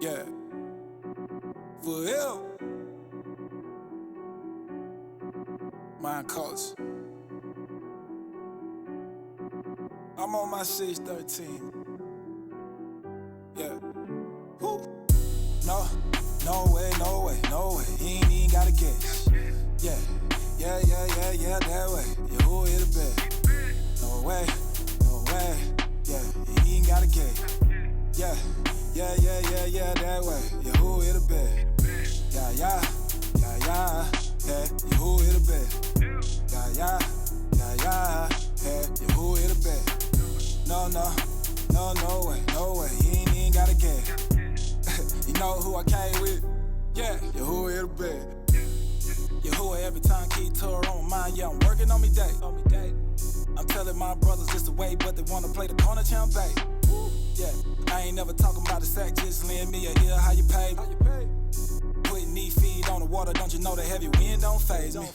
Yeah, for real. Mind culture. I'm on my 613. Yeah. Woo. No, no way, no way, no way. He ain't even got a guess. Yeah, yeah, that way. Yeah, who hit a bet? No way, no way. Yeah, he ain't got a guess. Yeah, that way. Yeah, who hit a bet? Yeah, yeah, who hit a bet? Yeah, yeah, who hit a bet? No way, he ain't even got a game. You know who I came with? Yeah, who hit a bet? Yeah, who every time keep tour on my mind? Yeah, I'm working on me day. I'm telling my brothers it's the way, but they wanna play the corner champ, babe. Yeah, I ain't never talking about the sack, just lend me a ear, how you pay? Putting knee feet on the water, don't you know the heavy wind don't phase me?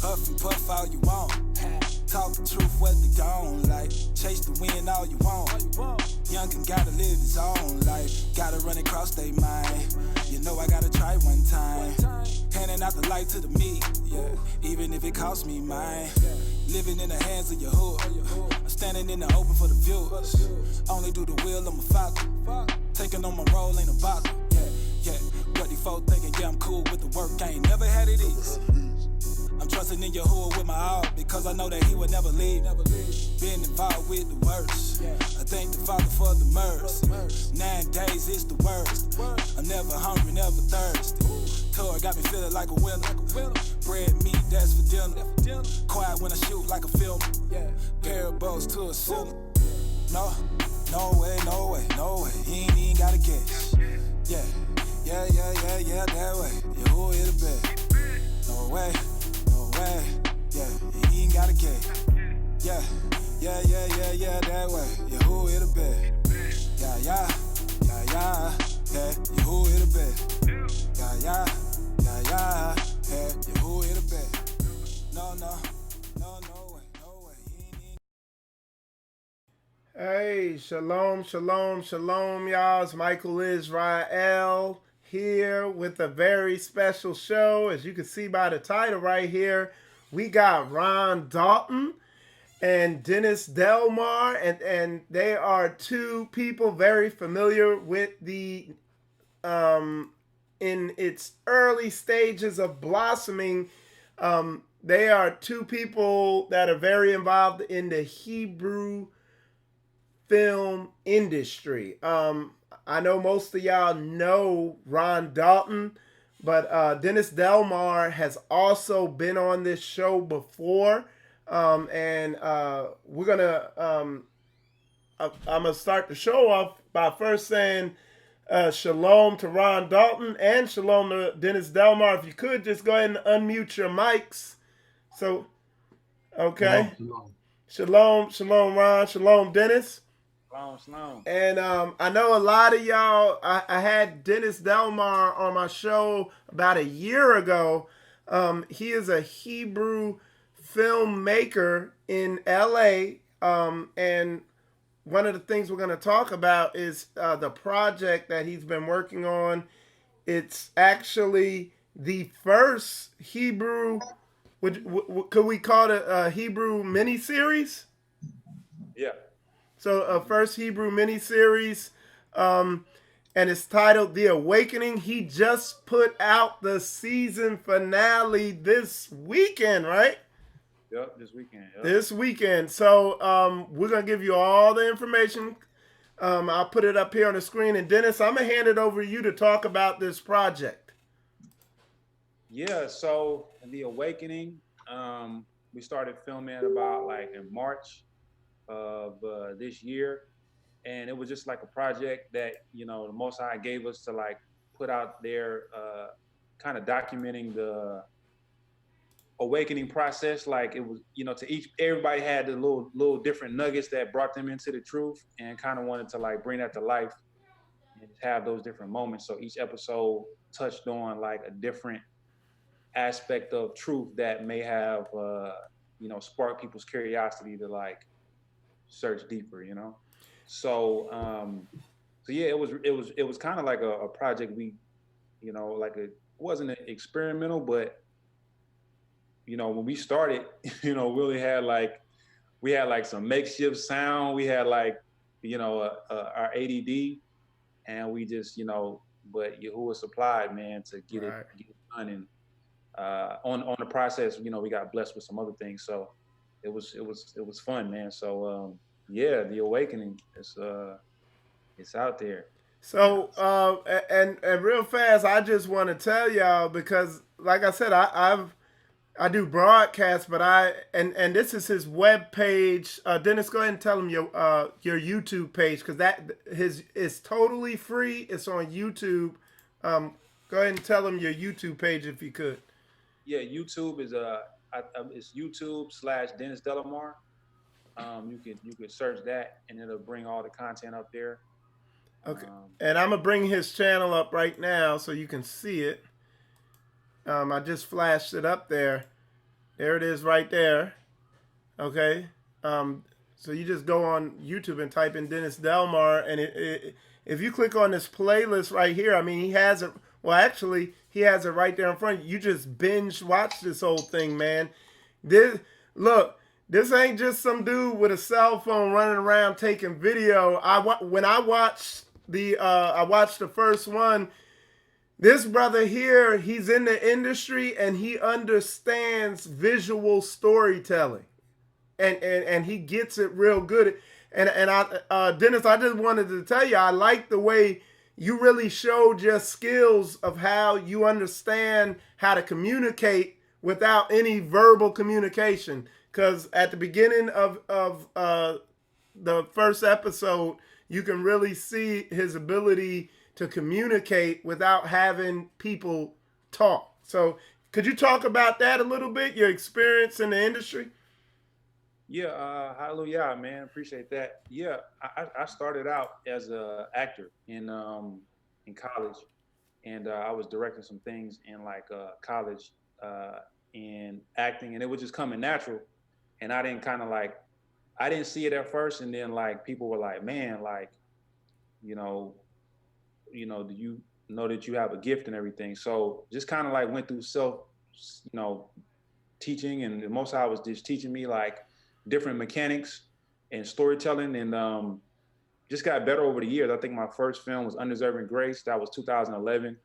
Huff and puff all you want. Talk the truth, what they don't like. Chase the wind all you want. Youngin' gotta live his own life. Gotta run across they mind. You know I gotta try one time. Handing out the light to the meat, yeah. Even if it costs me mine. Living in the hands of your hood. I'm standing in the open for the viewers. Only do the will, I'm a father. Taking on my role, ain't a bother. Yeah. What these folk thinking, yeah, I'm cool with the work. I ain't never had it easy. I'm trusting in Yahuwah with my all, because I know that he would never leave. Been involved with the worst. I thank the Father for the mercy. 9 days is the worst. I'm never hungry, never thirsty. Tour got me feeling like a winner. Bread, meat, that's for dinner. Quiet when I shoot like a film. Parables to a sinner. No way. He ain't even got a guess. Yeah, that way. Yeah, who hit a bet? No way. Yeah, he ain't got a cake. Yeah, that way. Yeah, who hit a bet? Yeah, who hit a bet? Yeah, who hit a bet? No way. He ain't even. Hey, shalom, y'all. It's Michael Israel here with a very special show. As you can see by the title right here, we got Ron Dalton and Dennis Delemar, and they are two people very familiar with the in its early stages of blossoming. They are two people that are very involved in the Hebrew film industry. I know most of y'all know Ron Dalton, but Dennis Delmar has also been on this show before. And we're gonna I'm gonna start the show off by first saying shalom to Ron Dalton and shalom to Dennis Delmar. If you could just go ahead and unmute your mics. So okay. Shalom, Ron. Shalom, Dennis. Shalom. And I know a lot of y'all, I had Dennis Delmar on my show about a year ago. He is a Hebrew filmmaker in LA. And one of the things we're going to talk about is the project that he's been working on. It's actually the first Hebrew, could we call it a Hebrew miniseries? Yeah. So, first Hebrew miniseries, and it's titled The Awakening. He just put out the season finale this weekend, right? Yep, this weekend. Yep. This weekend. So, we're going to give you all the information. I'll put it up here on the screen. And Dennis, I'm going to hand it over to you to talk about this project. Yeah, so The Awakening, we started filming about like in March of this year. And it was just like a project that, you know, the Most High gave us to like put out there, kind of documenting the awakening process. Like it was, you know, everybody had the little different nuggets that brought them into the truth, and kind of wanted to like bring that to life and have those different moments. So each episode touched on like a different aspect of truth that may have, you know, sparked people's curiosity to like search deeper, you know? So, So yeah, it was kind of like a project we, you know, like it wasn't an experimental, but you know, when we started, you know, we had like some makeshift sound. We had like, you know, our ADD, and we just, you know, but Yahuwah supplied, man, to Right. get it done. And on the process, you know, we got blessed with some other things. So it was fun, man. So yeah, the awakening is it's out there. Yeah. So, and real fast, I just want to tell y'all because, like I said, I do broadcasts, but and this is his web page. Dennis, go ahead and tell him your YouTube page because that his is totally free. It's on YouTube. Go ahead and tell him your YouTube page if you could. Yeah, YouTube is it's YouTube/Dennis Delemar. You could search that and it'll bring all the content up there. Okay, and I'm gonna bring his channel up right now so you can see it. I just flashed it up there. There it is right there. Okay. So you just go on YouTube and type in Dennis Delemar, and if you click on this playlist right here, I mean, he has it. Well, actually, he has it right there in front. You just binge watch this whole thing, man. This ain't just some dude with a cell phone running around taking video. When I watched I watched the first one. This brother here, he's in the industry and he understands visual storytelling, and he gets it real good. And I, Dennis, I just wanted to tell you, I like the way you really showed your skills of how you understand how to communicate without any verbal communication. Because at the beginning of the first episode, you can really see his ability to communicate without having people talk. So could you talk about that a little bit, your experience in the industry? Yeah, hallelujah, man. Appreciate that. Yeah, I started out as an actor in college, and I was directing some things in like college in acting, and it was just coming natural. And I didn't I didn't see it at first, and then like people were like, man, like, you know, do you know that you have a gift and everything? So just kind of like went through self, you know, teaching, and the Most High was just teaching me like different mechanics and storytelling, and just got better over the years. I think my first film was Undeserving Grace. That was 2011.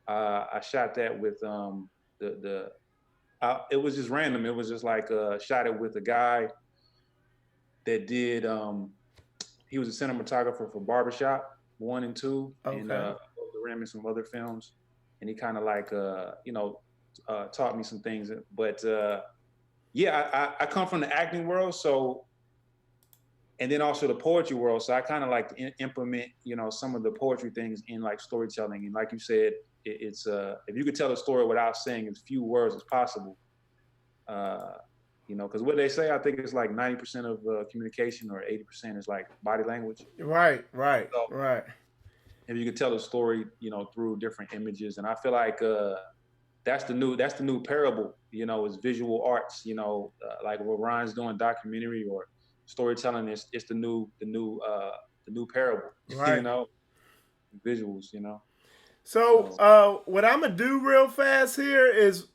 I shot that with it was just random. It was just like shot it with a guy that did. He was a cinematographer for Barbershop 1 and 2, okay. And ran me some other films, and he kind of like taught me some things. But yeah, I come from the acting world, so, and then also the poetry world. So I kind of like to implement, some of the poetry things in like storytelling. And like you said, it's if you could tell a story without saying as few words as possible, because what they say, I think it's like 90% of communication, or 80% is like body language. Right. So, if you could tell a story, through different images, and I feel like that's the new parable, is visual arts, like what Ryan's doing, documentary or storytelling. It's the new parable, right. Visuals, So what I'm gonna do real fast here is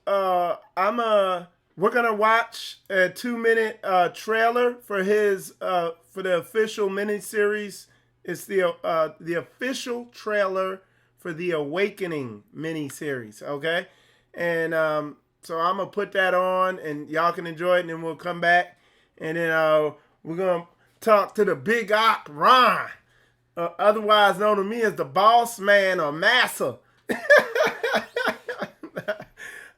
we're gonna watch a 2-minute trailer for his for the official miniseries. It's the official trailer for the Awakening miniseries. Okay, and so I'm gonna put that on, and y'all can enjoy it, and then we'll come back, and then we're gonna talk to the Big Op Ron, otherwise known to me as the Boss Man or Massa.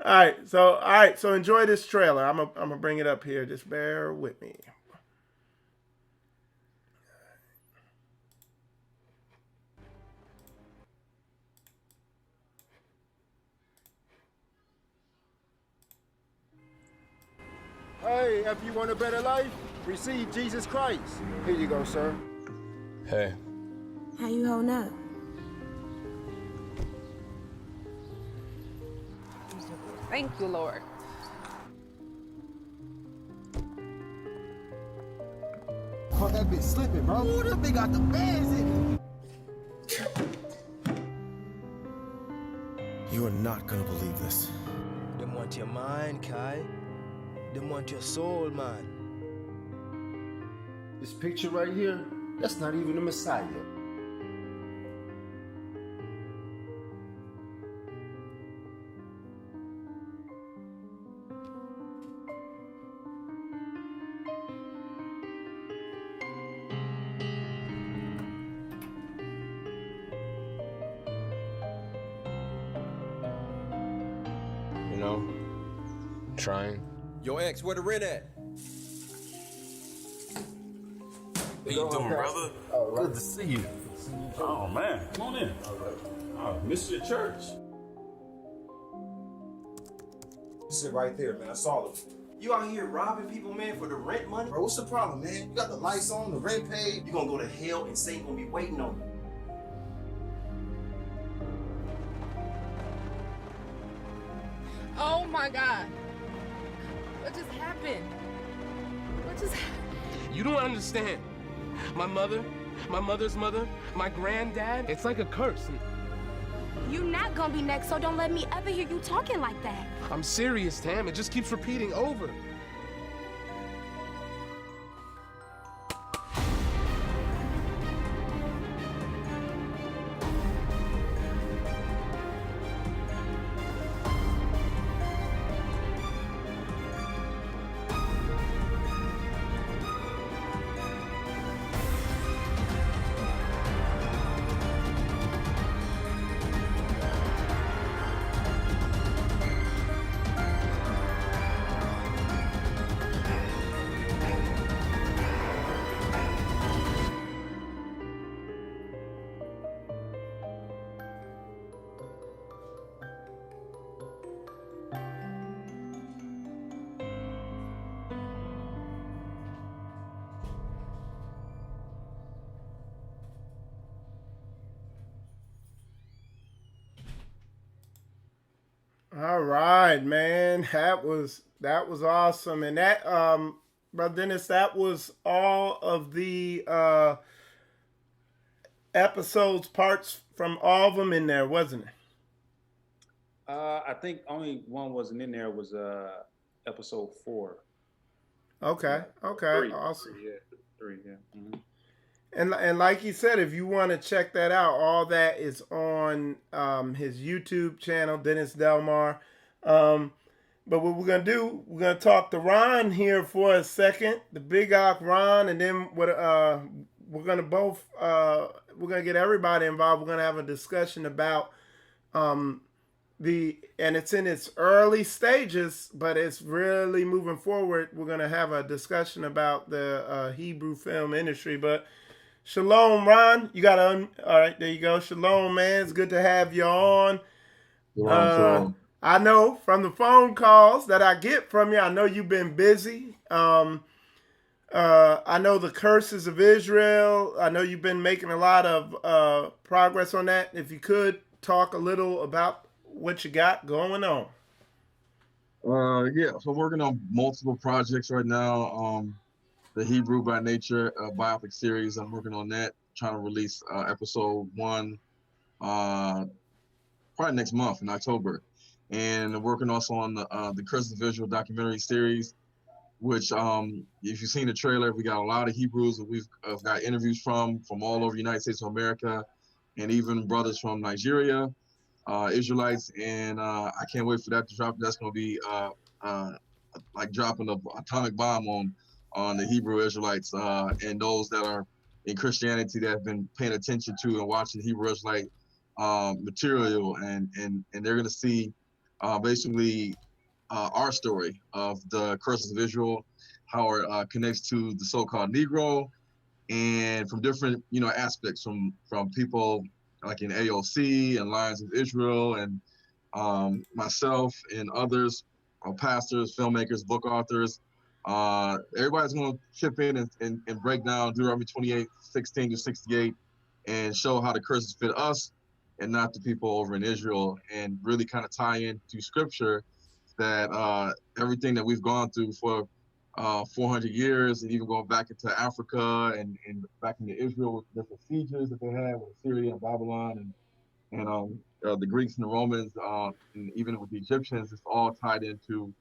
All right, so enjoy this trailer. I'm gonna bring it up here. Just bear with me. Hey, if you want a better life, receive Jesus Christ. Here you go, sir. Hey. How you holding up? Thank you, Lord. Oh, that bitch slipping, bro. Ooh, that bitch got the bands in it. You are not gonna believe this. Them want your mind, Kai. Them want your soul, man. This picture right here, that's not even the Messiah. You know, trying. Yo, X, where the rent at? How you doing, brother? Good to see you. Oh, man. Come on in. Oh, missed your church. Sit right there, man. I saw it. You out here robbing people, man, for the rent money? Bro, what's the problem, man? You got the lights on, the rent paid. You gonna go to hell and Satan gonna be waiting on you. Oh my God. What just happened? What just happened? You don't understand. My mother's mother, my granddad, it's like a curse. You not gonna be next, so don't let me ever hear you talking like that. I'm serious, Tam. It just keeps repeating over. All right, man. That was awesome. And that Brother Dennis, that was all of the episodes, parts from all of them in there, wasn't it? I think only one wasn't in there was episode 4. Okay. Three. Awesome. Three, yeah. Mm-hmm. And like he said, if you want to check that out, all that is on his YouTube channel, Dennis Delemar. But what we're gonna do, we're gonna talk to Ron here for a second, the Big Ock Ron, and then we're gonna get everybody involved. We're gonna have a discussion about and it's in its early stages, but it's really moving forward. We're gonna have a discussion about the Hebrew film industry, but. Shalom, Ron. You got all right, there you go. Shalom, man. It's good to have you on. Shalom. I know from the phone calls that I get from you, I know you've been busy. I know the curses of Israel. I know you've been making a lot of progress on that. If you could talk a little about what you got going on. Yeah, so working on multiple projects right now. The Hebrew by Nature biopic series, I'm working on that, trying to release episode 1 probably next month in October. And working also on the Curses of Israel documentary series, which if you've seen the trailer, we got a lot of Hebrews that we've got interviews from all over the United States of America, and even brothers from Nigeria, Israelites, and I can't wait for that to drop. That's going to be like dropping an atomic bomb on the Hebrew Israelites and those that are in Christianity that have been paying attention to and watching Hebrew Israelite material, and they're going to see basically our story of the curses of Israel, how it connects to the so-called Negro, and from different aspects from people like in AOC and Lions of Israel, and myself and others, pastors, filmmakers, book authors. Everybody's going to chip in and break down Deuteronomy 28:16-68 and show how the curses fit us and not the people over in Israel, and really kind of tie into scripture that everything that we've gone through for 400 years, and even going back into Africa and back into Israel with different sieges that they had with Syria and Babylon, and the Greeks and the Romans, and even with the Egyptians, it's all tied into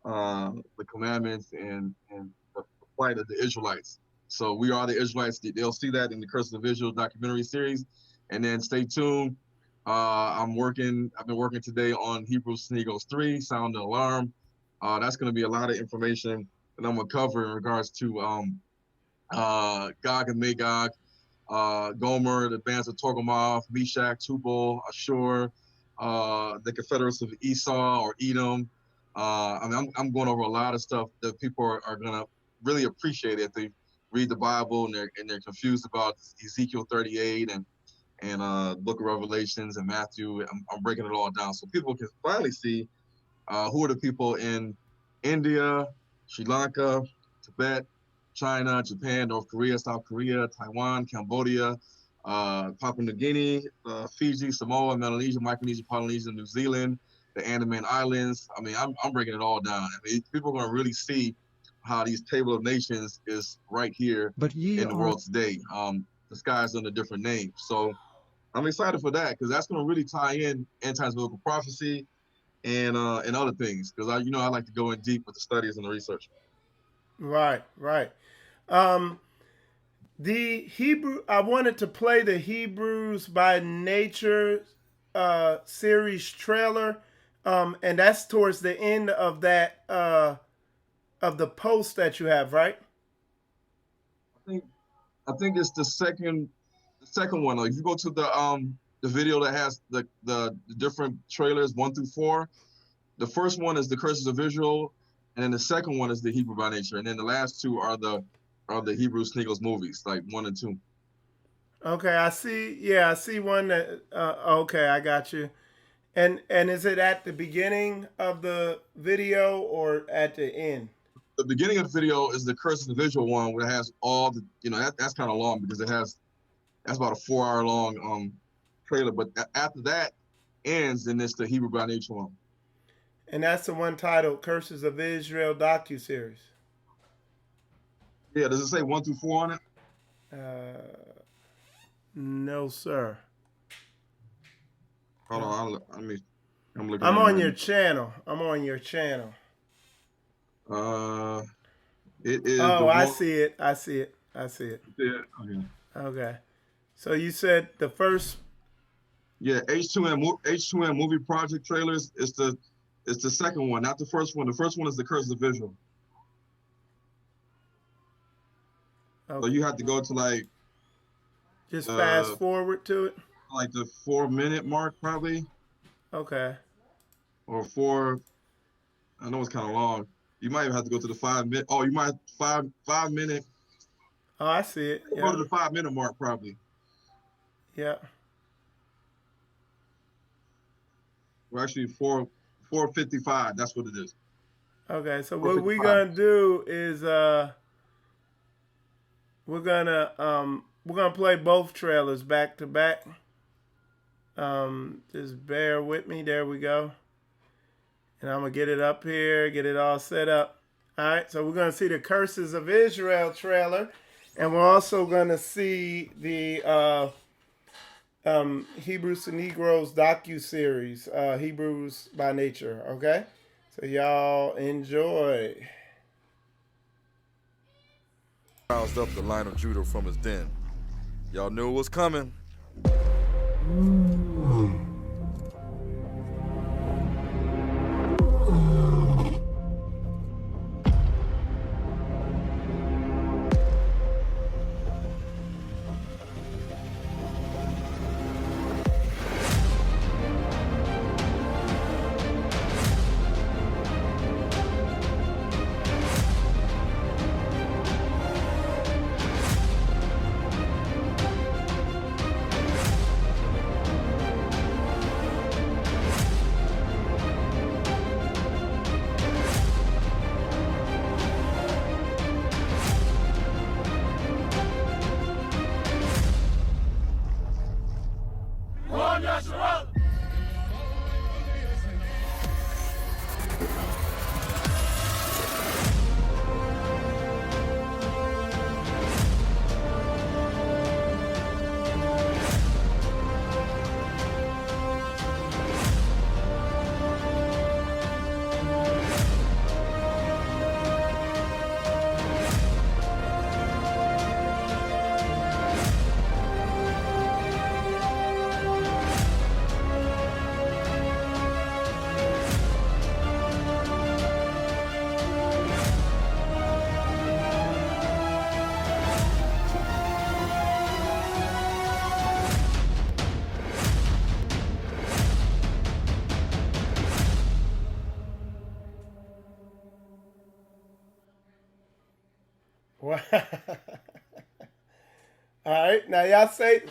the commandments and the plight of the Israelites. So we are the Israelites. They'll see that in the Curses of Israel documentary series. And then stay tuned. I've been working today on Hebrews Sneagos 3, Sound the Alarm. That's going to be a lot of information that I'm going to cover in regards to Gog and Magog, Gomer, the bands of Togarmah, Meshach, Tubal, Ashur, the Confederates of Esau or Edom. I'm going over a lot of stuff that people are going to really appreciate if they read the Bible and they're confused about Ezekiel 38 and Book of Revelations and Matthew. I'm breaking it all down so people can finally see who are the people in India, Sri Lanka, Tibet, China, Japan, North Korea, South Korea, Taiwan, Cambodia, Papua New Guinea, Fiji, Samoa, Melanesia, Micronesia, Polynesia, New Zealand, the Andaman Islands. I mean, I'm breaking it all down. I mean, people are going to really see how these table of nations is right here in the world today, disguised under different names. So I'm excited for that because that's going to really tie in anti-biblical prophecy and other things because I like to go in deep with the studies and the research. Right. The Hebrew. I wanted to play the Hebrews by Nature series trailer, and that's towards the end of that of the post that you have, right? I think it's the second one. Like if you go to the video that has the different trailers 1 through 4, the first one is the Curses of Israel, and then the second one is the Hebrew by Nature, and then the last two are the Hebrew Sneagos movies, like 1 and 2. Okay, I see. Yeah, I see one that. Okay, I got you. And is it at the beginning of the video or at the end? The beginning of the video is the Curses of Israel one, where it has all the that's kind of long because that's about a 4-hour long trailer. But after that ends, then it's the Hebrew by Nature one. And that's the one titled Curses of Israel docuseries. Yeah, does it say 1 through 4 on it? No, sir. Hold on, I'm looking. I'm on your channel. It is. Oh, I see it. Yeah. Okay. Okay. So you said the first. Yeah, H2M movie project trailers is the second one, not the first one. The first one is the Curse of Israel. Okay. So you have to go to just fast forward to it. Like the 4-minute mark, probably. Okay. Or 4. I know it's kind of long. You might have to go to the 5-minute. Oh, you might 5 minute. Oh, I see it. Go to the 5-minute mark, probably. Yeah. Well, actually, 4:55. That's what it is. Okay, so what we're gonna do is we're gonna play both trailers back to back. Just bear with me. There we go. And I'm gonna get it up here, get it all set up. All right, so we're gonna see the Curses of Israel trailer, and we're also gonna see the Hebrews to Negroes docu-series, Hebrews by Nature. Okay, so y'all enjoy. Roused up the line of Judah from his den. Y'all knew it was coming. Wow. All right, now y'all say,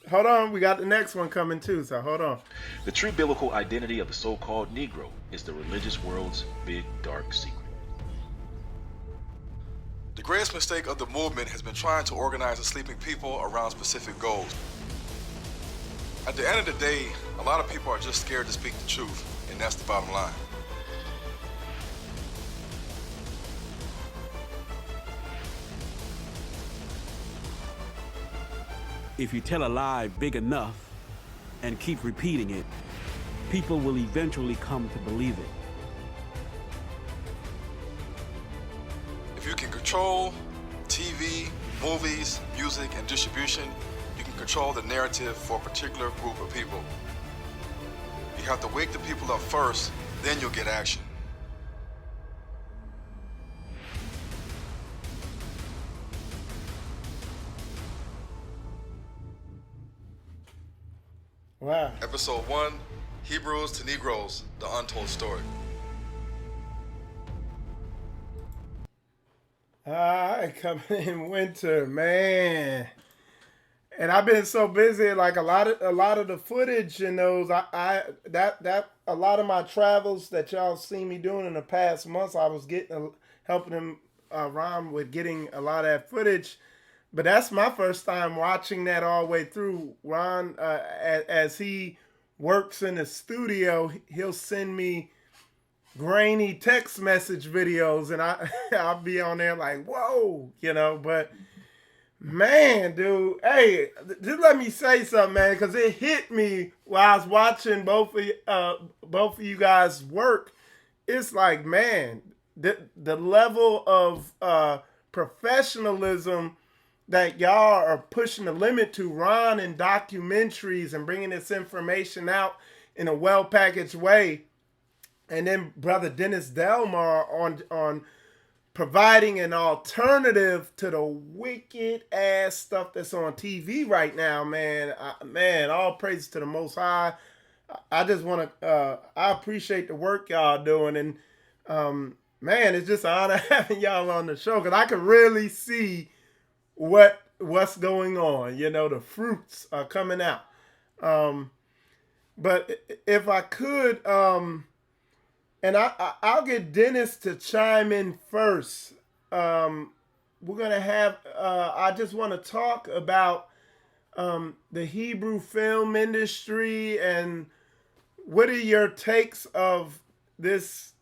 hold on, we got the next one coming too, so hold on. The true biblical identity of the so-called Negro is the religious world's big, dark secret. The greatest mistake of the movement has been trying to organize the sleeping people around specific goals. At the end of the day, a lot of people are just scared to speak the truth, and that's the bottom line. If you tell a lie big enough and keep repeating it, people will eventually come to believe it. If you can control TV, movies, music, and distribution, you can control the narrative for a particular group of people. You have to wake the people up first, then you'll get action. Wow. Episode 1, Hebrews to Negroes, the Untold Story. All right, coming in winter, man. And I've been so busy, like a lot of the footage in those, that a lot of my travels that y'all seen me doing in the past months, I was helping him Ron with getting a lot of that footage. But that's my first time watching that all the way through. Ron, as he works in the studio, he'll send me grainy text message videos, and I'll be on there like, whoa, But man, dude, hey, just let me say something, man, because it hit me while I was watching both of you guys work. It's like, man, the level of professionalism that y'all are pushing the limit to, Ron, in documentaries and bringing this information out in a well-packaged way. And then Brother Dennis Delemar on providing an alternative to the wicked-ass stuff that's on TV right now, man. Man, all praise to the Most High. I just want to, I appreciate the work y'all doing. And, man, it's just an honor having y'all on the show because I can really see what's going on. The fruits are coming out. But if I could, and I'll get Dennis to chime in first. We're gonna have. I just want to talk about the Hebrew film industry and what are your takes of this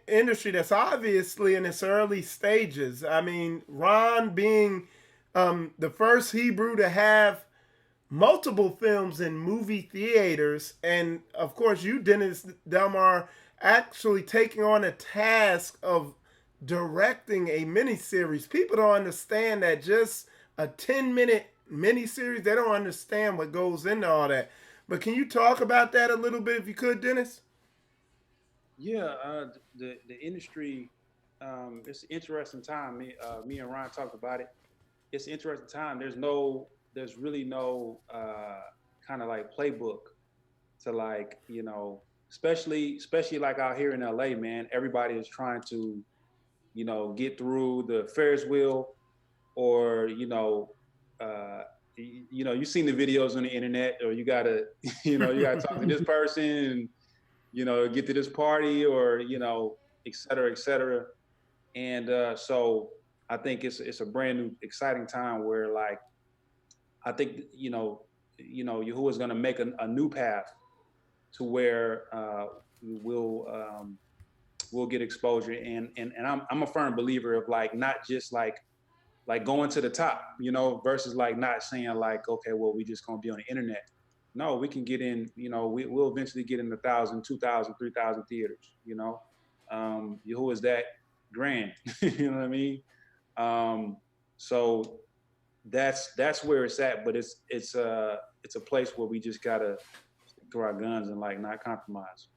industry that's obviously in its early stages. I mean, Ron being the first Hebrew to have multiple films in movie theaters, and of course you, Dennis Delemar, actually taking on a task of directing a miniseries. People don't understand that just a 10-minute miniseries, they don't understand what goes into all that. But can you talk about that a little bit if you could, Dennis? Yeah, the industry, it's an interesting time. Me and Ron talked about it. It's an interesting time. There's really no kind of like playbook to like, especially like out here in LA, man. Everybody is trying to, get through the Ferris wheel, or you've seen the videos on the internet, or you gotta talk to this person, and get to this party, or et cetera, et cetera. And so I think it's a brand new, exciting time where, like, I think Yahuwah is going to make a new path to where we'll get exposure, and I'm a firm believer of like not just like going to the top, versus like not saying like, okay, well, we just gonna be on the internet. No, we can get in. We'll eventually get in 1,000, 2,000, 3,000 theaters. Yahuwah is that grand. You know what I mean? So that's where it's at, but it's a place where we just gotta stick to our guns and like not compromise.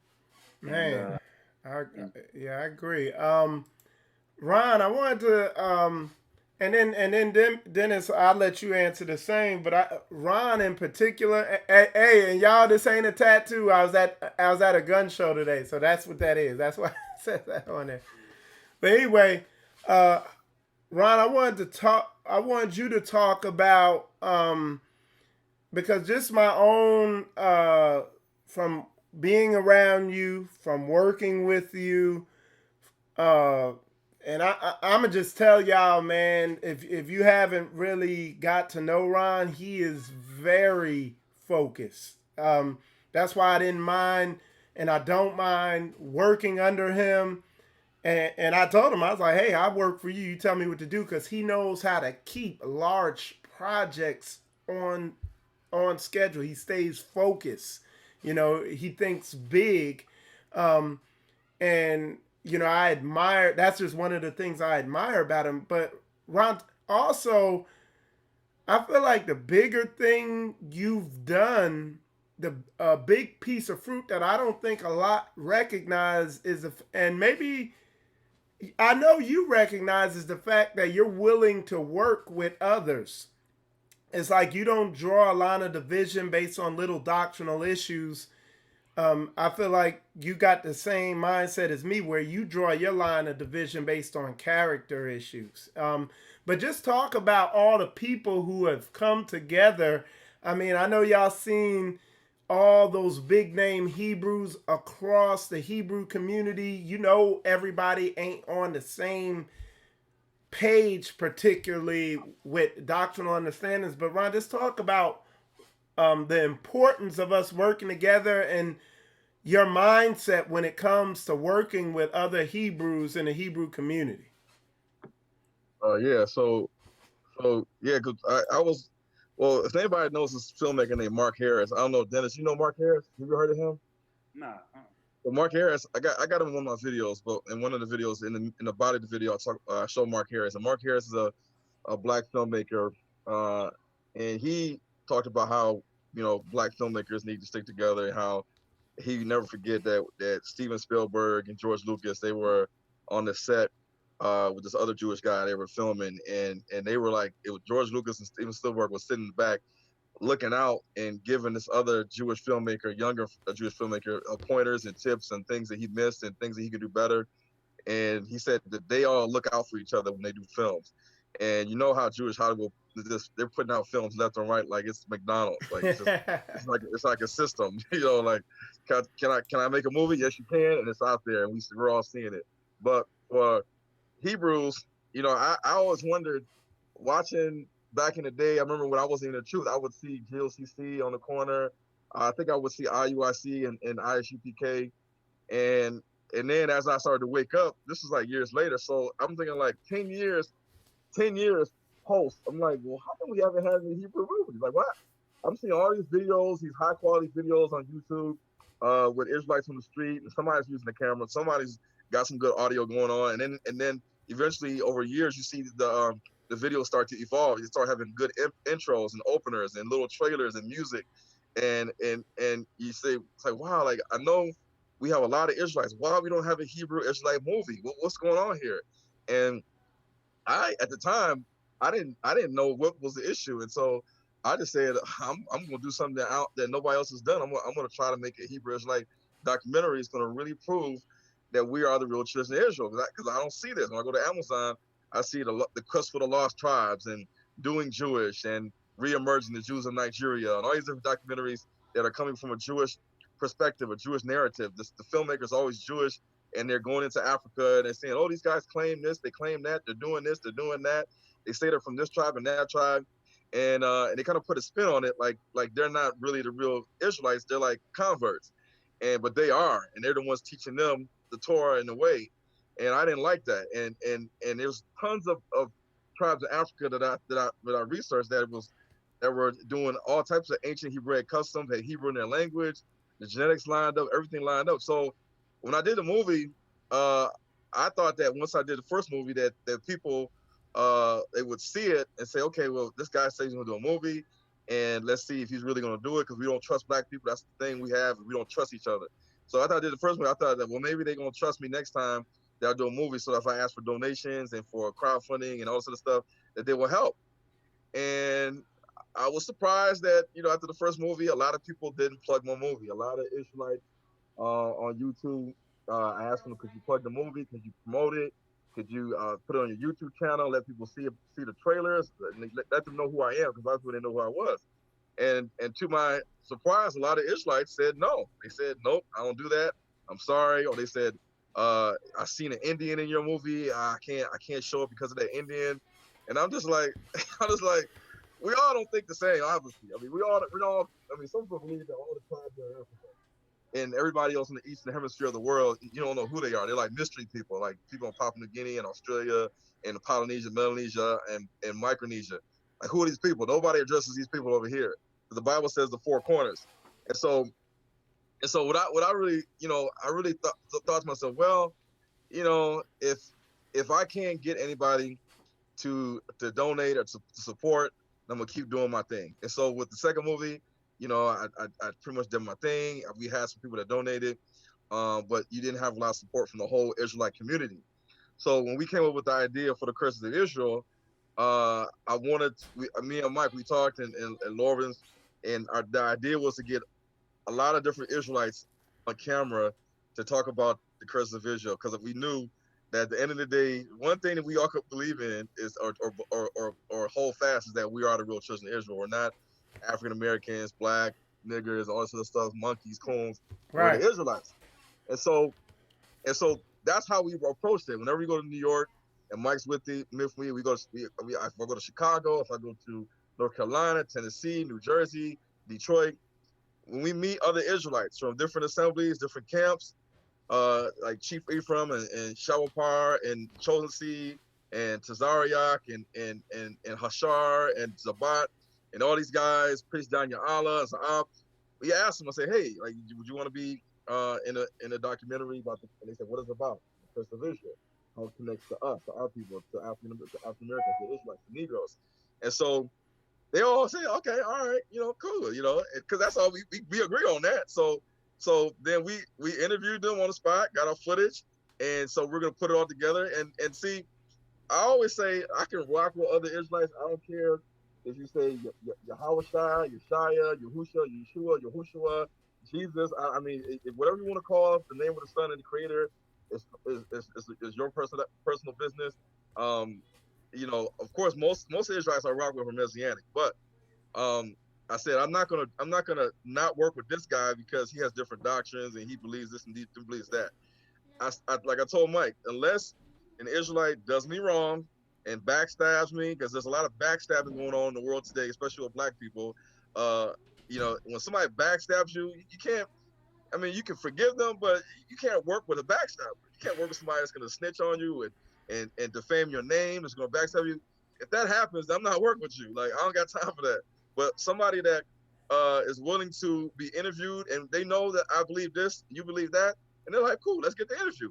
Man, I agree. Ron, I wanted to and then Dennis, I'll let you answer the same. But Ron in particular, hey, and y'all, this ain't a tattoo. I was at a gun show today, so that's what that is. That's why I said that on there. But anyway, Ron, I wanted you to talk about because just my own from being around you, from working with you, and I'm gonna just tell y'all, man, if you haven't really got to know Ron, he is very focused. That's why I didn't mind, and I don't mind working under him. And I told him, I was like, hey, I work for you. You tell me what to do, because he knows how to keep large projects on schedule. He stays focused. You know, he thinks big. And you know, I admire. That's just one of the things I admire about him. But Ron, also, I feel like the bigger thing you've done, the big piece of fruit that I don't think a lot recognize is, and maybe I know you recognize, is the fact that you're willing to work with others. It's like you don't draw a line of division based on little doctrinal issues. I feel like you got the same mindset as me, where you draw your line of division based on character issues. But just talk about all the people who have come together. I mean, I know y'all seen all those big name Hebrews across the Hebrew community. You know, everybody ain't on the same page, particularly with doctrinal understandings. But Ron, just talk about the importance of us working together and your mindset when it comes to working with other Hebrews in the Hebrew community. Yeah, yeah, because I was, well, if anybody knows this filmmaker named Mark Harris, I don't know, Dennis, you know Mark Harris? Have you heard of him? Nah. Well, Mark Harris, I got him in one of my videos, but in one of the videos, in the body of the video, I show Mark Harris, and Mark Harris is a black filmmaker, and he talked about how, you know, black filmmakers need to stick together, and how he never forget that Steven Spielberg and George Lucas, they were on the set with this other Jewish guy they were filming, and they were like, it was George Lucas and Steven Spielberg was sitting in the back looking out and giving this other Jewish filmmaker, younger Jewish filmmaker, pointers and tips and things that he missed and things that he could do better. And he said that they all look out for each other when they do films. And you know how Jewish Hollywood, they're putting out films left and right like it's McDonald's. Like it's like a system. You know, like can I make a movie? Yes, you can, and it's out there, and we're all seeing it. But for Hebrews, you know, I always wondered, watching back in the day, I remember when I wasn't in the truth, I would see GLCC on the corner. I think I would see IUIC and ISUPK. And then as I started to wake up, this was like years later. So I'm thinking like 10 years post. I'm like, well, how come we haven't had any Hebrew movies? Like, what? I'm seeing all these videos, these high quality videos on YouTube with Israelites on the street, and somebody's using the camera, somebody's got some good audio going on, and then eventually over years you see the videos start to evolve. You start having good intros and openers and little trailers and music, and you say, it's like, wow, like I know we have a lot of Israelites. Why we don't have a Hebrew Israelite movie? What's going on here? And at the time, I didn't know what was the issue, and so I just said, I'm gonna do something that nobody else has done. I'm gonna try to make a Hebrew Israelite documentary. It's gonna really prove that we are the real children of Israel, because I don't see this. When I go to Amazon, I see the quest for the lost tribes and Doing Jewish and Reemerging the Jews of Nigeria and all these different documentaries that are coming from a Jewish perspective, a Jewish narrative. The filmmaker's always Jewish, and they're going into Africa and they're saying, oh, these guys claim this, they claim that, they're doing this, they're doing that. They say they're from this tribe and that tribe. And they kind of put a spin on it, like they're not really the real Israelites, they're like converts. But they are, and they're the ones teaching them the Torah and the way. And I didn't like that. And there's tons of tribes in Africa that I researched that were doing all types of ancient Hebraic customs, had Hebrew in their language, the genetics lined up, everything lined up. So when I did the movie, I thought that once I did the first movie that people they would see it and say, okay, well, this guy says he's gonna do a movie, and let's see if he's really gonna do it, because we don't trust black people. That's the thing we have. We don't trust each other. So I thought I did the first one. I thought that, well, maybe they're gonna trust me next time that I'll do a movie. So if I ask for donations and for crowdfunding and all this other stuff, that they will help. And I was surprised that, you know, after the first movie, a lot of people didn't plug my movie. A lot of Israelites on YouTube, I asked them, could you plug the movie? Could you promote it? Could you put it on your YouTube channel, let people see the trailers, let them know who I am, because that's when they know who I was. And to my surprise, a lot of Israelites said no. They said, nope, I don't do that. I'm sorry. Or they said, I seen an Indian in your movie. I can't show up because of that Indian. And I'm just like, we all don't think the same, obviously. I mean, some people believe that all the tribes are Africa. And everybody else in the eastern hemisphere of the world, you don't know who they are. They're like mystery people, like people in Papua New Guinea and Australia and Polynesia, Melanesia, and Micronesia. Like, who are these people? Nobody addresses these people over here. The Bible says the four corners. And so what I really, I really thought to myself, well, if I can't get anybody to donate or to support, I'm gonna keep doing my thing. And so with the second movie, I pretty much did my thing. We had some people that donated, but you didn't have a lot of support from the whole Israelite community. So when we came up with the idea for the Curses of Israel, me and Mike, we talked and Lawrence, and the idea was to get a lot of different Israelites on camera to talk about the Curses of Israel, because we knew that at the end of the day, one thing that we all could believe in is, or hold fast, is that we are the real children of Israel. We're not African Americans, black, niggers, all this other stuff, monkeys, coons. Right. We're the Israelites. And so that's how we approached it. Whenever we go to New York and Mike's with me, if I go to Chicago, if I go to North Carolina, Tennessee, New Jersey, Detroit, when we meet other Israelites from different assemblies, different camps, like Chief Ephraim and Shawapar and Chosen Seed and Tazariak and Hashar and Zabat and all these guys, Priest Daniel Allah and Sa'ab, we asked them, I said, hey, like, would you want to be in a documentary about and they said, what is it about? The Curse of Israel. How it connects to us, to our people, to African Americans, to Israelites, to Negroes. And so they all say, okay, all right, cool, because that's all we agree on that. So then we interviewed them on the spot, got our footage, and so we're gonna put it all together and see. I always say I can rock with other Israelites. I don't care if you say Yahawashai, Yeshaya, Yahusha, Yeshua, Yahushua, Jesus. I mean, whatever you want to call the name of the Son and the Creator is your personal business. Of course, most Israelites I rock with are Messianic, but I said I'm not gonna not work with this guy because he has different doctrines and he believes this and he believes that. Like I told Mike, unless an Israelite does me wrong and backstabs me, because there's a lot of backstabbing going on in the world today, especially with black people. When somebody backstabs you, you can't. I mean, you can forgive them, but you can't work with a backstabber. You can't work with somebody that's going to snitch on you and defame your name, that's going to backstab you. If that happens, I'm not working with you. Like, I don't got time for that. But somebody that is willing to be interviewed and they know that I believe this, you believe that, and they're like, cool, let's get the interview.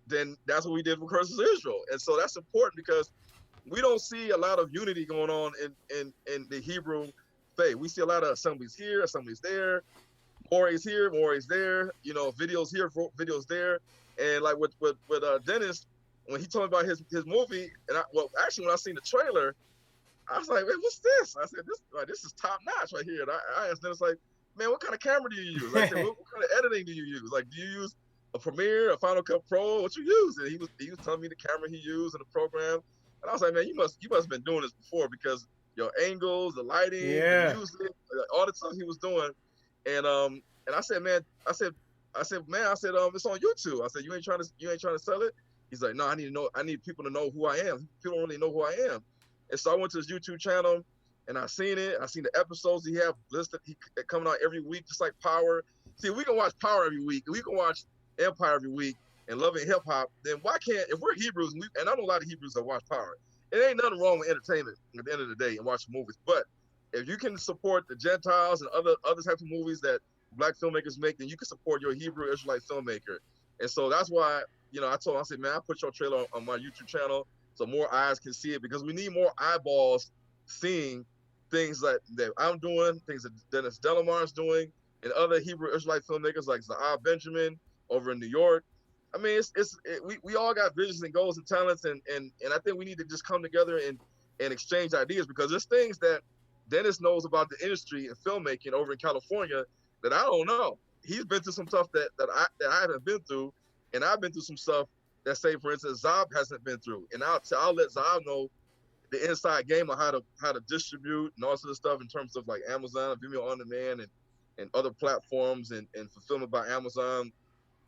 Then that's what we did with Curses of Israel. And so that's important because we don't see a lot of unity going on in the Hebrew faith. We see a lot of assemblies here, assemblies there, mores here, mores there, videos here, videos there. And like with Dennis, when he told me about his movie, and when I seen the trailer, I was like, man, what's this? I said, this is top notch right here. And I asked Dennis, like, man, what kind of camera do you use? I said, what kind of editing do you use? Like, do you use a Premiere, a Final Cut Pro? What you use? And he was telling me the camera he used and the program. And I was like, man, you must have been doing this before because your angles, the lighting, the music, all the stuff he was doing. And I said, man, it's on YouTube. I said, you ain't trying to sell it? He's like, no, I need people to know who I am. People don't really know who I am. And so I went to his YouTube channel and I seen it. I seen the episodes he have listed. He coming out every week, just like Power. See, we can watch Power every week. We can watch Empire every week and Loving Hip Hop. Then why can't, if we're Hebrews, and I know a lot of Hebrews that watch Power, it ain't nothing wrong with entertainment at the end of the day and watching movies. But if you can support the Gentiles and other types of movies that black filmmakers make, then you can support your Hebrew Israelite filmmaker. And so that's why, I told him, I said, man, I put your trailer on my YouTube channel so more eyes can see it, because we need more eyeballs seeing things that I'm doing, things that Dennis Delemar is doing, and other Hebrew Israelite filmmakers like Zahab Benjamin over in New York. I mean, we all got visions and goals and talents, and I think we need to just come together and exchange ideas, because there's things that Dennis knows about the industry and filmmaking over in California that I don't know. He's been through some stuff that I haven't been through, and I've been through some stuff that say, for instance, Zob hasn't been through, and I'll let Zob know the inside game of how to distribute and all sorts of stuff in terms of like Amazon, Vimeo on demand, and other platforms, and fulfillment by Amazon,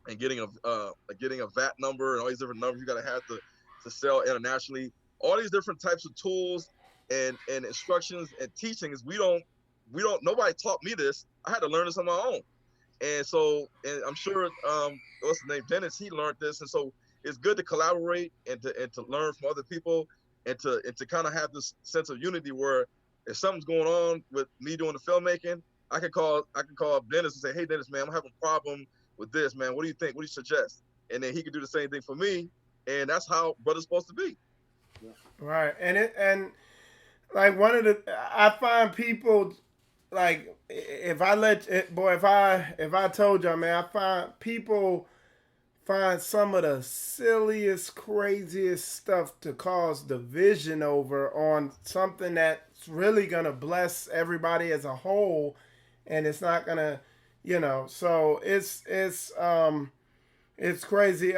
and getting a VAT number and all these different numbers you gotta have to sell internationally. All these different types of tools and instructions and teachings. We don't nobody taught me this. I had to learn this on my own. And so, and I'm sure what's the name, Dennis, he learned this. And so it's good to collaborate and to learn from other people, and to kind of have this sense of unity where if something's going on with me doing the filmmaking, I can call Dennis and say, hey Dennis, man, I'm having a problem with this, man. What do you think? What do you suggest? And then he could do the same thing for me. And that's how brother's supposed to be. Yeah. Right. And like I find people, like, if I told y'all, man, I find people find some of the silliest, craziest stuff to cause division over on something that's really gonna bless everybody as a whole, and it's not gonna, so it's crazy.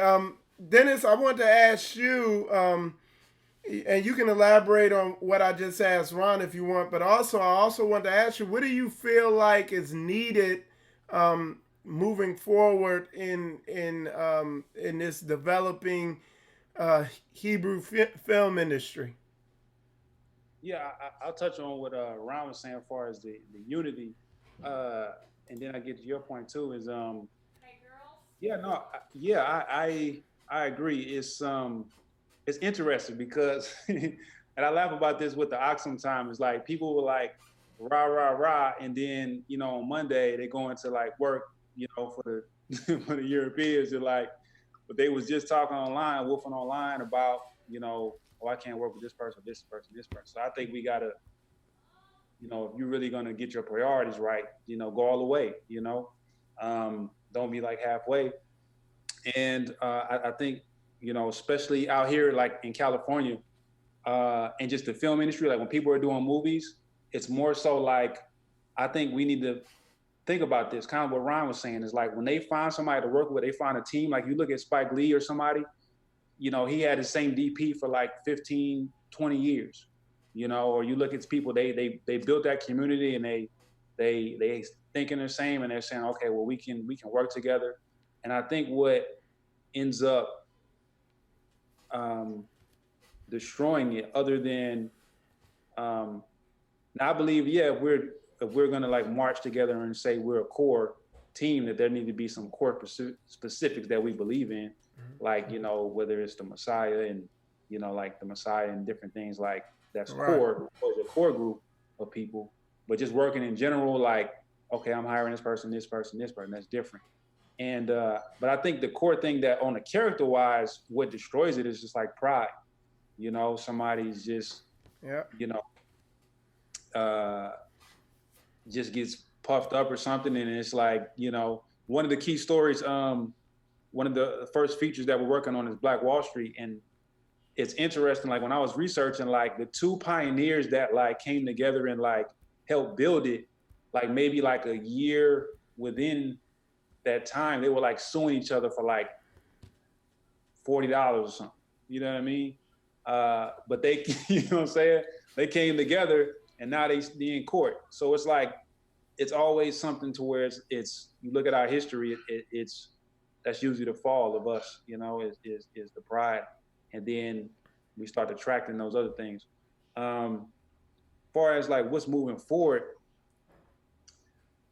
Dennis, I want to ask you, and you can elaborate on what I just asked Ron if you want, but I also want to ask you, what do you feel like is needed moving forward in this developing Hebrew film industry? Yeah, I'll touch on what Ron was saying as far as the unity, and then I get to your point too. Is I agree. It's interesting because, and I laugh about this with the Ox sometimes. It's like people were like rah rah rah, and then on Monday they go into like work, for the for the Europeans. They're like, but they was just talking online, woofing online about I can't work with this person, this person, this person. So I think we gotta, if you're really gonna get your priorities right, go all the way. Don't be like halfway. And I think, especially out here, like in California, and just the film industry, like when people are doing movies, it's more so like, I think we need to think about this, kind of what Ryan was saying, is like when they find somebody to work with, they find a team, like you look at Spike Lee or somebody, he had the same DP for like 15, 20 years, or you look at people, they built that community, and they thinking the same, and they're saying, okay, well, we can work together. And I think what ends up destroying it, other than now, I believe, if we're gonna like march together and say we're a core team, that there need to be some core specifics that we believe in, like whether it's the Messiah and like the Messiah and different things like that's Right. core, or a core group of people, but just working in general, like, okay, I'm hiring this person, this person, this person, that's different. And but I think the core thing that on the character wise, what destroys it is just like pride. Somebody's just just gets puffed up or something, and it's like, one of the key stories, one of the first features that we're working on is Black Wall Street. And it's interesting, like when I was researching, like the two pioneers that like came together and like helped build it, like maybe like a year within that time, they were like suing each other for like $40 or something. You know what I mean? But they, what I'm saying? They came together, and now they in court. So it's like, it's always something to where it's you look at our history, it's that's usually the fall of us, is the pride. And then we start attracting those other things. Far as like what's moving forward,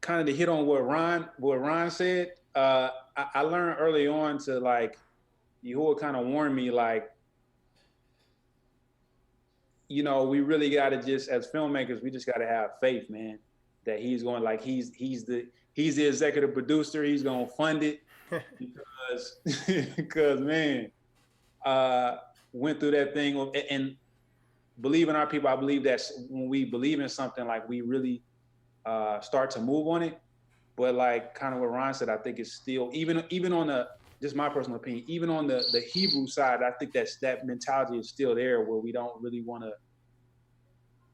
kind of to hit on what Ron said, I learned early on to like, Yahuwah kind of warned me, like, we really got to just, as filmmakers, we just got to have faith, man, that he's going, like, he's the executive producer. He's going to fund it because man, went through that thing, and believe in our people. I believe that when we believe in something, like we really start to move on it. But like kind of what Ron said, I think it's still, even on the, just my personal opinion, even on the Hebrew side, I think that mentality is still there, where we don't really want to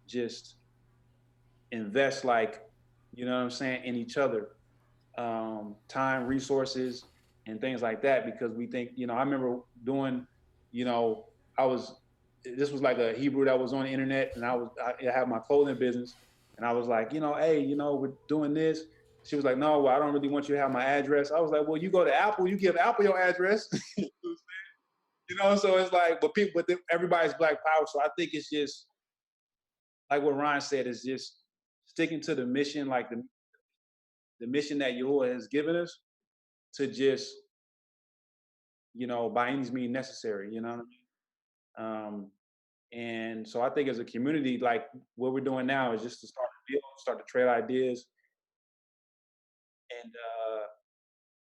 just invest, like, in each other, time, resources, and things like that, because we think, I remember doing, this was like a Hebrew that was on the internet, and I had my clothing business, and I was like, hey, we're doing this. She was like, no, well, I don't really want you to have my address. I was like, well, you go to Apple, you give Apple your address. So it's like, but everybody's Black Power. So I think it's just like what Ryan said, is just sticking to the mission, like the mission that Yahuwah has given us, to just, by any means necessary, you know what I mean? And so I think as a community, like what we're doing now is just to start to build, start to trade ideas, and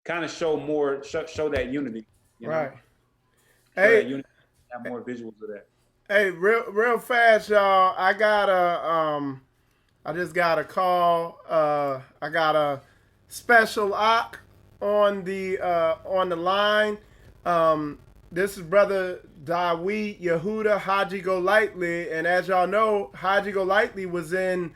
kind of show that unity, Right. Show Hey, that unity, have more visuals of that. Hey, real fast, y'all. I just got a call. I got a special op on the line. This is Brother Dawid Yehuda Haji Golightly, and as y'all know, Haji Golightly was in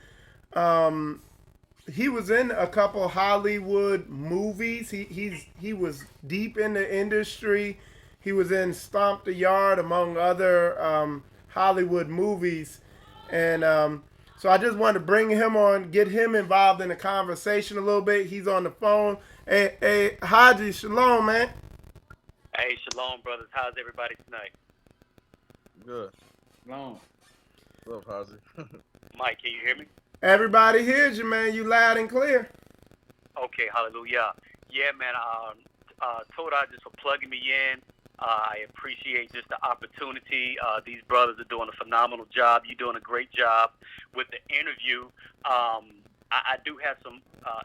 he was in a couple Hollywood movies. He was deep in the industry. He was in Stomp the Yard, among other Hollywood movies. And so I just wanted to bring him on, get him involved in the conversation a little bit. He's on the phone. Hey, Haji, shalom, man. Hey, shalom, brothers. How's everybody tonight? Good. Shalom. What's up, Haji? Mike, can you hear me? Everybody hears you, man. You loud and clear. Okay, hallelujah. Yeah, man, Toda, just for plugging me in. I appreciate just the opportunity. These brothers are doing a phenomenal job. You're doing a great job with the interview. I do have some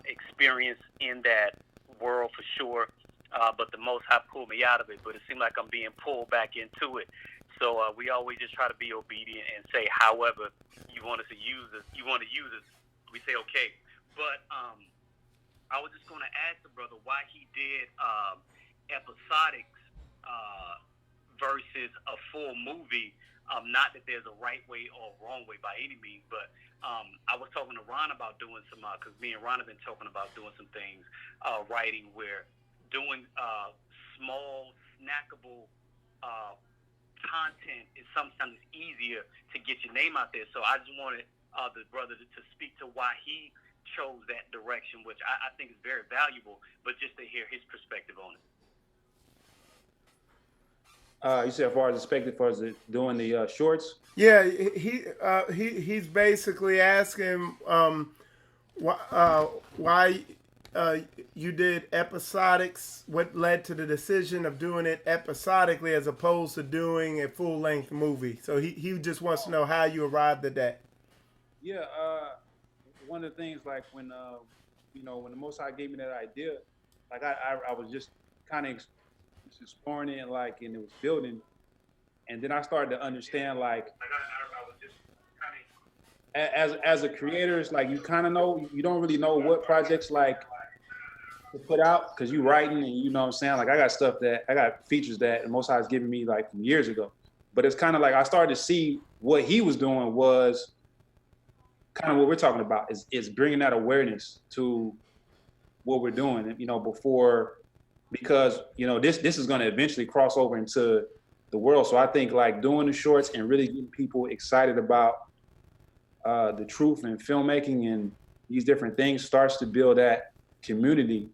experience in that world for sure, but the Most High pulled me out of it. But it seemed like I'm being pulled back into it. So we always just try to be obedient and say, however you want us to use us, we say okay. But I was just going to ask the brother why he did episodics versus a full movie. Not that there's a right way or a wrong way by any means, but I was talking to Ron about doing some, because me and Ron have been talking about doing some things, writing where doing small, snackable content is sometimes easier to get your name out there. So I just wanted the brother to speak to why he chose that direction, which I think is very valuable, but just to hear his perspective on it. You said as far as perspective for doing the shorts? Yeah, he's basically asking why you did episodics. What led to the decision of doing it episodically as opposed to doing a full length movie? So he just wants to know how you arrived at that. Yeah, one of the things, like when when the Most High gave me that idea, like I was just kind of exploring it, and it was building, and then I started to understand, like as a creator, it's like you kind of know, you don't really know what projects like to put out, because you writing, and you know what I'm saying, like I got features that the Most High has given me like from years ago, but it's kind of like I started to see what he was doing was kind of what we're talking about, is bringing that awareness to what we're doing, before, because this is going to eventually cross over into the world. So I think like doing the shorts and really getting people excited about the truth and filmmaking and these different things starts to build that community,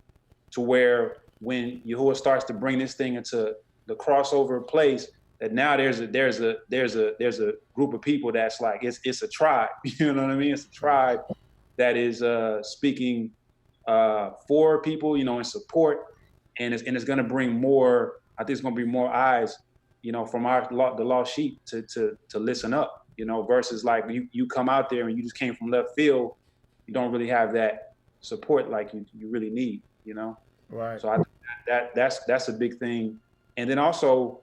to where when Yahuwah starts to bring this thing into the crossover place, that now there's a group of people that's like it's a tribe. You know what I mean? It's a tribe that is speaking for people, in support, and it's going to bring more. I think it's going to be more eyes, from the lost sheep to listen up, versus like you come out there and you just came from left field, you don't really have that support like you really need, Right. So I think that's a big thing, and then also,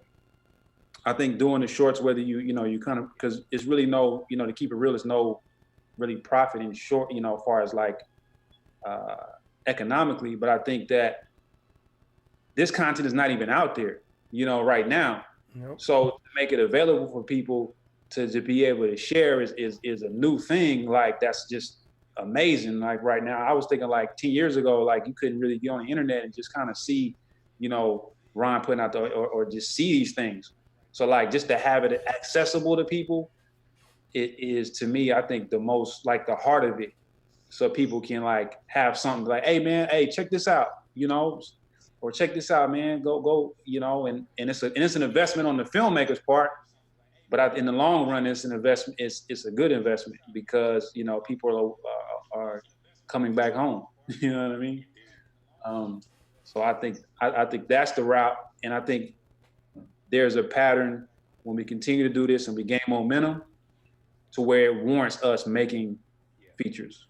I think doing the shorts, whether you kind of, because it's really no, to keep it real, there's no really profit in short, as far as like economically, but I think that this content is not even out there, right now. Nope. So to make it available for people to be able to share is a new thing. Like that's just amazing. Like right now, I was thinking like 10 years ago, like you couldn't really be on the internet and just kind of see Ron putting out or just see these things. So like just to have it accessible to people, it is to me, I think the most like the heart of it. So people can like have something like, hey man, hey, check this out, or check this out, man, go, and it's an investment on the filmmaker's part, but in the long run, it's an investment. It's a good investment because people are coming back home. You know what I mean? So I think that's the route, and I think there's a pattern when we continue to do this and we gain momentum to where it warrants us making features,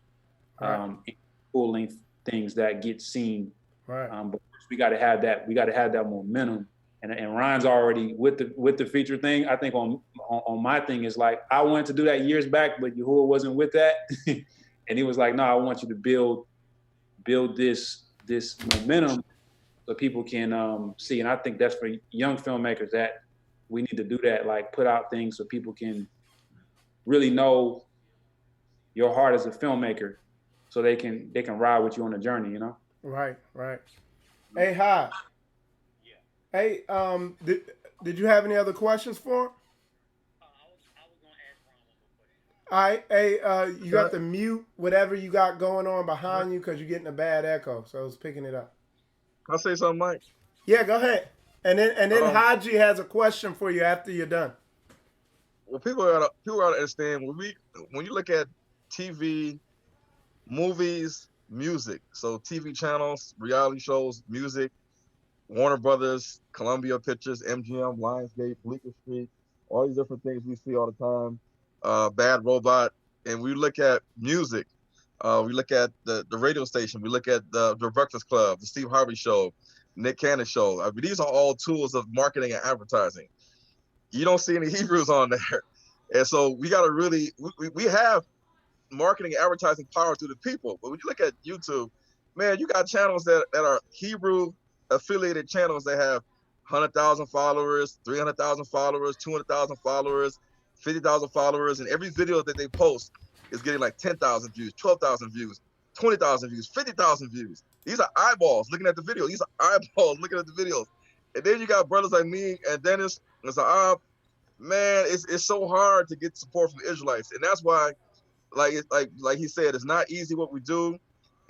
full length things that get seen. Right. But we got to have that. We got to have that momentum. And Ryan's already with the feature thing. I think on my thing is like I wanted to do that years back, but Yahuwah wasn't with that, and he was like, "No, I want you to build this momentum so people can see." And I think that's for young filmmakers that we need to do that. Like put out things so people can really know your heart as a filmmaker, so they can ride with you on the journey. Right. Hey, hi. Hey, did you have any other questions for him? All right. Hey, you got to mute whatever you got going on behind you because you're getting a bad echo. So I was picking it up. Can I say something, Mike? Yeah, go ahead. And then Haji has a question for you after you're done. Well, people gotta understand when you look at TV, movies, music. So TV channels, reality shows, music. Warner Brothers, Columbia Pictures, MGM, Lionsgate, Bleecker Street, all these different things we see all the time. Bad Robot, and we look at music. We look at the radio station. We look at the Breakfast Club, the Steve Harvey Show, Nick Cannon Show. I mean, these are all tools of marketing and advertising. You don't see any Hebrews on there, and so we got to really we have marketing and advertising power to the people. But when you look at YouTube, man, you got channels that are Hebrew affiliated channels that have 100,000 followers, 300,000 followers, 200,000 followers, 50,000 followers, and every video that they post is getting like 10,000 views, 12,000 views, 20,000 views, 50,000 views. These are eyeballs looking at the video. These are eyeballs looking at the videos. And then you got brothers like me and Dennis and Zaab. Man, it's so hard to get support from the Israelites, and that's why, like he said, it's not easy what we do.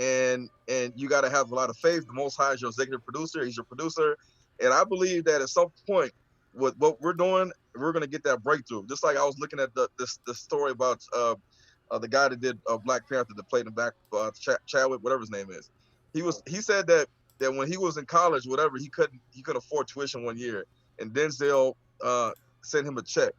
And you got to have a lot of faith. The Most High is your executive producer. He's your producer. And I believe that at some point, with what we're doing, we're going to get that breakthrough. Just like I was looking at the story about the guy that did Black Panther that played him back, Chadwick, whatever his name is. He said that when he was in college, whatever, he couldn't afford tuition one year. And Denzel sent him a check.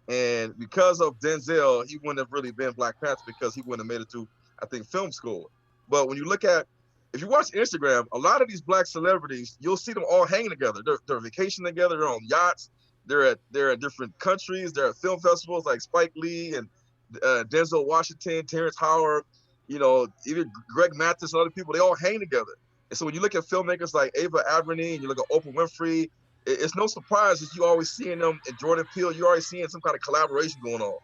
And because of Denzel, he wouldn't have really been Black Panther because he wouldn't have made it to, I think, film school. But when you look at, if you watch Instagram, a lot of these Black celebrities, you'll see them all hanging together. They're vacationing together. They're on yachts. They're at different countries. They're at film festivals like Spike Lee and Denzel Washington, Terrence Howard, even Greg Mathis and other people. They all hang together. And so when you look at filmmakers like Ava DuVernay and you look at Oprah Winfrey, it's no surprise that you always seeing them, and Jordan Peele, you're always seeing some kind of collaboration going on.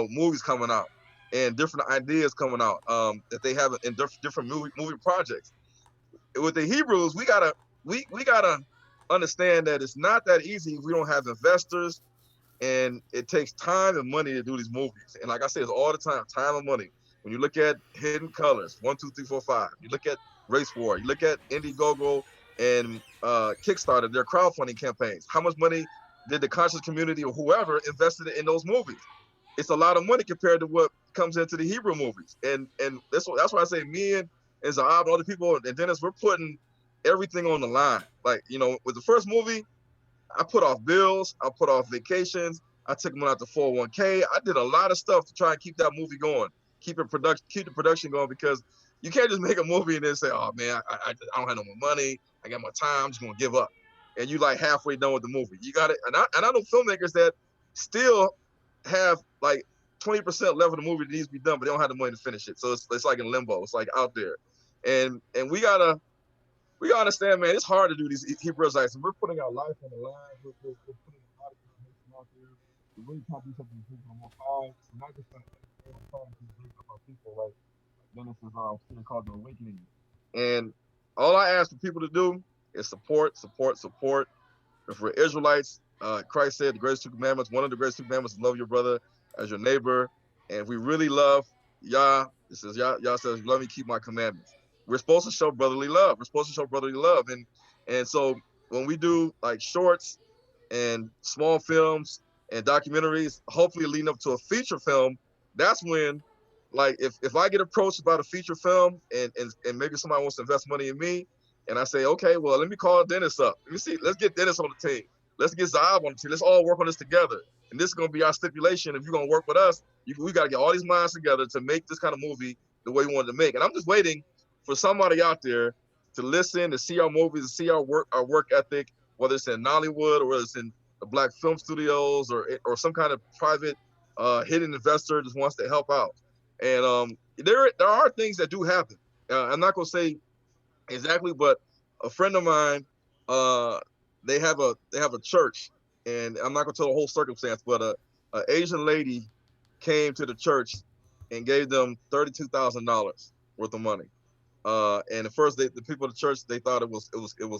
Movies coming out and different ideas coming out that they have in different movie projects. With the Hebrews, we gotta understand that it's not that easy if we don't have investors, and it takes time and money to do these movies. And like I say, it's all the time and money. When you look at Hidden Colors, 1, 2, 3, 4, 5, you look at Race War, you look at Indiegogo and Kickstarter, their crowdfunding campaigns. How much money did the conscious community or whoever invested in those movies? It's a lot of money compared to what comes into the Hebrew movies. And that's why I say me and Zaab and other people and Dennis, we're putting everything on the line. Like, with the first movie, I put off bills, I put off vacations, I took money out the 401k. I did a lot of stuff to try and keep that movie going, keep the production going, because you can't just make a movie and then say, oh man, I don't have no more money, I got my time, I'm just gonna give up. And you like halfway done with the movie. You got it. And I know filmmakers that still have like 20% left of the movie that needs to be done, but they don't have the money to finish it. So it's like in limbo. It's like out there. And we gotta understand, man, it's hard to do these Hebrew Israelites. And we're putting our life on the line. We're putting a lot of information out there. We really try to do something for people more time. We're not just trying to bring up our people like Dennis is series called The Awakening. And all I ask for people to do It's support, support, support. If we're Israelites, Christ said the greatest two commandments, one of the greatest two commandments is love your brother as your neighbor. And if we really love Yah, it says Yah says, love me, keep my commandments. We're supposed to show brotherly love. We're supposed to show brotherly love. And so when we do like shorts and small films and documentaries, hopefully leading up to a feature film, that's when, like, if I get approached about a feature film and maybe somebody wants to invest money in me, and I say, okay, well, let me call Dennis up. Let me see. Let's get Dennis on the team. Let's get Zaab on the team. Let's all work on this together. And this is going to be our stipulation. If you're going to work with us, we got to get all these minds together to make this kind of movie the way we wanted to make. And I'm just waiting for somebody out there to listen, to see our movies, to see our work ethic, whether it's in Nollywood or whether it's in the Black film studios or some kind of private hidden investor just wants to help out. And there are things that do happen. I'm not going to say exactly, but a friend of mine, they have a church, and I'm not gonna tell the whole circumstance, but a Asian lady came to the church and gave them $32,000 worth of money. And at first, the people at the church, they thought it was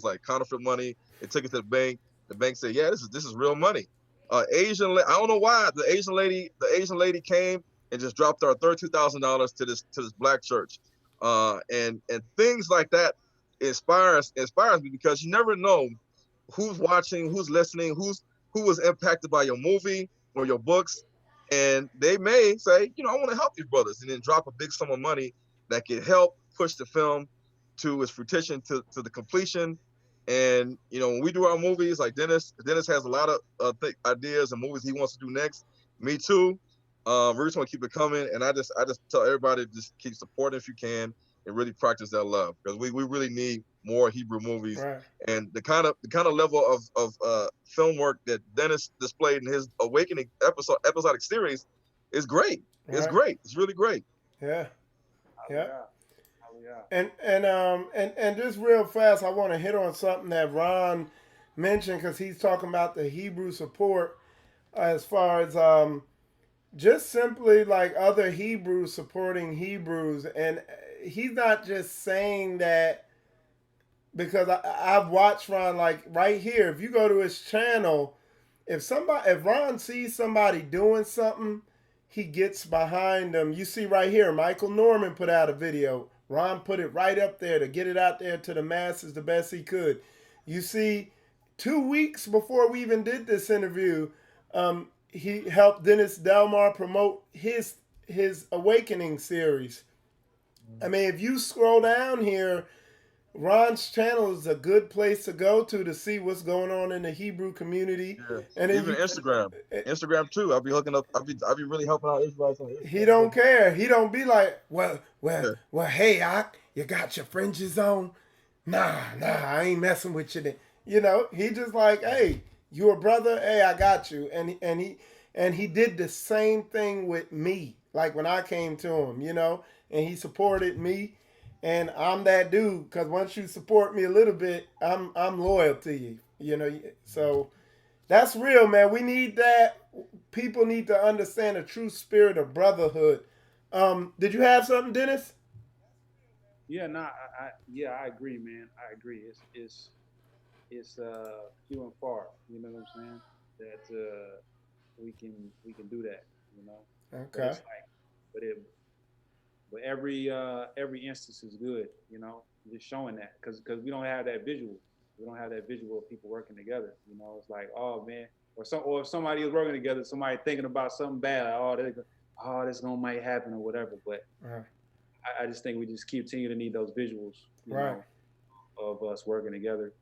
like counterfeit money. They took it to the bank. The bank said, "Yeah, this is real money." I don't know why the Asian lady came and just dropped our $32,000 to this Black church. And things like that inspires me, because you never know who's watching, who's listening, who was impacted by your movie or your books, and they may say, I want to help these brothers, and then drop a big sum of money that can help push the film to its fruition, to the completion. And when we do our movies, like Dennis has a lot of ideas and movies he wants to do next. Me too. We just want to keep it coming, and I just tell everybody to just keep supporting if you can, and really practice that love, because we really need more Hebrew movies. Right. And the kind of level of film work that Dennis displayed in his Awakening episodic series is great. Right. It's great. It's really great. Yeah. Yeah. And just real fast, I want to hit on something that Ron mentioned, because he's talking about the Hebrew support as far as just simply like other Hebrews supporting Hebrews. And he's not just saying that, because I've watched Ron, like right here, if you go to his channel, if Ron sees somebody doing something, he gets behind them. You see right here, Michael Norman put out a video. Ron put it right up there to get it out there to the masses the best he could. You see, 2 weeks before we even did this interview, he helped Dennis Delemar promote his Awakening series. I mean, if you scroll down here, Ron's channel is a good place to go to see what's going on in the Hebrew community. Yeah. And even Instagram too. I'll be hooking up. I'll be really helping out Israelites on Instagram. He don't care. He don't be like, well, hey, you got your fringes on? Nah, I ain't messing with you. He just like, hey, you a brother? Hey, I got you. And he did the same thing with me. Like when I came to him, and he supported me. And I'm that dude, because once you support me a little bit, I'm loyal to you, So that's real, man. We need that. People need to understand the true spirit of brotherhood. Did you have something, Dennis? Yeah, I agree, man. I agree. It's few and far. You know what I'm saying? That we can do that. Okay. But every instance is good, just showing that, because we don't have that visual. We don't have that visual of people working together. It's like, oh man, or if somebody is working together, somebody thinking about something bad, like, this might happen or whatever. But I just think we just continue to need those visuals, you know, of us working together,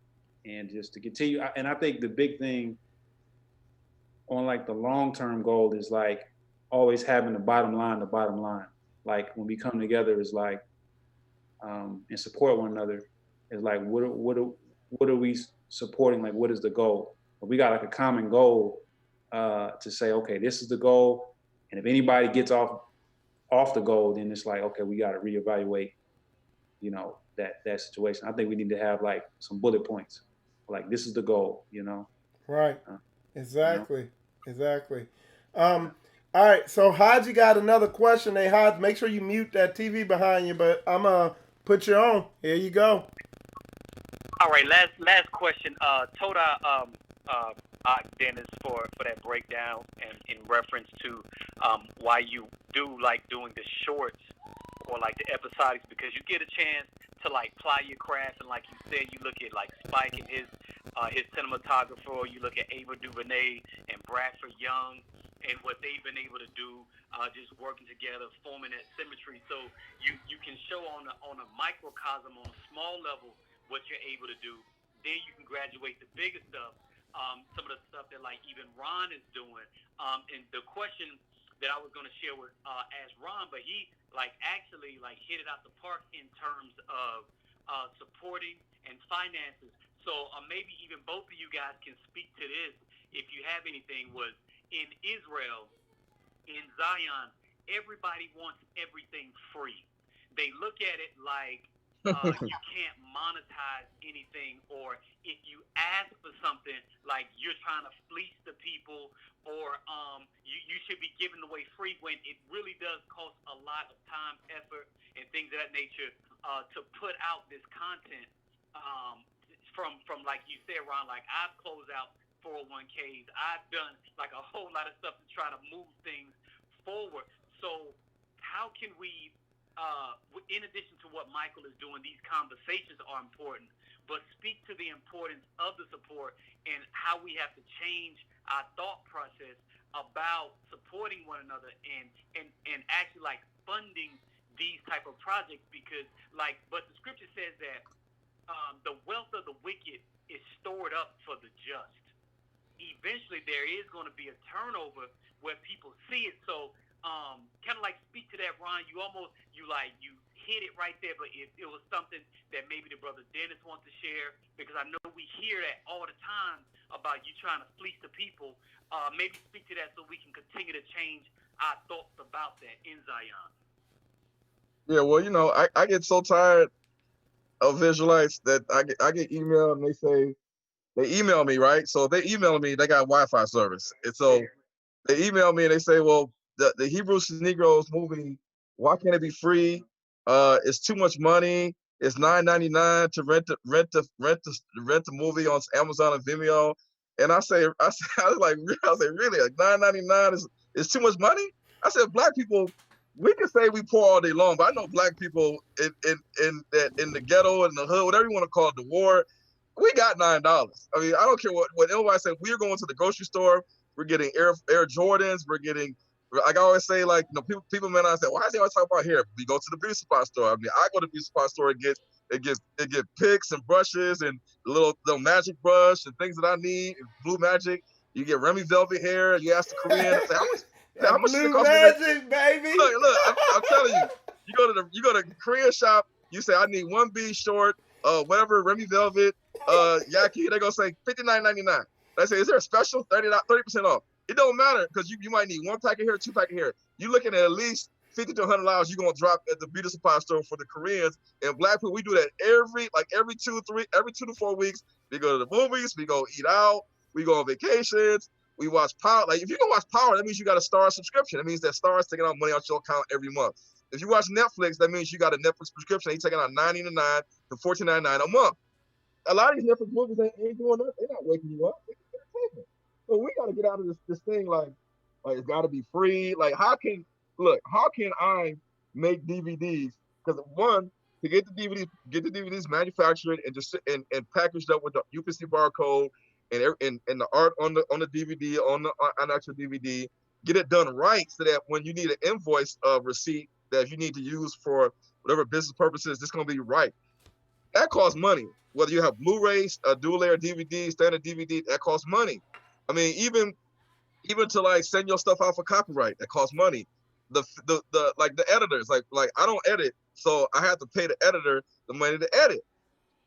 and just to continue. And I think the big thing on like the long-term goal is like always having the bottom line. Like when we come together is like, and support one another, is like, what are we supporting? Like, what is the goal? But we got like a common goal to say, okay, this is the goal. And if anybody gets off the goal, then it's like, okay, we got to reevaluate, that situation. I think we need to have like some bullet points. Like, this is the goal, Right. Exactly. All right, so Haji got another question. Hey, Haji, make sure you mute that TV behind you, but I'm going to put you on. Here you go. All right, last question. Toda, Dennis, for that breakdown and in reference to why you do like doing the shorts or like the episodics, because you get a chance to like ply your craft, and like you said, you look at like Spike and his cinematographer, or you look at Ava DuVernay and Bradford Young and what they've been able to do, just working together, forming that symmetry. So you can show on a microcosm, on a small level, what you're able to do. Then you can graduate to bigger stuff. Some of the stuff that like even Ron is doing. And the question that I was going to share with ask Ron, but he like actually like hit it out the park in terms of supporting and finances. So maybe even both of you guys can speak to this if you have anything. Was in Israel, in Zion, everybody wants everything free. They look at it like you can't monetize anything, or if you ask for something, like you're trying to fleece the people, or you should be giving away free, when it really does cost a lot of time, effort, and things of that nature to put out this content. From like you said, Ron, like I've closed out 401ks. I've done like a whole lot of stuff to try to move things forward. So how can we, in addition to what Michael is doing, these conversations are important, but speak to the importance of the support and how we have to change our thought process about supporting one another and actually like funding these type of projects, because like, but the scripture says that the wealth of the wicked is stored up for the just. Eventually there is going to be a turnover where people see it. So kind of like speak to that, Ron. You hit it right there, but if it was something that maybe the brother Dennis wants to share, because I know we hear that all the time about you trying to fleece the people, maybe speak to that so we can continue to change our thoughts about that in Zion. Yeah, well, you know, I get so tired of Visualites that I get emailed and they email me, right? So if they email me, they got Wi-Fi service. And so they email me and they say, well, the Hebrews to Negroes movie, why can't it be free? It's too much money. It's $9.99 to rent the movie on Amazon and Vimeo. And I was like, really? Like $9.99 is too much money? I said, Black people, we can say we poor all day long, but I know Black people in the ghetto, in the hood, whatever you want to call it, the war, we got $9. I mean, I don't care what anybody said. We're going to the grocery store. We're getting Air Jordans. We're getting, like I always say, like, you know, people man, I say, why is they always talking about hair? We go to the beauty supply store. I mean, I go to the beauty supply store and get picks and brushes and little magic brush and things that I need. And Blue Magic. You get Remy Velvet hair. You ask the Korean, say, how much does it cost Magic, baby. Look, I'm telling you, you go to the Korean shop. You say, I need 1B short, whatever, Remy Velvet, Yaki. They're gonna say $59.99. I say, is there a special 30% off? It don't matter, because you might need 1 pack of hair, 2 pack of hair. You're looking at least $50 to $100 you're gonna drop at the beauty supply store for the Koreans. And Black people, we do that every 2 to 4 weeks. We go to the movies, we go eat out, we go on vacations, we watch Power. Like, if you can watch Power, that means you got a Star subscription. That means that Star is taking out money out your account every month. If you watch Netflix, that means you got a Netflix subscription. He's taking out $9.99 to $14.99 a month. A lot of these Netflix movies ain't doing that. They're not waking you up. They're entertainment. So we got to get out of this thing like it's got to be free. Like, how can I make DVDs? Because one, to get the DVDs manufactured and just and packaged up with the UPC barcode and the art on the DVD on actual DVD, get it done right so that when you need an invoice receipt that you need to use for whatever business purposes, it's going to be right. That costs money. Whether you have Blu-rays, a dual layer DVD, standard DVD, that costs money. I mean, even to like send your stuff out for copyright, that costs money. The editors, like I don't edit, so I have to pay the editor the money to edit.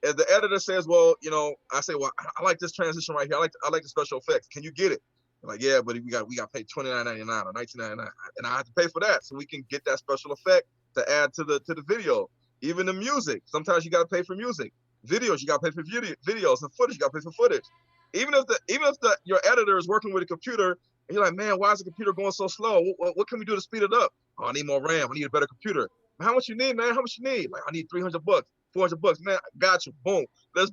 And the editor says, well, you know, I say, well, I like this transition right here. I like the special effects. Can you get it? I'm like, yeah, but we got to pay $29.99 or $19.99, and I have to pay for that so we can get that special effect to add to the video. Even the music, sometimes you got to pay for music. Videos, you got to pay for videos, and footage, you got to pay for footage. Even if your editor is working with a computer, and you're like, man, why is the computer going so slow? What can we do to speed it up? Oh, I need more RAM. I need a better computer. How much you need, man? How much you need? Like, I need $300. $400, man. Got you. Boom. Let's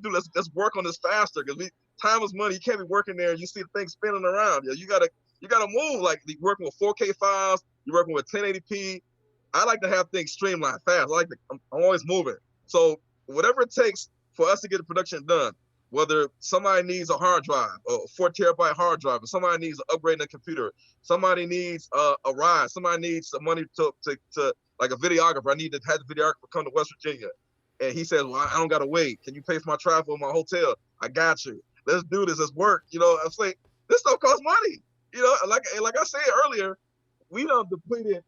work on this faster because time is money. You can't be working there and you see the thing spinning around. You gotta move. Like you're working with 4K files. You're working with 1080p. I like to have things streamlined fast. I'm always moving. So whatever it takes for us to get the production done, whether somebody needs a hard drive, a 4 terabyte hard drive, or somebody needs an upgrade in a computer, somebody needs a ride, somebody needs some money to like a videographer. I need to have the videographer come to West Virginia. And he says, well, I don't got to wait. Can you pay for my travel and my hotel? I got you. Let's do this. Let's work. I'm saying this stuff costs money. Like I said earlier, we done depleted.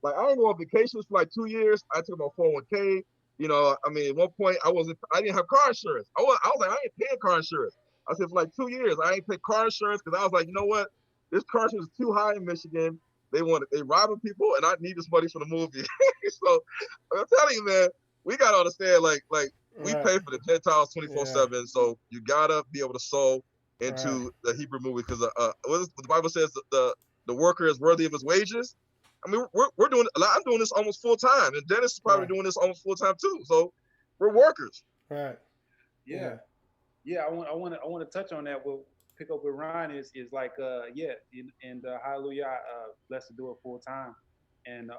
Like I ain't go on vacations for like 2 years. I took my 401k. At one point I didn't have car insurance. I was like, I ain't paying car insurance. I said for like 2 years, I ain't paid car insurance because I was like, you know what? This car insurance is too high in Michigan. They robbing people and I need this money for the movie. So I'm telling you, man, we got to understand, like we pay for the Gentiles 24/7. So you got to be able to sow into the Hebrew movie because the Bible says that the worker is worthy of his wages. I mean, we're doing. I'm doing this almost full time, and Dennis is probably doing this almost full time too. So we're workers. Right. Yeah. I want to touch on that. We'll pick up with Ryan is like and hallelujah, blessed to do it full time, and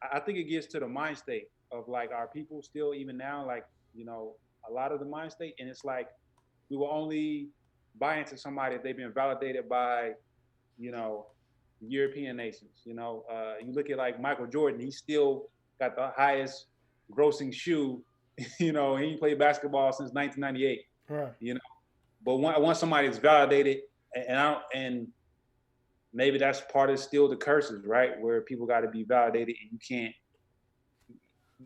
I think it gets to the mind state of like our people still even now, like a lot of the mind state, and it's like we will only buy into somebody if they've been validated by European nations. You look at like Michael Jordan, he still got the highest grossing shoe. He played basketball since 1998. Right. But once somebody's validated, and maybe that's part of still the curses, right? Where people got to be validated, and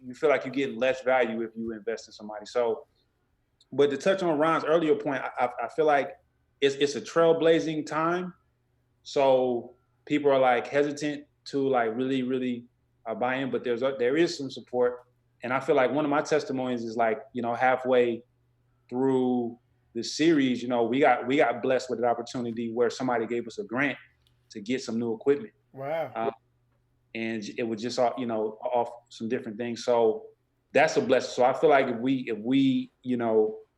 you feel like you're getting less value if you invest in somebody. So, but to touch on Ron's earlier point, I feel like it's a trailblazing time. So people are like hesitant to like really, really buy in, but there is some support. And I feel like one of my testimonies is like, halfway through the series, we got blessed with an opportunity where somebody gave us a grant to get some new equipment. Wow. And it was just, off some different things. So that's a blessing. So I feel like if we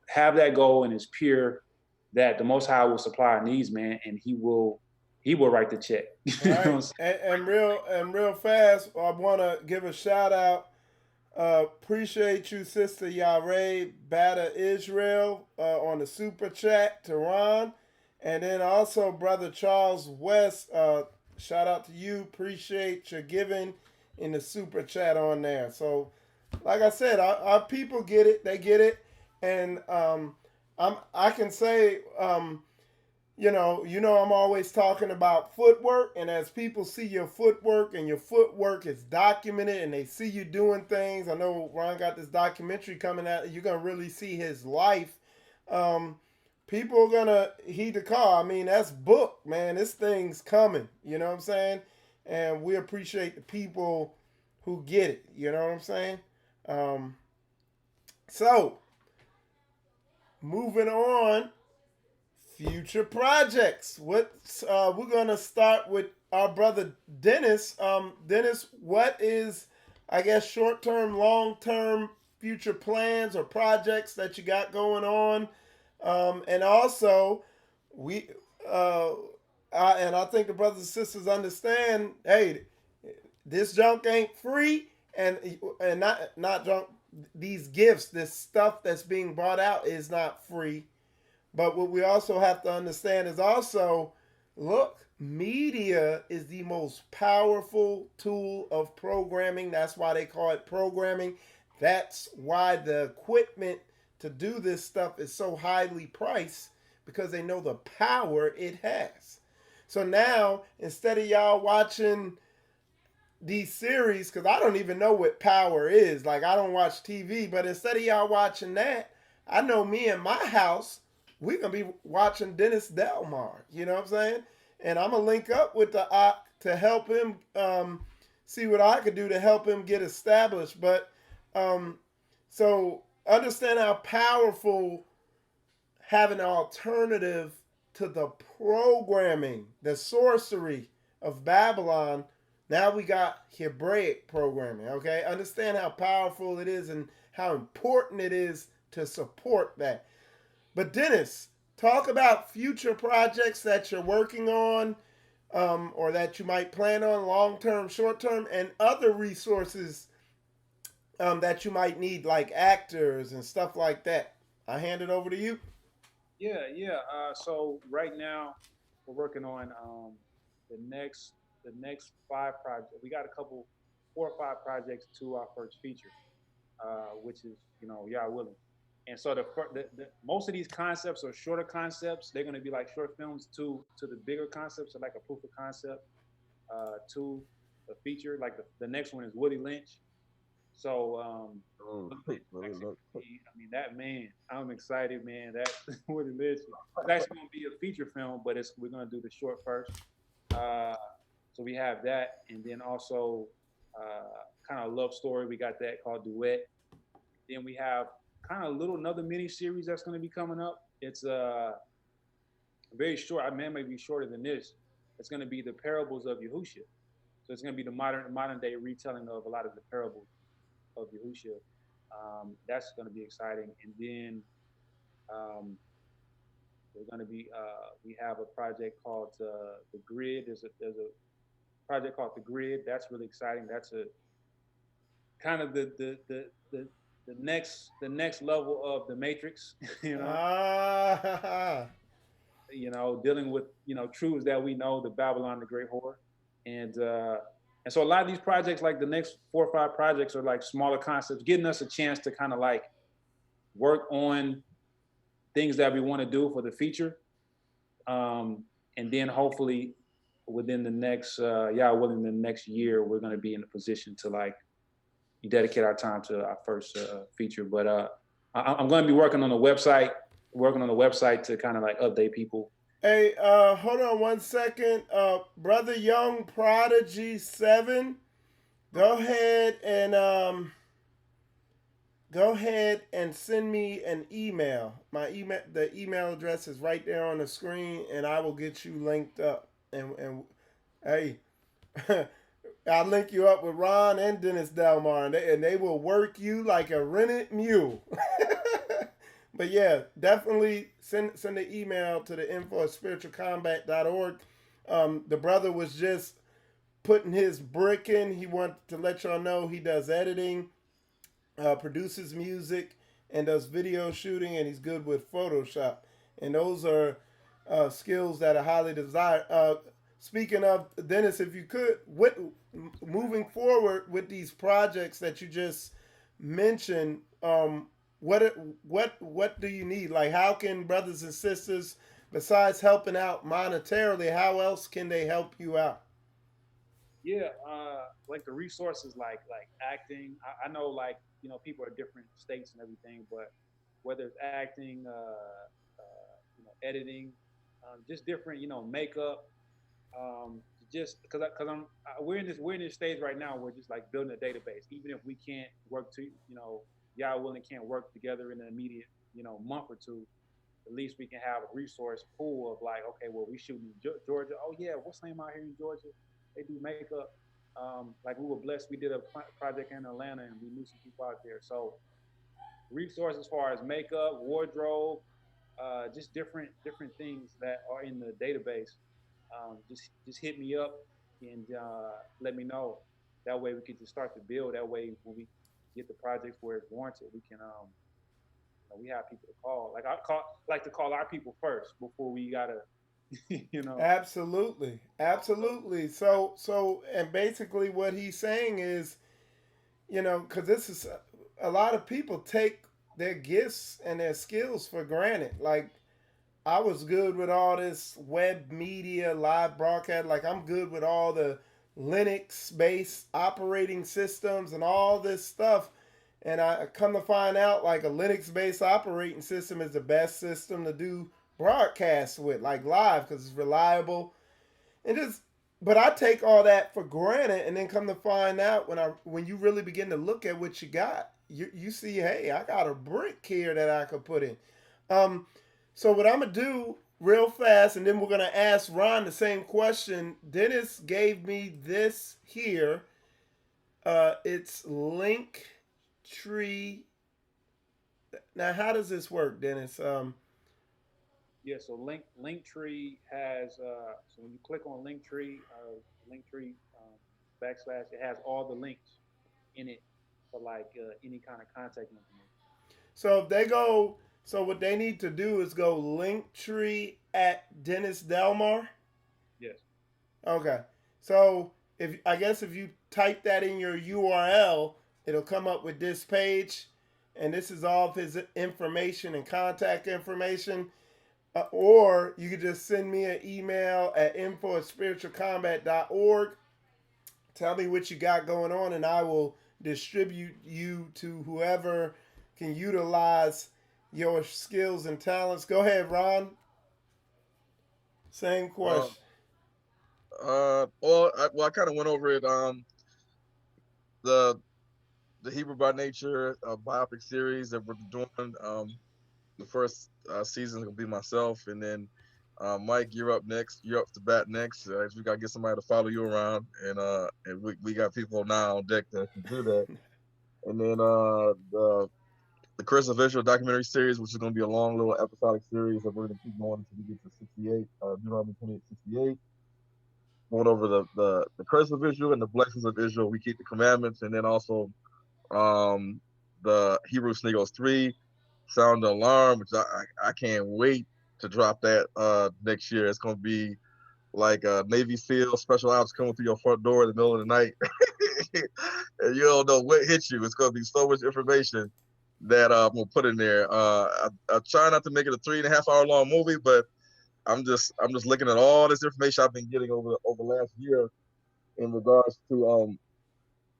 have that goal and it's pure, that the Most High will supply our needs, man, and He will write the check. Right. and real fast, I want to give a shout out. Appreciate you, Sister Yare Bata Israel, on the super chat to Ron. And then also Brother Charles West, shout out to you. Appreciate your giving in the super chat on there. So, like I said, our people get it. They get it. And I can say, I'm always talking about footwork. And as people see your footwork and your footwork is documented and they see you doing things, I know Ron got this documentary coming out. You're going to really see his life. People are going to heed the call. I mean, that's book, man. This thing's coming. You know what I'm saying? And we appreciate the people who get it. You know what I'm saying? So, moving on. Future projects. We're gonna start with our brother Dennis. Dennis, what is, I guess, short-term, long-term future plans or projects that you got going on? And also, I think the brothers and sisters understand. Hey, this junk ain't free, and not junk. These gifts, this stuff that's being brought out is not free. But what we also have to understand is also, look, media is the most powerful tool of programming. That's why they call it programming. That's why the equipment to do this stuff is so highly priced, because they know the power it has. So now, instead of y'all watching these series, because I don't even know what power is. Like, I don't watch TV, but instead of y'all watching that, I know me and my house, we're going to be watching Dennis Delemar. You know what I'm saying? And I'm going to link up with the Ak to help him see what I could do to help him get established. But so understand how powerful having an alternative to the programming, the sorcery of Babylon Now we got Hebraic programming, okay? Understand how powerful it is and how important it is to support that. But Dennis, talk about future projects that you're working on, or that you might plan on long-term, short-term, and other resources that you might need, like actors and stuff like that. I hand it over to you. Yeah. So right now we're working on the next 5 projects. We got a couple, 4 or 5 projects to our first feature, which is y'all willing. And so the most of these concepts are shorter concepts. They're going to be like short films to the bigger concepts, so like a proof of concept to a feature. Like the next one is Woody Lynch. So I mean that man, I'm excited, man. That Woody Lynch. It's actually going to be a feature film, but we're going to do the short first. So we have that, and then also kind of love story. We got that called Duet. Then we have kind of another mini series that's going to be coming up. It's very short. I mean, it may be shorter than this. It's going to be the parables of Yahushua. So it's going to be the modern day retelling of a lot of the parables of Yahushua. That's going to be exciting. And then we're going to be we have a project called the Grid. There's a project called the Grid. That's really exciting. That's a kind of the next level of the Matrix. Dealing with truths that we know, the Babylon, the Great Whore, and so a lot of these projects, like the next 4 or 5 projects, are like smaller concepts, getting us a chance to kind of like work on things that we want to do for the feature, and then hopefully within the next within the next year, we're going to be in a position to like dedicate our time to our first feature. But I'm going to be working on the website to kind of like update people. Hey, hold on 1 second. Brother Young Prodigy 7, go ahead and send me an email. The email address is right there on the screen, and I will get you linked up. And hey, I'll link you up with Ron and Dennis Delemar, and they will work you like a rented mule. But yeah, definitely send an email to the info@spiritualcombat.org. The brother was just putting his brick in. He wanted to let y'all know he does editing, produces music, and does video shooting, and he's good with Photoshop. And those are skills that are highly desired. Speaking of, Dennis, if you could, moving forward with these projects that you just mentioned, what do you need? Like, how can brothers and sisters, besides helping out monetarily, how else can they help you out? Yeah, like the resources, like acting. I know, like people are different states and everything, but whether it's acting, editing, just different, makeup. Just because we're in this stage right now. We're just like building a database. Even if we can't work y'all willing can't work together in an immediate, month or two, at least we can have a resource pool of like, okay, well, we shooting in Georgia. Oh yeah, what's the name out here in Georgia? They do makeup. Like we were blessed. We did a project in Atlanta, and we knew some people out there. So resources as far as makeup, wardrobe, just different things that are in the database. Just hit me up and let me know. That way we can just start to build. That way when we get the projects where it's warranted, we can we have people to call. Like to call our people first before we gotta Absolutely. So and basically what he's saying is, because this is a lot of people take their gifts and their skills for granted. Like, I was good with all this web media, live broadcast. Like, I'm good with all the Linux-based operating systems and all this stuff. And I come to find out, like, a Linux-based operating system is the best system to do broadcasts with, like live, because it's reliable. But I take all that for granted, and then come to find out when you really begin to look at what you got, you see, hey, I got a brick here that I could put in. So what I'm gonna do real fast, and then we're gonna ask Ron the same question. Dennis gave me this here. It's Linktree. Now, how does this work, Dennis? Yeah, so Linktree has so when you click on Linktree backslash, it has all the links in it for like any kind of contact information. So if they go, so what they need to do is go Linktree at Dennis Delemar. Yes. Okay. So if you type that in your URL, it'll come up with this page, and this is all of his information and contact information. Or you could just send me an email at info@spiritualcombat.org. Tell me what you got going on, and I will distribute you to whoever can utilize your skills and talents. Go ahead, Ron. Same question. I kind of went over it. The Hebrew by Nature biopic series that we're doing. The first season is gonna be myself, and then Mike, you're up next. You're up to bat next. We gotta get somebody to follow you around, and we got people now on deck that can do that. And then the Curse of Israel documentary series, which is gonna be a long little episodic series that we're gonna keep going until we get to 68, Deuteronomy 28:68. Going over the curse of Israel and the blessings of Israel. We keep the commandments, and then also the Hebrew Snegos 3, Sound the Alarm, which I can't wait to drop that next year. It's gonna be like a Navy SEAL special ops coming through your front door in the middle of the night, and you don't know what hit you. It's gonna be so much information that I'm gonna put in there. I try not to make it a 3.5 hour long movie, but I'm just looking at all this information I've been getting over last year in regards to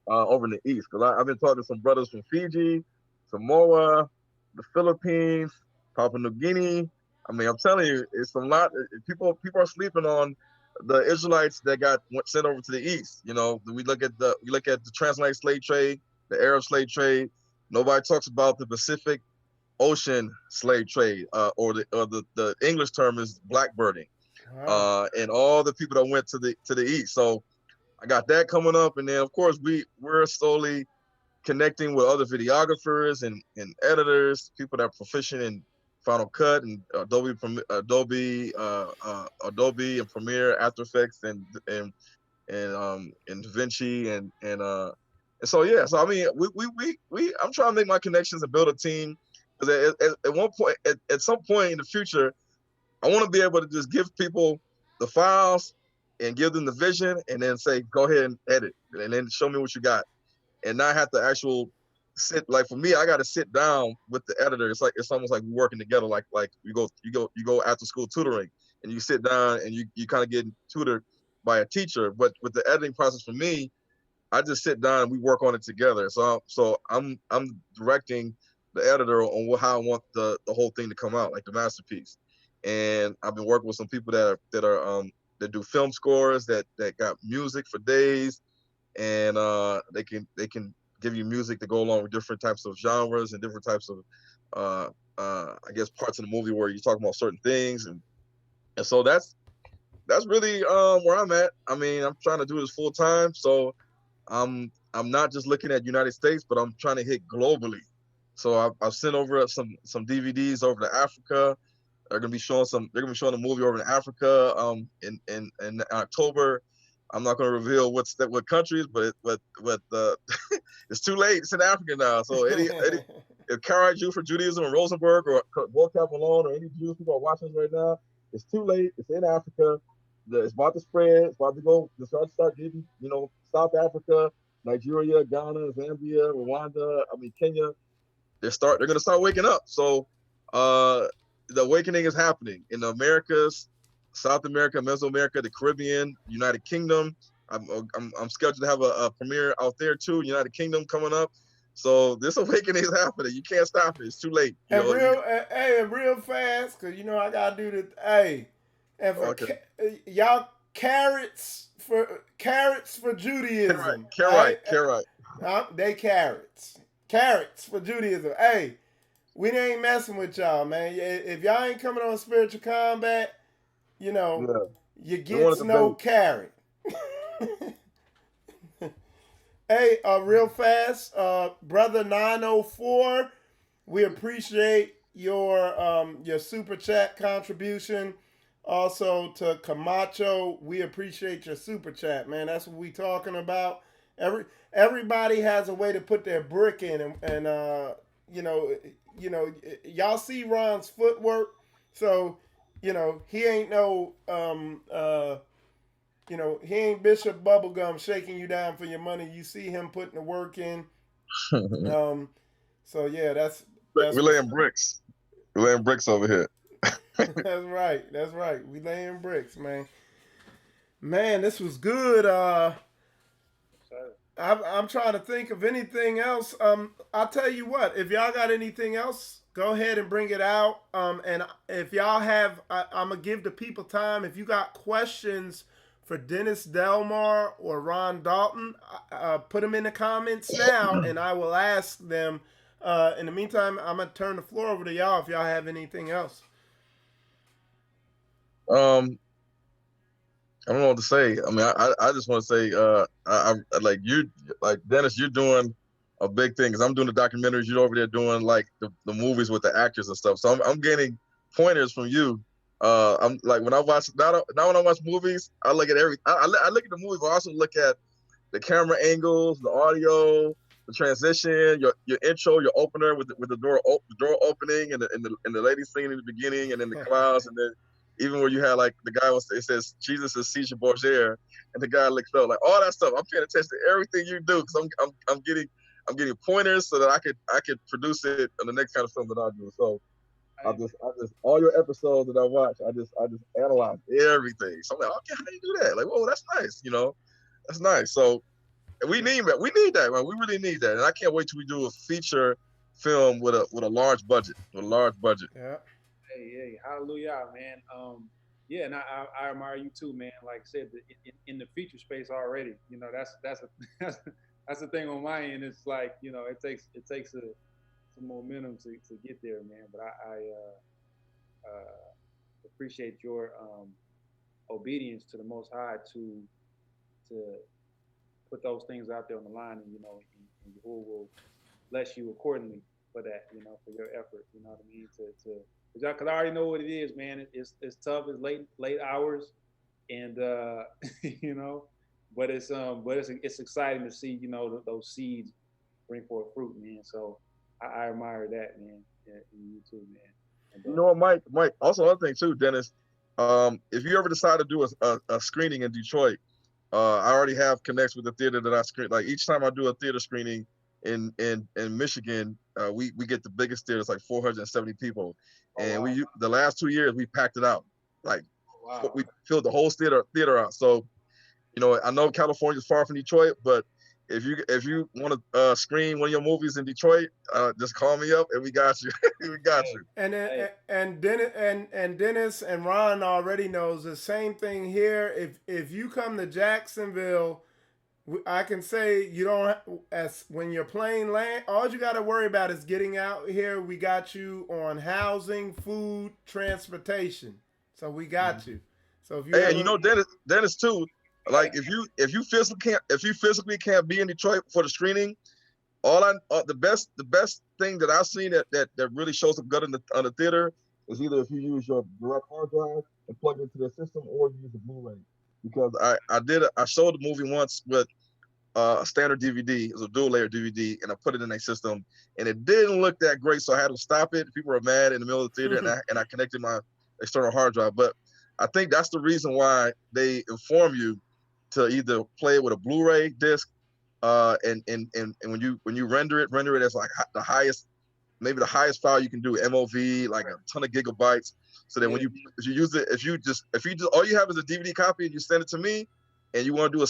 over in the East, because I've been talking to some brothers from Fiji, Samoa, the Philippines, Papua New Guinea. I mean, I'm telling you, it's a lot. People are sleeping on the Israelites that got sent over to the East. You know, we look at the transatlantic slave trade, the Arab slave trade. Nobody talks about the Pacific Ocean slave trade, or the English term is blackbirding, and all the people that went to the East. So I got that coming up, and then of course we're slowly connecting with other videographers and editors, people that are proficient in Final Cut and Adobe and Premiere, After Effects, and DaVinci and so yeah. So I mean, I'm trying to make my connections and build a team, because at one point, at some point in the future, I want to be able to just give people the files and give them the vision, and then say, go ahead and edit, and then show me what you got, and not have to sit. Like for me, I got to sit down with the editor. It's almost like we're working together. Like you go after school tutoring, and you sit down and you kind of get tutored by a teacher. But with the editing process for me, I just sit down and we work on it together. So I'm directing the editor on how I want the whole thing to come out, like the masterpiece. And I've been working with some people that do film scores that got music for days, and they can give you music to go along with different types of genres and different types of I guess parts of the movie where you're talking about certain things, and so that's really where I'm at. I mean, I'm trying to do this full time, so I'm not just looking at United States, but I'm trying to hit globally. So I've sent over some DVDs over to Africa. They're gonna be showing a movie over in Africa in October. I'm not gonna reveal what countries, but it's too late. It's in Africa now. So if Kara Jew for Judaism and Rosenberg or Vocab Malone or any Jews people are watching this right now, it's too late. It's in Africa. It's about to spread. It's about to go. It's about to start getting, South Africa, Nigeria, Ghana, Zambia, Rwanda. I mean, Kenya. They're gonna start waking up. So the awakening is happening in the Americas, South America, Mesoamerica, the Caribbean, United Kingdom. I'm scheduled to have a premiere out there too, United Kingdom coming up. So this awakening is happening. You can't stop it. It's too late. Real fast, cause I gotta do the and for y'all carrots for Judaism. Carrot. They carrots for Judaism. Hey, we ain't messing with y'all, man. If y'all ain't coming on Spiritual Combat, you know, you get no carry. Hey, real fast, brother 904, we appreciate your super chat contribution. Also to Camacho, we appreciate your super chat, man. That's what we talking about. Everybody has a way to put their brick in, and you know, y'all see Ron's footwork, so he ain't no he ain't Bishop Bubblegum shaking you down for your money. You see him putting the work in. So yeah, that's we're laying bricks. We're laying bricks over here. That's right. That's right. We laying bricks, man. Man, this was good. I'm trying to think of anything else. I'll tell you what. If y'all got anything else, go ahead and bring it out. And if y'all have, I'm gonna give the people time. If you got questions for Dennis Delemar or Ron Dalton, put them in the comments now, and I will ask them. In the meantime, I'm gonna turn the floor over to y'all if y'all have anything else. I don't know what to say. I mean, I just want to say, I like you, like Dennis, you're doing a big thing because I'm doing the documentaries. You're over there doing like the movies with the actors and stuff. So I'm getting pointers from you. I'm like when I watch now when I watch movies, I look at I look at the movies, but I also look at the camera angles, the audio, the transition, your intro, your opener with the door opening and the lady singing in the beginning, and then the clouds, and then even where you had like the guy it says Jesus is Caesar Borgia, and the guy looks up like all that stuff. I'm paying attention to everything you do because I'm getting pointers so that I could produce it in the next kind of film that I do. So I just all your episodes that I watch, I just analyze everything. So I'm like, okay, how do you do that? Like, whoa, that's nice, that's nice. So we need that. We need that, man. We really need that, and I can't wait till we do a feature film with a large budget. Yeah. Hey, hallelujah, man. Yeah, and I admire you too, man. Like I said, in the feature space already, that's the thing on my end. It's like it takes some momentum to get there, man. But I appreciate your obedience to the Most High to put those things out there on the line, and and Yahuwah will bless you accordingly for that, for your effort. You know what I mean? Because I already know what it is, man. It's tough. It's late hours, and but it's exciting to see those seeds bring forth fruit, man. So I admire that, man. Yeah, you too, man. And, you know what, Mike? Also, another thing too, Dennis. If you ever decide to do a screening in Detroit, I already have connects with the theater that I screen. Like each time I do a theater screening in Michigan, we get the biggest theater. It's like 470 people, and the last 2 years we packed it out. Like we filled the whole theater out. So I know California is far from Detroit, but if you want to screen one of your movies in Detroit, just call me up and we got you. We got you. And Dennis and Ron already knows the same thing here. If you come to Jacksonville, I can say you don't. When your plane land, all you got to worry about is getting out here. We got you on housing, food, transportation. So we got you. So if you Dennis too. Like if you physically can't be in Detroit for the screening, the best thing that I've seen that really shows up good on the theater is either if you use your direct hard drive and plug it into the system, or you use a Blu-ray. Because I showed the movie once with a standard DVD, it was a dual layer DVD, and I put it in a system, and it didn't look that great, so I had to stop it. People were mad in the middle of the theater, and I connected my external hard drive. But I think that's the reason why they inform you to either play it with a Blu-ray disc, and when you render it as like the highest file you can do, MOV, like a ton of gigabytes. So that when you use it, if you just all you have is a DVD copy and you send it to me, and you want to do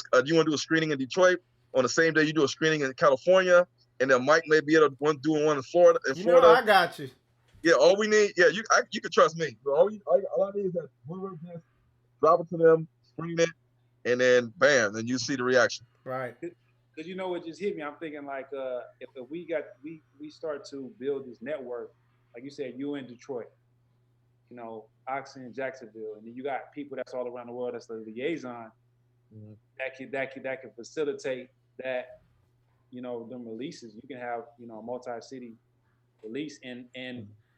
a screening in Detroit on the same day you do a screening in California, and then Mike may be able to do one in Florida. I got you. Yeah, all we need, you can trust me. All I need is that Blu-ray disc, drop it to them, screen it, and then bam, then you see the reaction. Right. Because what just hit me, I'm thinking like if we start to build this network like you said, you in Detroit, you know, Oxon, Jacksonville, and then you got people that's all around the world that's the liaison that can facilitate that, you know, them releases. You can have, you know, a multi-city release, and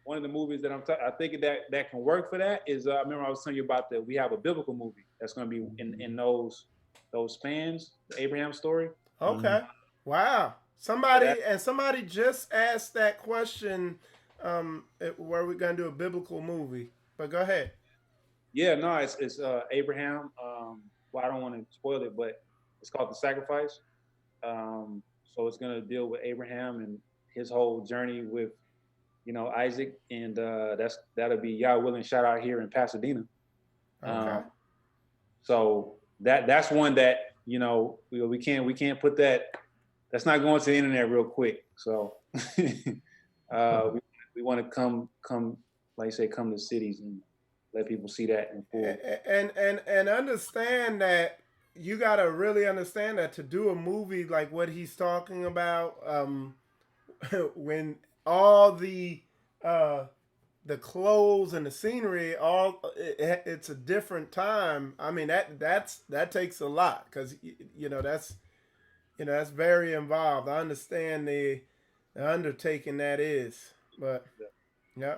one of the movies that I think that can work for that is I remember I was telling you about we have a biblical movie that's going to be in those spans, the Abraham story. Okay. Wow. Somebody just asked that question, where we're gonna do a biblical movie. But go ahead. Yeah, no, it's Abraham. Well, I don't want to spoil it, but it's called The Sacrifice. So it's gonna deal with Abraham and his whole journey with, you know, Isaac, and that'll be, y'all willing, shout out here in Pasadena. Okay. So that's one that, you know, we can't put that. That's not going to the internet real quick. So we want to come like I say, come to cities and let people see that in full. And understand that you gotta really understand that to do a movie like what he's talking about, when all the clothes and the scenery, it's a different time. I mean, that takes a lot, because that's very involved. I understand the undertaking that is, but yeah.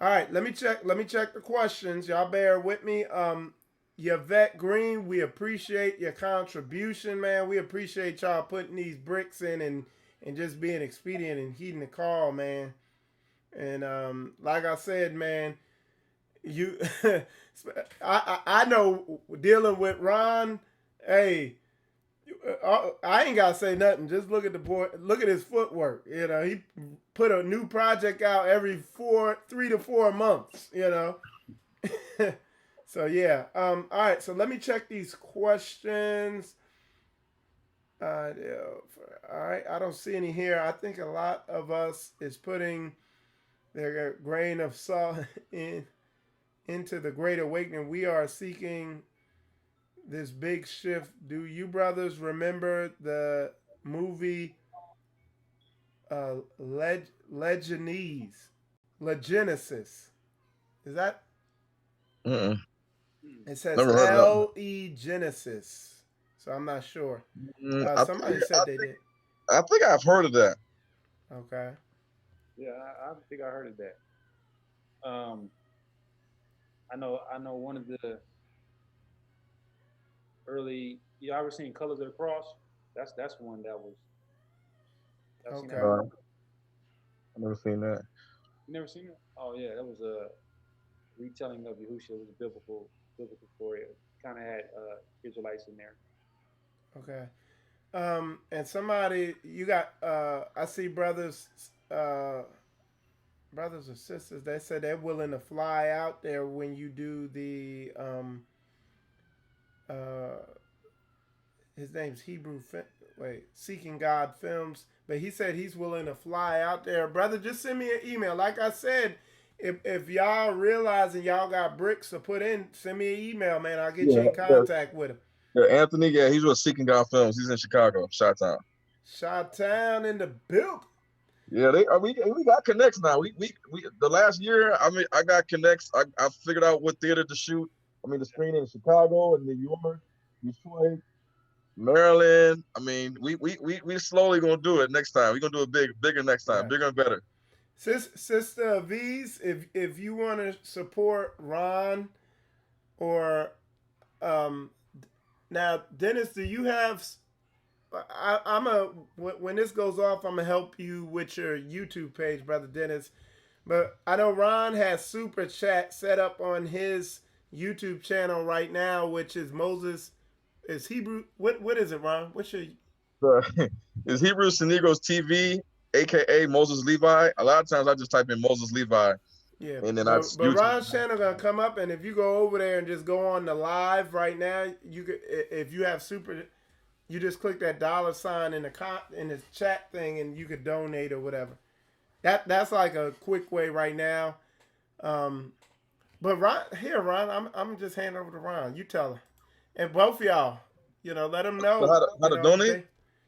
All right, let me check the questions. Y'all bear with me. Yvette Green, we appreciate your contribution, man. We appreciate y'all putting these bricks in and just being expedient and heeding the call, man. And like I said, man, you I know dealing with Ron, hey, I ain't gotta say nothing. Just look at the boy. Look at his footwork. You know, he put a new project out every 3 to 4 months. You know, so yeah. All right. So let me check these questions. All right. I don't see any here. I think a lot of us is putting their grain of salt into the Great Awakening. We are seeking this big shift. Do you brothers remember the movie Legenesis? Is that? Uh-uh. It says Never heard of L.E. Genesis. So I'm not sure. I Somebody said they did. I think I've heard of that. Okay. Yeah, I think I heard of that. I know one of the early. You ever seen Colors of the Cross? That's one that was. Okay. I've never seen that. You never seen it? Oh yeah, that was a retelling of Yahushua. It was a biblical story. It kind of had Israelites in there. Okay. And somebody, you got, I see brothers or sisters, they said they're willing to fly out there when you do the, his name's Seeking God Films, but he said he's willing to fly out there. Brother, just send me an email. Like I said, if y'all realizing y'all got bricks to put in, send me an email, man. I'll get you in contact with him. Yeah, Anthony, yeah, he's with Seeking God Films. He's in Chicago, Chi-Town. Chi-Town in the building. Yeah, we got connects now. We the last year, I mean, I got connects. I figured out what theater to shoot. I mean, the screen in Chicago and New York, Detroit, Maryland. I mean, we slowly gonna do it next time. We're gonna do it bigger next time, bigger and better. Sister V's, if you want to support Ron or now, Dennis, do you have? When this goes off, I'm gonna help you with your YouTube page, brother Dennis. But I know Ron has super chat set up on his YouTube channel right now, which is Moses is Hebrew. What is it, Ron? What's your? It's Hebrew Negros TV, aka Moses Levi. A lot of times I just type in Moses Levi. Yeah, and then but Ron's channel gonna come up, and if you go over there and just go on the live right now, you could, if you have super, you just click that $sign in the chat thing, and you could donate or whatever. That's like a quick way right now. But Ron, I'm just handing over to Ron. You tell her, and both of y'all, let them know how to donate.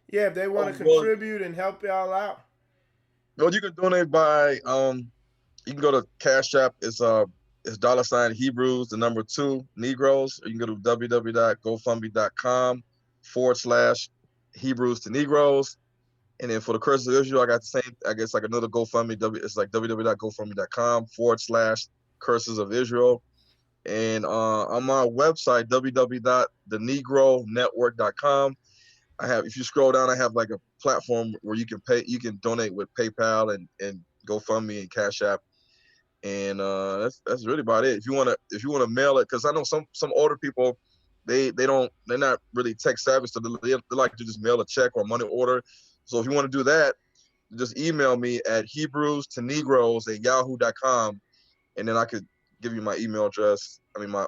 If they want to contribute and help y'all out. Well, you can donate by you can go to Cash App. It's $ Hebrews, the number 2 Negroes. Or you can go to www.gofundme.com/Hebrews to Negroes. And then for the Curses of Israel, I got the same, I guess, like another GoFundMe. It's like www.gofundme.com/Curses of Israel. And on my website, www.thenegronetwork.com, I have, if you scroll down, I have like a platform where you can donate with PayPal and GoFundMe and Cash App. And that's really about it. If you wanna mail it, because I know some older people, they're not really tech savvy, so they like to just mail a check or money order. So if you want to do that, just email me at HebrewsToNegroes@yahoo.com, and then I could give you my email address. I mean my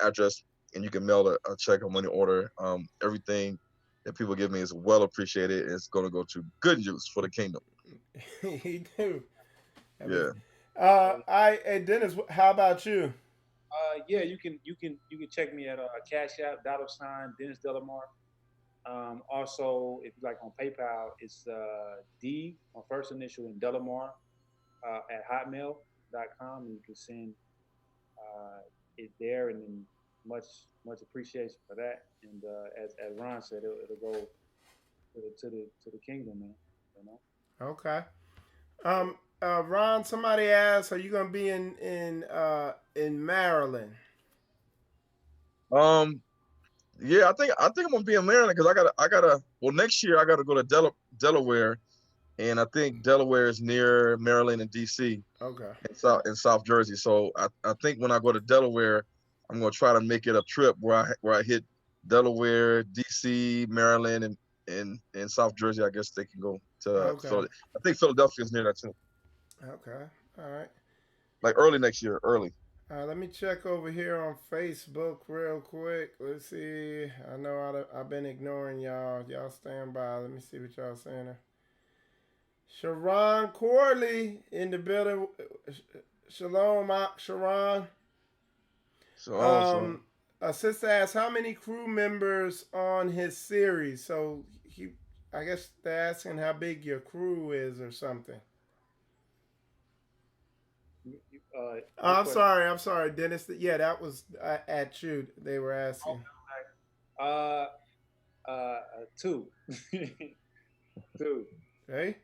address, and you can mail a check or money order. Everything that people give me is well appreciated, and it's going to go to good use for the kingdom. He do. Yeah. Hey Dennis, how about you? Yeah, you can check me at Cash App $Dennis Delemar. Also, if you like on PayPal, it's D, my first initial, in Delemar at hotmail.com, and you can send it there, and then much appreciation for that. And as Ron said, it'll go to the kingdom, man. You know. Okay. Ron, somebody asked, are you gonna be in Maryland? Yeah, I think I'm gonna be in Maryland, because I gotta. Well, next year I gotta go to Delaware, and I think Delaware is near Maryland and DC. Okay. In South Jersey. So I think when I go to Delaware, I'm gonna try to make it a trip where I hit Delaware, DC, Maryland, and South Jersey. I guess they can go to. Okay. So I think Philadelphia is near that too. Okay. All right. Like early next year. Early. Let me check over here on Facebook real quick. Let's see. I know I've been ignoring y'all. Y'all stand by. Let me see what y'all saying there. Sharon Corley in the building. Shalom, Sharon. A sister asked, how many crew members on his series? So I guess they're asking how big your crew is or something. I'm sorry, Dennis. Yeah, that was at you. They were asking. Two. Two. Okay.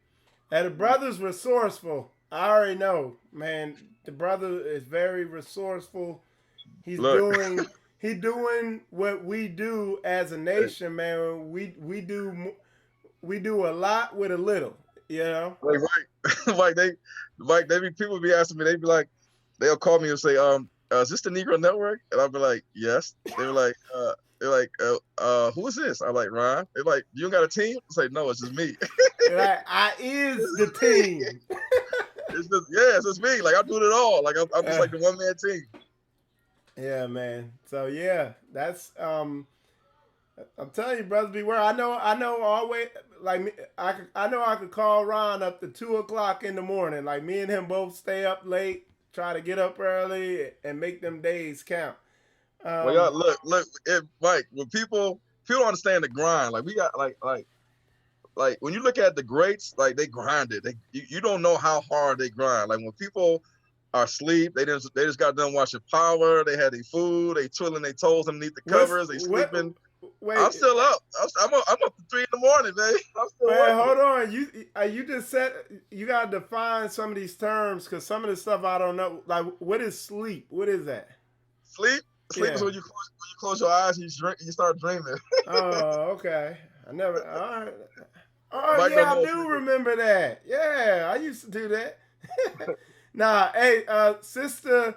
And the brother's resourceful. I already know, man. The brother is very resourceful. He's doing what we do as a nation, man. We do a lot with a little, you know. People be asking me. They be like, they'll call me and say, is this the Negro Network? And I'll be like, yes. They were like, who is this? I'm like, Ron. They're like, you don't got a team? I say, no, it's just me. Like, I is the team. It's just me. Like, I'm doing it all. Like, I'm just like the one man team. Yeah, man. So yeah, that's I'm telling you, brothers, beware. I know always, like me, I know I could call Ron up to 2:00 in the morning. Like, me and him both stay up late, try to get up early, and make them days count. Well, y'all, look, Mike. When people don't understand the grind, like we got like when you look at the greats, like they grinded. You don't know how hard they grind. Like when people are asleep, they just got done watching Power. They had their food. They twiddling their toes underneath the covers. They sleeping. Wait, I'm still up. I'm up to 3 in the morning, man. I'm still working. Hold on. You just said you gotta define some of these terms, because some of the stuff I don't know. Like, what is sleep? What is that? Sleep is when you close your eyes and you start dreaming. Oh, okay. I never. All right. Oh, yeah, I do remember that. Yeah, I used to do that. Nah, hey, Sister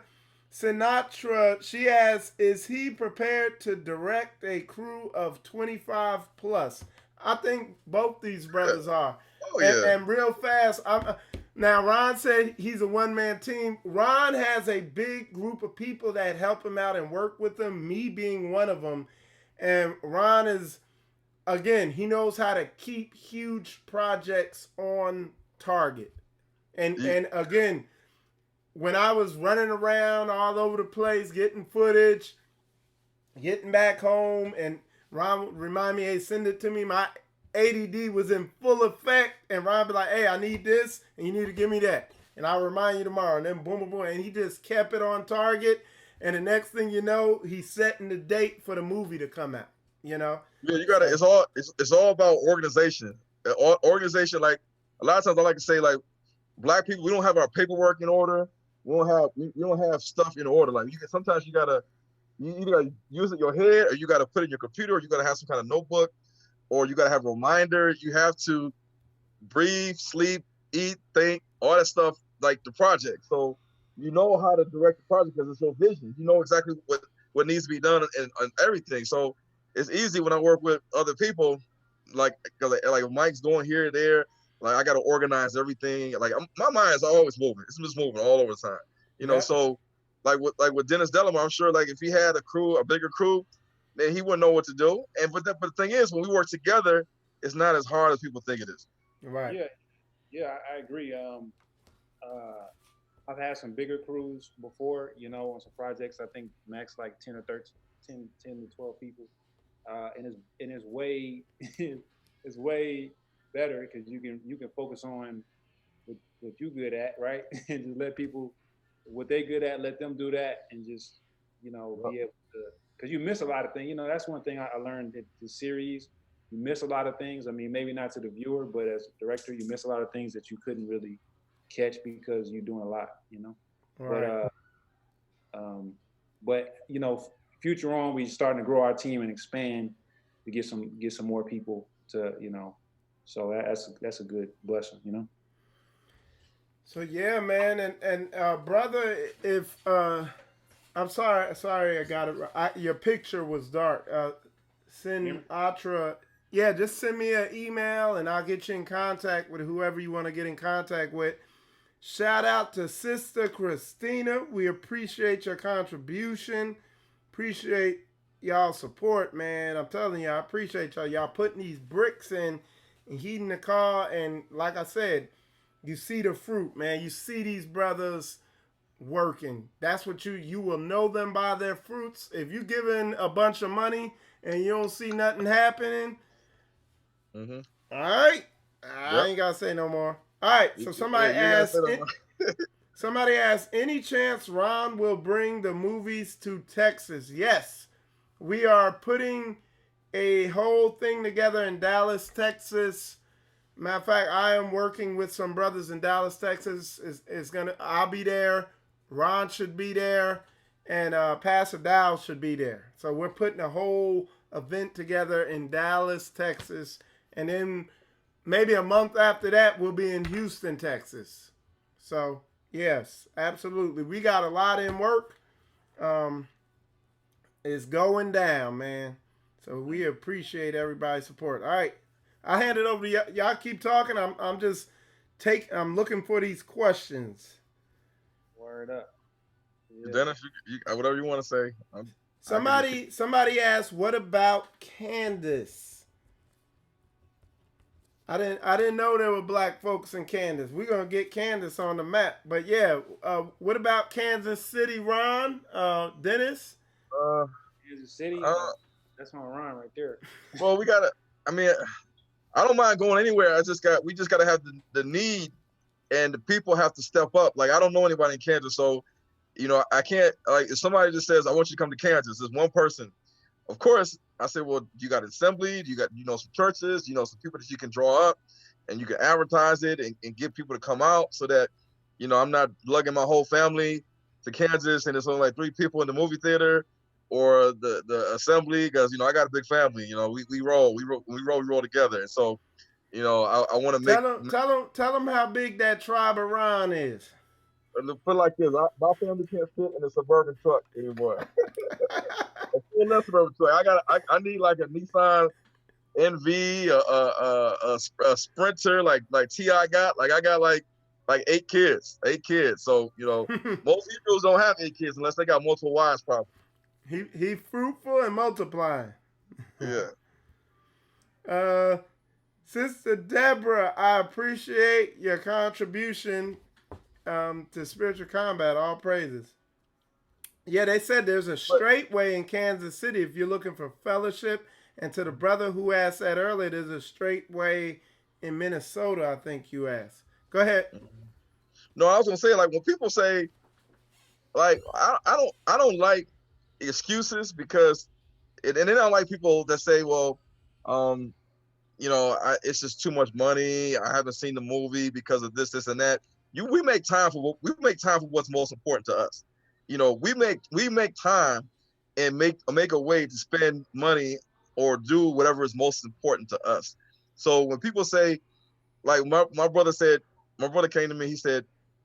Sinatra, she asks, is he prepared to direct a crew of 25 plus? I think both these brothers are. Oh, yeah. And real fast, now Ron said he's a one-man team. Ron has a big group of people that help him out and work with him, me being one of them. And Ron is, again, he knows how to keep huge projects on target. And again, when I was running around all over the place, getting footage, getting back home, and Ron remind me, hey, send it to me. ADD was in full effect, and Ron be like, hey, I need this, and you need to give me that. And I'll remind you tomorrow. And then boom, boom, boom. And he just kept it on target. And the next thing you know, he's setting the date for the movie to come out. You know? Yeah, you gotta. It's all about organization. Organization. Like a lot of times, I like to say, like Black people, we don't have our paperwork in order. We don't have stuff in order. Like sometimes you either gotta use it in your head, or you gotta put it in your computer, or you gotta have some kind of notebook, or you gotta have a reminder. You have to breathe, sleep, eat, think, all that stuff, like the project. So you know how to direct the project because it's your vision. You know exactly what needs to be done and everything. So it's easy when I work with other people, like Mike's going here, there. Like I got to organize everything. Like my mind is always moving. It's just moving all over the time. You know, so like with Dennis Delemar, I'm sure like if he had a bigger crew, then he wouldn't know what to do. But the thing is, when we work together, it's not as hard as people think it is. Right. Yeah, I agree. I've had some bigger crews before, you know, on some projects. I think max like 10 to 12 people. And it's way it's way better because you can focus on what you're good at, right? And just let people what they good at, let them do that, and just be able to. Because you miss a lot of things. You know, that's one thing I learned in the series. You miss a lot of things. I mean, maybe not to the viewer, but as a director, you miss a lot of things that you couldn't really catch because you're doing a lot. You know, right. But you know, future on, we're starting to grow our team and expand to get some more people to, you know, so that's a good blessing, you know. So yeah, man, and brother, if I'm sorry, I got it. Your picture was dark. Sinatra, yeah, just send me an email and I'll get you in contact with whoever you want to get in contact with. Shout out to Sister Christina. We appreciate your contribution. Appreciate y'all support, man. I'm telling you, I appreciate y'all. Y'all putting these bricks in and heating the car. And like I said, you see the fruit, man. You see these brothers working. That's what you will know them by their fruits. If you giving a bunch of money and you don't see nothing happening, all right, I ain't gotta say no more. All right, so somebody asked, any chance Ron will bring the movies to Texas? Yes, we are putting a whole thing together in Dallas, Texas. Matter of fact, I am working with some brothers in Dallas, Texas. I'll be there. Ron should be there, and Pastor Dow should be there. So we're putting a whole event together in Dallas, Texas, and then maybe a month after that, we'll be in Houston, Texas. So yes, absolutely. We got a lot in work. It's going down, man. So we appreciate everybody's support. All right, I hand it over to y'all. Y'all keep talking. I'm looking for these questions. Word up. Yeah. Dennis, you, whatever you want to say. Somebody asked, what about Candace? I didn't know there were black folks in Kansas. We're gonna get Kansas on the map. But yeah, what about Kansas City, Ron? Dennis? Kansas City. That's my Ron right there. Well, I don't mind going anywhere. We just gotta have the need, and the people have to step up. Like I don't know anybody in Kansas, so you know I can't. Like if somebody just says I want you to come to Kansas, there's one person. Of course, I said, well, you got an assembly, you got some churches, some people that you can draw up, and you can advertise it and get people to come out so that I'm not lugging my whole family to Kansas and there's only like 3 people in the movie theater or the assembly because I got a big family. We roll together, and so I want to make tell them how big that tribe of Ron is. Put it like this: my family can't fit in a suburban truck anymore. A full suburban truck. I need like a Nissan NV, a Sprinter, like T.I. got. Like I got like 8 kids. So most Hebrews don't have 8 kids unless they got multiple wives, probably. He fruitful and multiplying. Yeah. Sister Deborah, I appreciate your contribution to spiritual combat. All praises. Yeah, they said there's a straight way in Kansas City if you're looking for fellowship And to the brother who asked that earlier, there's a straight way in Minnesota, I think you asked. Go ahead. No, I was gonna say, like, when people say, like, I don't like excuses, because and then I don't like people that say, well, it's just too much money. I haven't seen the movie because of this, and that. We make time for what's most important to us. We make time and make a way to spend money or do whatever is most important to us. So when people say, like, my brother came to me, he said,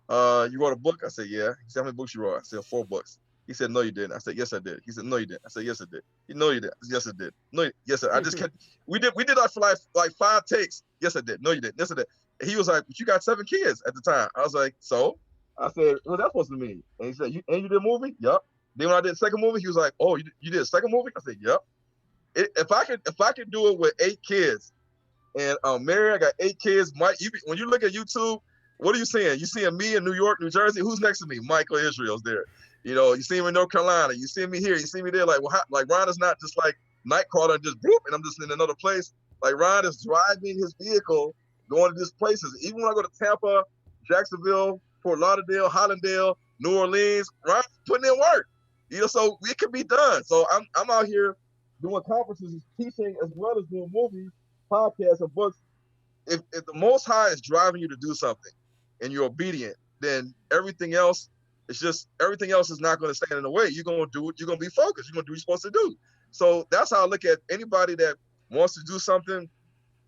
you wrote a book? I said, yeah. He said, how many books you wrote? I said, 4 books. He said, no, you didn't. I said, yes, I did. He said, no, you didn't. I said, yes, I did. No, you didn't. I said, yes, I did. No, yes, sir. I just kept. We did that for like 5 takes. Yes, I did. No, you didn't. Yes, I did. And he was like, but you got 7 kids at the time. I was like, so? I said, what's that supposed to mean? And he said, you did a movie? Yep. Then when I did the second movie, he was like, oh, you did a second movie? I said, yep. If I could do it with 8 kids, and Mary, I got 8 kids. Mike, when you look at YouTube, what are you seeing? You seeing me in New York, New Jersey? Who's next to me? Michael Israel's there. You see him in North Carolina. You see me here. You see me there. Like, like Ron is not just like Nightcrawler and just boop, and I'm just in another place. Like, Ron is driving his vehicle, going to these places. Even when I go to Tampa, Jacksonville, Fort Lauderdale, Hollandale, New Orleans, Ron's putting in work. So it can be done. So I'm out here doing conferences, teaching, as well as doing movies, podcasts, and books. If the Most High is driving you to do something and you're obedient, then everything else is not going to stand in the way. You're going to do it. You're going to be focused. You're going to do what you're supposed to do. So that's how I look at anybody that wants to do something.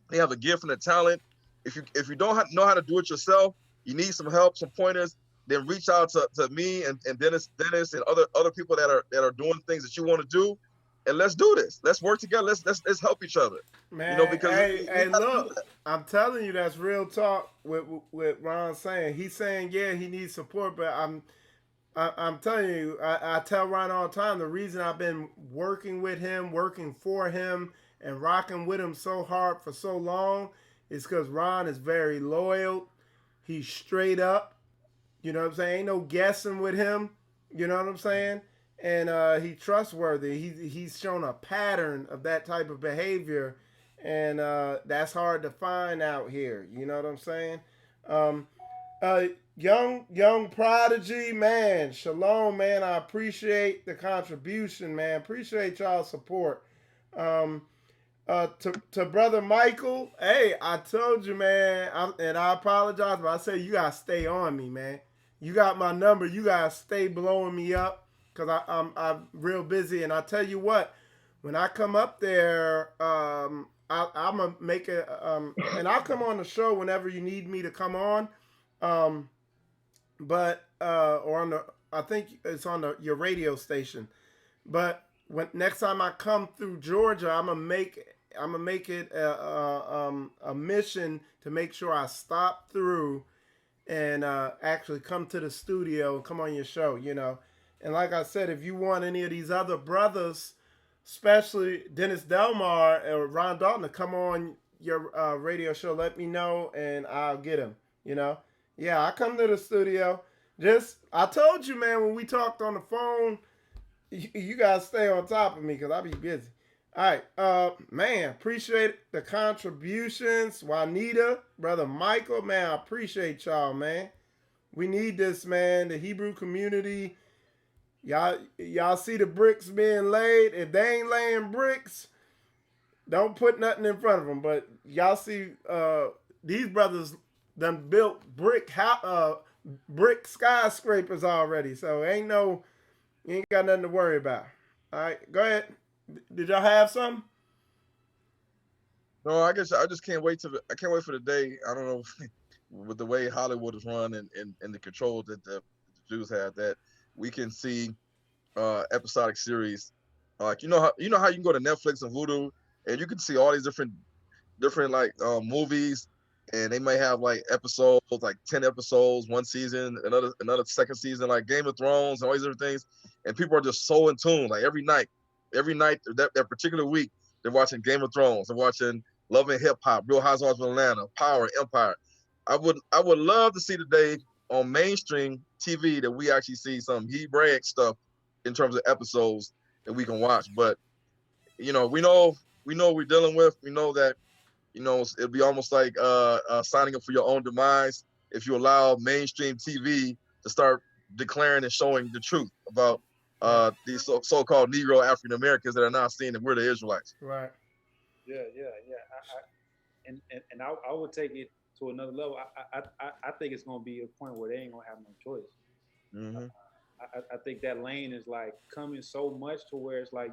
They have a gift and a talent. If you don't know how to do it yourself, you need some help, some pointers, then reach out to me and Dennis and other people that are doing things that you want to do. And let's do this. Let's work together. Let's help each other. Man, because hey, look, I'm telling you, that's real talk. With Ron saying, he's saying, yeah, he needs support, but I'm telling you, I tell Ron all the time, the reason I've been working with him, working for him, and rocking with him so hard for so long is because Ron is very loyal. He's straight up. You know what I'm saying? Ain't no guessing with him. You know what I'm saying? And he's trustworthy. He's shown a pattern of that type of behavior, and that's hard to find out here. You know what I'm saying? Young prodigy, man. Shalom, man. I appreciate the contribution, man. Appreciate y'all's support. To brother Michael, hey, I told you, man, and I apologize, but I said you gotta stay on me, man. You got my number. You gotta stay blowing me up. Because I'm real busy, and I tell you what, when I come up there, I'm gonna make it, and I'll come on the show whenever you need me to come on, or on I think it's on your radio station, but next time I come through Georgia, I'm gonna make it a mission to make sure I stop through and actually come to the studio and come on your show, And like I said, if you want any of these other brothers, especially Dennis Delemar or Ronald Dalton, to come on your radio show, let me know and I'll get him, Yeah, I come to the studio. I told you, man, when we talked on the phone, you guys stay on top of me because I'll be busy. All right, man, appreciate the contributions. Juanita, Brother Michael, man, I appreciate y'all, man. We need this, man. The Hebrew community. Y'all see the bricks being laid. If they ain't laying bricks, don't put nothing in front of them. But y'all see these brothers done built brick skyscrapers already. So you ain't got nothing to worry about. All right, go ahead. Did y'all have something? No, I guess I just can't wait I can't wait for the day. I don't know, with the way Hollywood is run and the control that the Jews have, that we can see episodic series. Like how you can go to Netflix and Vudu and you can see all these different like movies, and they may have like episodes, like 10 episodes, one season, another second season, like Game of Thrones and all these different things. And people are just so in tune. Like every night that particular week, they're watching Game of Thrones, they're watching Love and Hip Hop, Real Housewives of Atlanta, Power, Empire. I would love to see the day on mainstream TV that we actually see some Hebraic stuff in terms of episodes that we can watch. But we know we know what we're dealing with. We know that, it'll be almost like signing up for your own demise if you allow mainstream TV to start declaring and showing the truth about these so-called Negro African Americans that are now seeing that we're the Israelites. Right. Yeah. And I would take it to another level. I think it's gonna be a point where they ain't gonna have no choice. Mm-hmm. I think that lane is like coming so much to where it's like,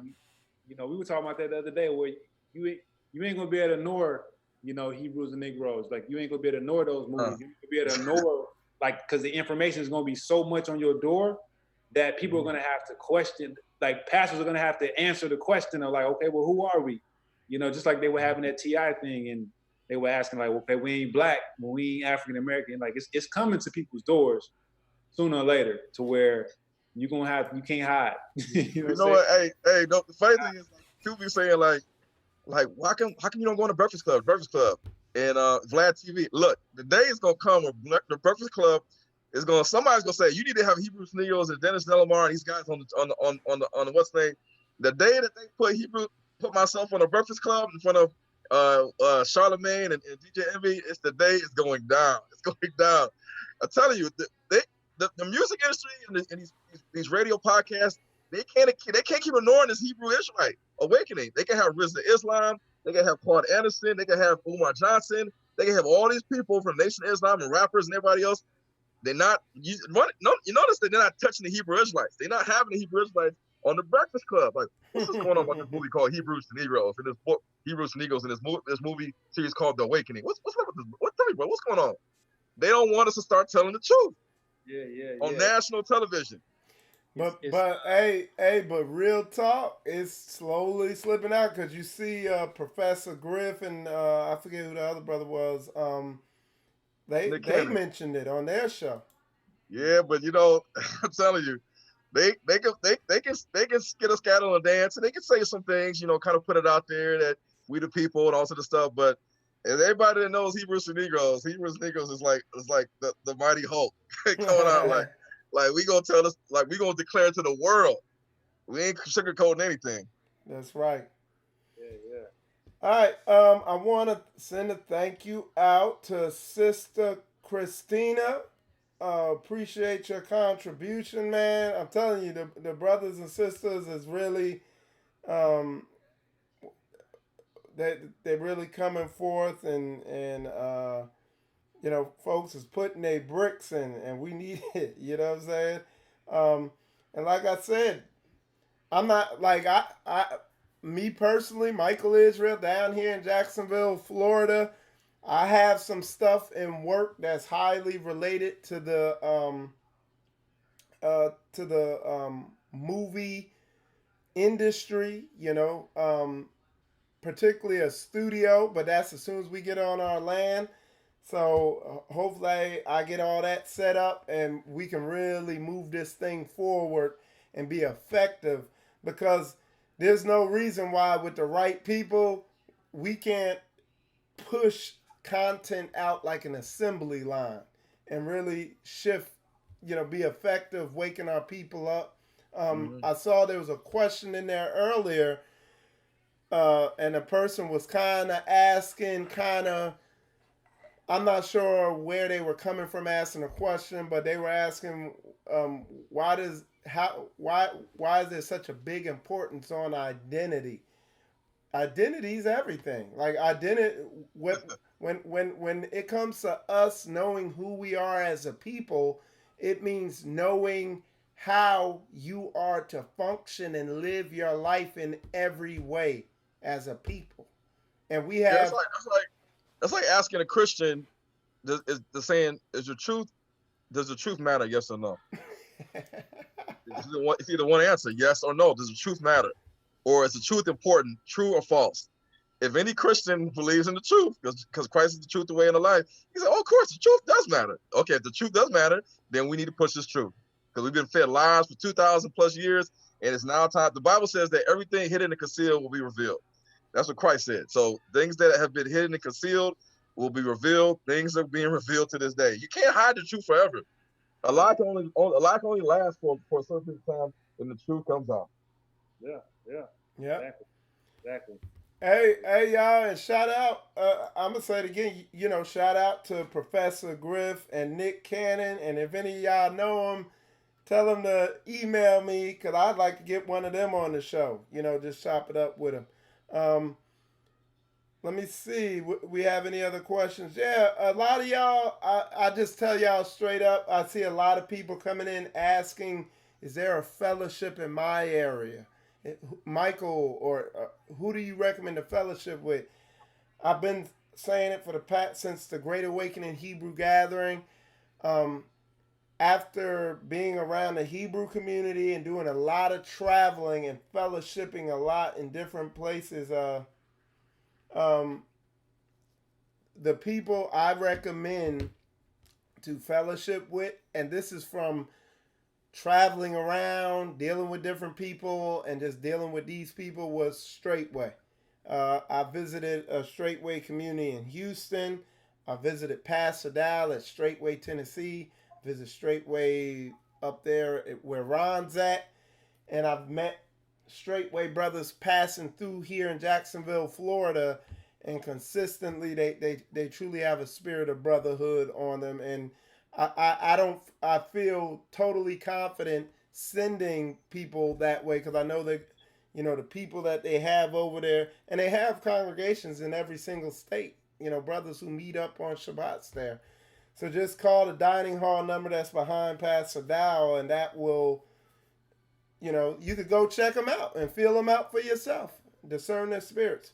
we were talking about that the other day, where you ain't gonna be able to ignore, Hebrews and Negroes. Like, you ain't gonna be able to ignore those movies. You ain't gonna be able to ignore, like, because the information is gonna be so much on your door that people are gonna have to question. Like, pastors are gonna have to answer the question of like, okay, well, who are we? Just like they were having that TI thing, and they were asking like, okay, we ain't black, we ain't African American. Like, it's coming to people's doors sooner or later, to where you can't hide. You know what? Hey, the funny thing is, like, people be saying like, why come you don't go on the Breakfast Club? And Vlad TV. Look, the day is gonna come where the Breakfast Club is somebody's gonna say you need to have Hebrews Negroes and Dennis Delemar and these guys on the what's name. The day that they put myself on the Breakfast Club in front of Charlemagne and DJ Envy, it's the day is going down. It's going down. I'm telling you, the music industry and these radio podcasts, they can't keep ignoring this Hebrew Israelite awakening. They can have Rizza Islam, they can have Claude Anderson, they can have Umar Johnson, they can have all these people from Nation of Islam and rappers and everybody else. You notice that they're not touching the Hebrew Israelites. They're not having the Hebrew Israelites on the Breakfast Club. Like, what's going on about this movie called Hebrews to Negroes, and this book Hebrews to Negroes, and this movie series called The Awakening? What's up with this? Tell me, bro, what's going on? They don't want us to start telling the truth. On national television. But real talk, it's slowly slipping out, because you see Professor Griff and I forget who the other brother was. They mentioned it on their show. Yeah, but I'm telling you, they can get us scattered on a dance, and they can say some things, kind of put it out there that we the people and all sort of stuff. But as everybody that knows Hebrews and Negroes is like the mighty Hulk coming out like we gonna tell us, like we gonna declare to the world. We ain't sugarcoating anything. That's right. Yeah. All right. I want to send a thank you out to Sister Christina. Appreciate your contribution, man. I'm telling you, the brothers and sisters is really, they're really coming forth, and folks is putting their bricks in, and we need it. You know what I'm saying? And like I said, I'm not like me personally, Michael Israel, down here in Jacksonville, Florida. I have some stuff in work that's highly related to the movie industry, particularly a studio, but that's as soon as we get on our land. So hopefully I get all that set up and we can really move this thing forward and be effective, because there's no reason why with the right people we can't push content out like an assembly line and really shift, be effective, waking our people up. I saw there was a question in there earlier, and the person was kind of asking, I'm not sure where they were coming from asking the question, but they were asking, why is there such a big importance on identity? Identity is everything. Like, identity, when it comes to us knowing who we are as a people, it means knowing how you are to function and live your life in every way as a people. And we have that's like asking a Christian, does the truth matter, yes or no? It's either one answer, yes or no. Does the truth matter? Or is the truth important, true or false? If any Christian believes in the truth, because Christ is the truth, the way, and the life, he said, oh, of course, the truth does matter. Okay, if the truth does matter, then we need to push this truth. Because we've been fed lies for 2,000 plus years, and it's now time. The Bible says that everything hidden and concealed will be revealed. That's what Christ said. So things that have been hidden and concealed will be revealed. Things are being revealed to this day. You can't hide the truth forever. A lie can only last for a certain time when the truth comes out. Yeah. Yeah. Exactly. Hey, y'all, and shout out. I'm gonna say it again. Shout out to Professor Griff and Nick Cannon, and if any of y'all know them, tell them to email me because I'd like to get one of them on the show. Just chop it up with them. Let me see. We have any other questions? Yeah, a lot of y'all. I just tell y'all straight up. I see a lot of people coming in asking, "Is there a fellowship in my area?" Michael, or who do you recommend a fellowship with? I've been saying it for the past since the Great Awakening Hebrew Gathering. After being around the Hebrew community and doing a lot of traveling and fellowshipping a lot in different places, the people I recommend to fellowship with, and this is from traveling around, dealing with different people, and just dealing with these people, was Straightway. I visited a Straightway community in Houston. I visited Pastor Dal at Straightway, Tennessee. Visit Straightway up there where Ron's at. And I've met Straightway brothers passing through here in Jacksonville, Florida. And consistently, they truly have a spirit of brotherhood on them. And I feel totally confident sending people that way because I know that, the people that they have over there, and they have congregations in every single state, brothers who meet up on Shabbats there. So just call the dining hall number that's behind Pastor Dow, and that will, you could go check them out and feel them out for yourself. Discern their spirits.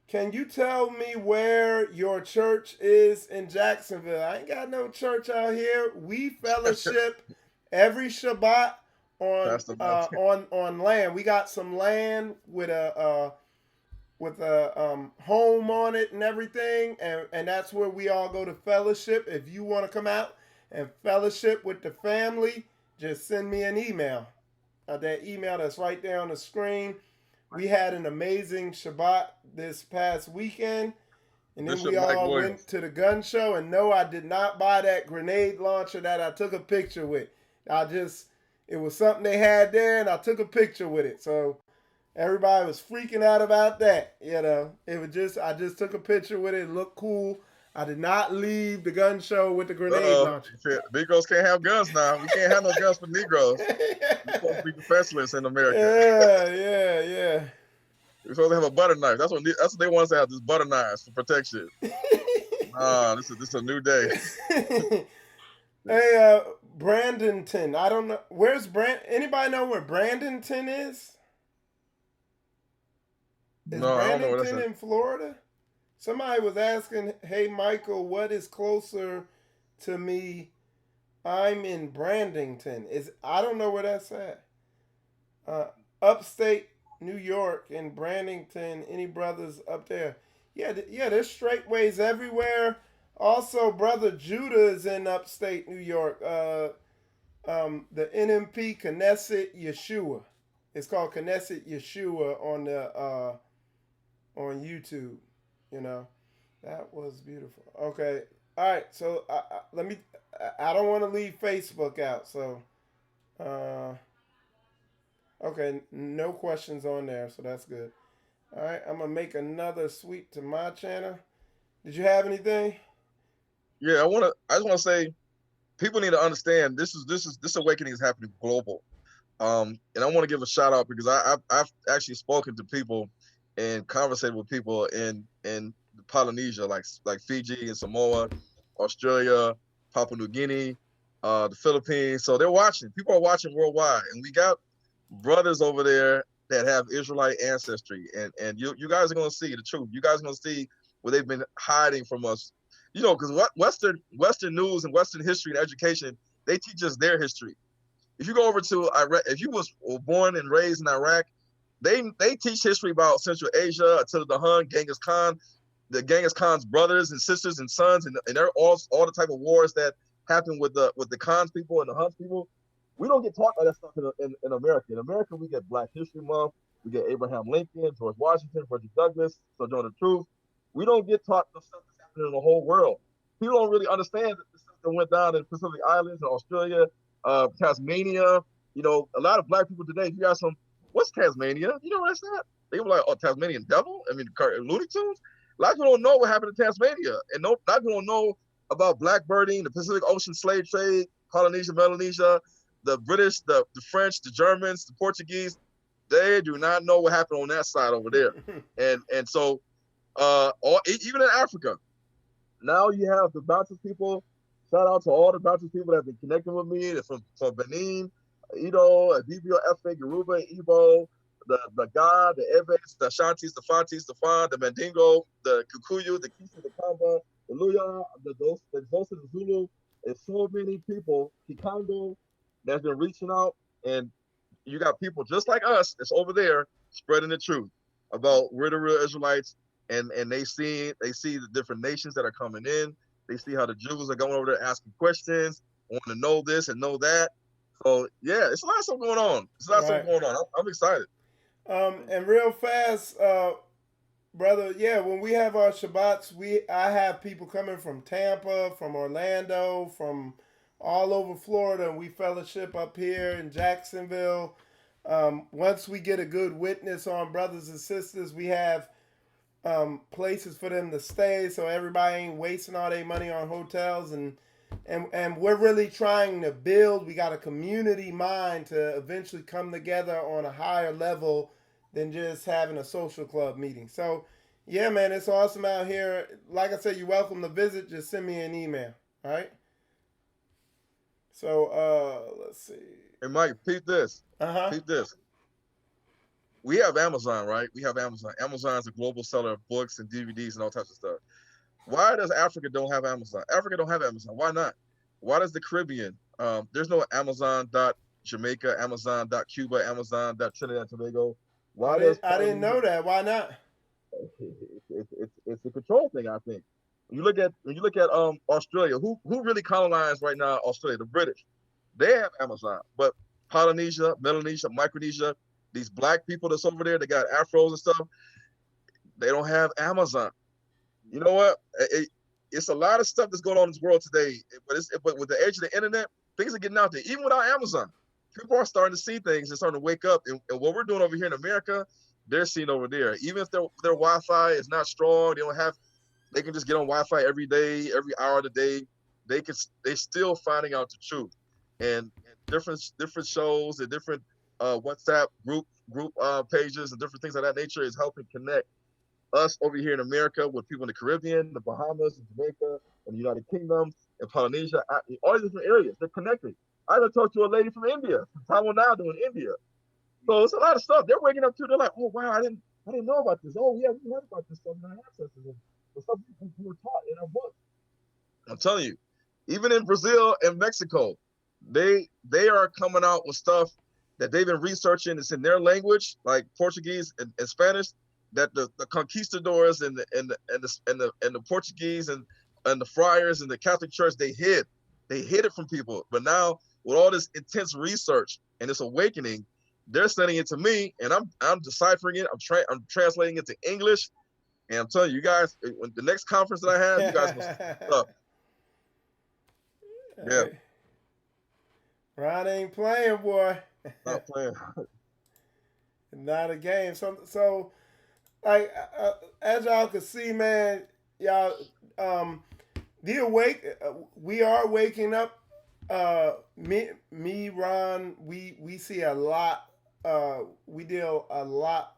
Can you tell me where your church is in Jacksonville? I ain't got no church out here. We fellowship every Shabbat on land. We got some land with a home on it and everything, and that's where we all go to fellowship. If you want to come out and fellowship with the family, just send me an email. That email that's right there on the screen. We had an amazing Shabbat this past weekend, and then we all went to the gun show. And no, I did not buy that grenade launcher that I took a picture with. It was something they had there, and I took a picture with it. So everybody was freaking out about that. I just took a picture with it. It looked cool. I did not leave the gun show with the grenade launcher. Negroes can't have guns now. We can't have no guns for Negroes. We're supposed to be professionalists in America. Yeah. We're supposed to have a butter knife. That's what they want us to have, this butter knives for protection. This is a new day. Hey, Bradenton. I don't know. Where's Anybody know where Bradenton is? No, I don't know where that's Bradenton in Florida? Somebody was asking, "Hey, Michael, what is closer to me?" I'm in Brandington. I don't know where that's at. Upstate New York in Brandington. Any brothers up there? Yeah, there's Straightways everywhere. Also, Brother Judah is in upstate New York. The NMP Knesset Yeshua. It's called Knesset Yeshua on YouTube. That was beautiful. Okay. All right. So I don't want to leave Facebook out. So, okay. No questions on there. So that's good. All right. I'm going to make another sweep to my channel. Did you have anything? Yeah, I just want to say, people need to understand this awakening is happening global. And I want to give a shout out because I've actually spoken to people and conversated with people in Polynesia, like Fiji and Samoa, Australia, Papua New Guinea, the Philippines. So they're watching. People are watching worldwide, and we got brothers over there that have Israelite ancestry, and you guys are going to see the truth. You guys are going to see what they've been hiding from us. Because what Western news and Western history and education, they teach us their history. If you go over to Iraq, if you was born and raised in Iraq, they teach history about Central Asia, Attila the Hun, Genghis Khan, the Genghis Khan's brothers and sisters and sons, and they're all the type of wars that happen with the Khan's people and the Huns people. We don't get taught about that stuff in America. In America, we get Black History Month, we get Abraham Lincoln, George Washington, Frederick Douglass, Sojourner the Truth. We don't get taught the stuff that's happening in the whole world. People don't really understand the stuff that went down in Pacific Islands and Australia, Tasmania. A lot of Black people today, if you ask them, what's Tasmania? You know where that's at? They were like, oh, Tasmanian Devil? I mean, Looney Tunes? A lot of people don't know what happened in Tasmania. And a lot of people don't know about blackbirding, the Pacific Ocean slave trade, Polynesia, Melanesia, the British, the French, the Germans, the Portuguese. They do not know what happened on that side over there. And so even in Africa, now you have the Bounces people. Shout out to all the Bounces people that have been connecting with me. They're from Benin, Edo, Adibio, Efe, Yoruba, Igbo, the Ga, the Eves, the Shantis, the Fantis, the Fan, the Mandingo, the Kikuyu, the Kisi, the Kamba, the Luya, the Xhosa, the Zulu. There's so many people, Kikongo, that's been reaching out, and you got people just like us that's over there spreading the truth about we're the real Israelites, and they see the different nations that are coming in. They see how the Jews are going over there asking questions, want to know this and know that. So yeah, it's a lot of stuff going on. I'm excited. And real fast, brother, yeah, when we have our Shabbats, I have people coming from Tampa, from Orlando, from all over Florida, and we fellowship up here in Jacksonville. Once we get a good witness on brothers and sisters, we have places for them to stay, so everybody ain't wasting all their money on hotels, and we're really trying to build. We got a community mind to eventually come together on a higher level than just having a social club meeting. So, yeah, man, it's awesome out here. Like I said, you're welcome to visit. Just send me an email, all right? So, let's see. Hey, Mike, peep this. Uh-huh. Peep this. We have Amazon, right? We have Amazon. Amazon's a global seller of books and DVDs and all types of stuff. Why does Africa don't have Amazon? Africa don't have Amazon. Why not? Why does the Caribbean? There's no Amazon.Jamaica, Amazon.Cuba, Amazon.Trinidad and Tobago. I didn't know that. Why not? It's a control thing, I think. When you look at Australia, who really colonized right now Australia? The British. They have Amazon, but Polynesia, Melanesia, Micronesia, these black people that's over there, they got afros and stuff. They don't have Amazon. You know what? It's a lot of stuff that's going on in this world today. But with the age of the internet, things are getting out there. Even without Amazon, people are starting to see things and starting to wake up. And what we're doing over here in America, they're seeing over there. Even if their Wi-Fi is not strong, they can just get on Wi-Fi every day, every hour of the day. They're still finding out the truth. And different shows and different WhatsApp group pages and different things of that nature is helping connect us over here in America with people in the Caribbean, the Bahamas, and Jamaica, and the United Kingdom, and Polynesia, all these different areas. They're connected. I even talked to a lady from India, from Taiwan now doing India. So it's a lot of stuff. They're waking up too. They're like, oh wow, I didn't know about this. Oh yeah, we heard about this stuff in our ancestors and the stuff we were taught in our books. I'm telling you, even in Brazil and Mexico, they are coming out with stuff that they've been researching. It's in their language, like Portuguese and Spanish, that the conquistadors and the Portuguese and the friars and the Catholic Church, they hid it from people. But now with all this intense research and this awakening, they're sending it to me, and I'm deciphering it. I'm translating it to English, and I'm telling you guys, when the next conference that I have, you guys must up. Yeah. Ron ain't playing, boy. Not playing. Not a game. So like as y'all can see, man, y'all, we are waking up. Me, Ron, we see a lot. We deal a lot,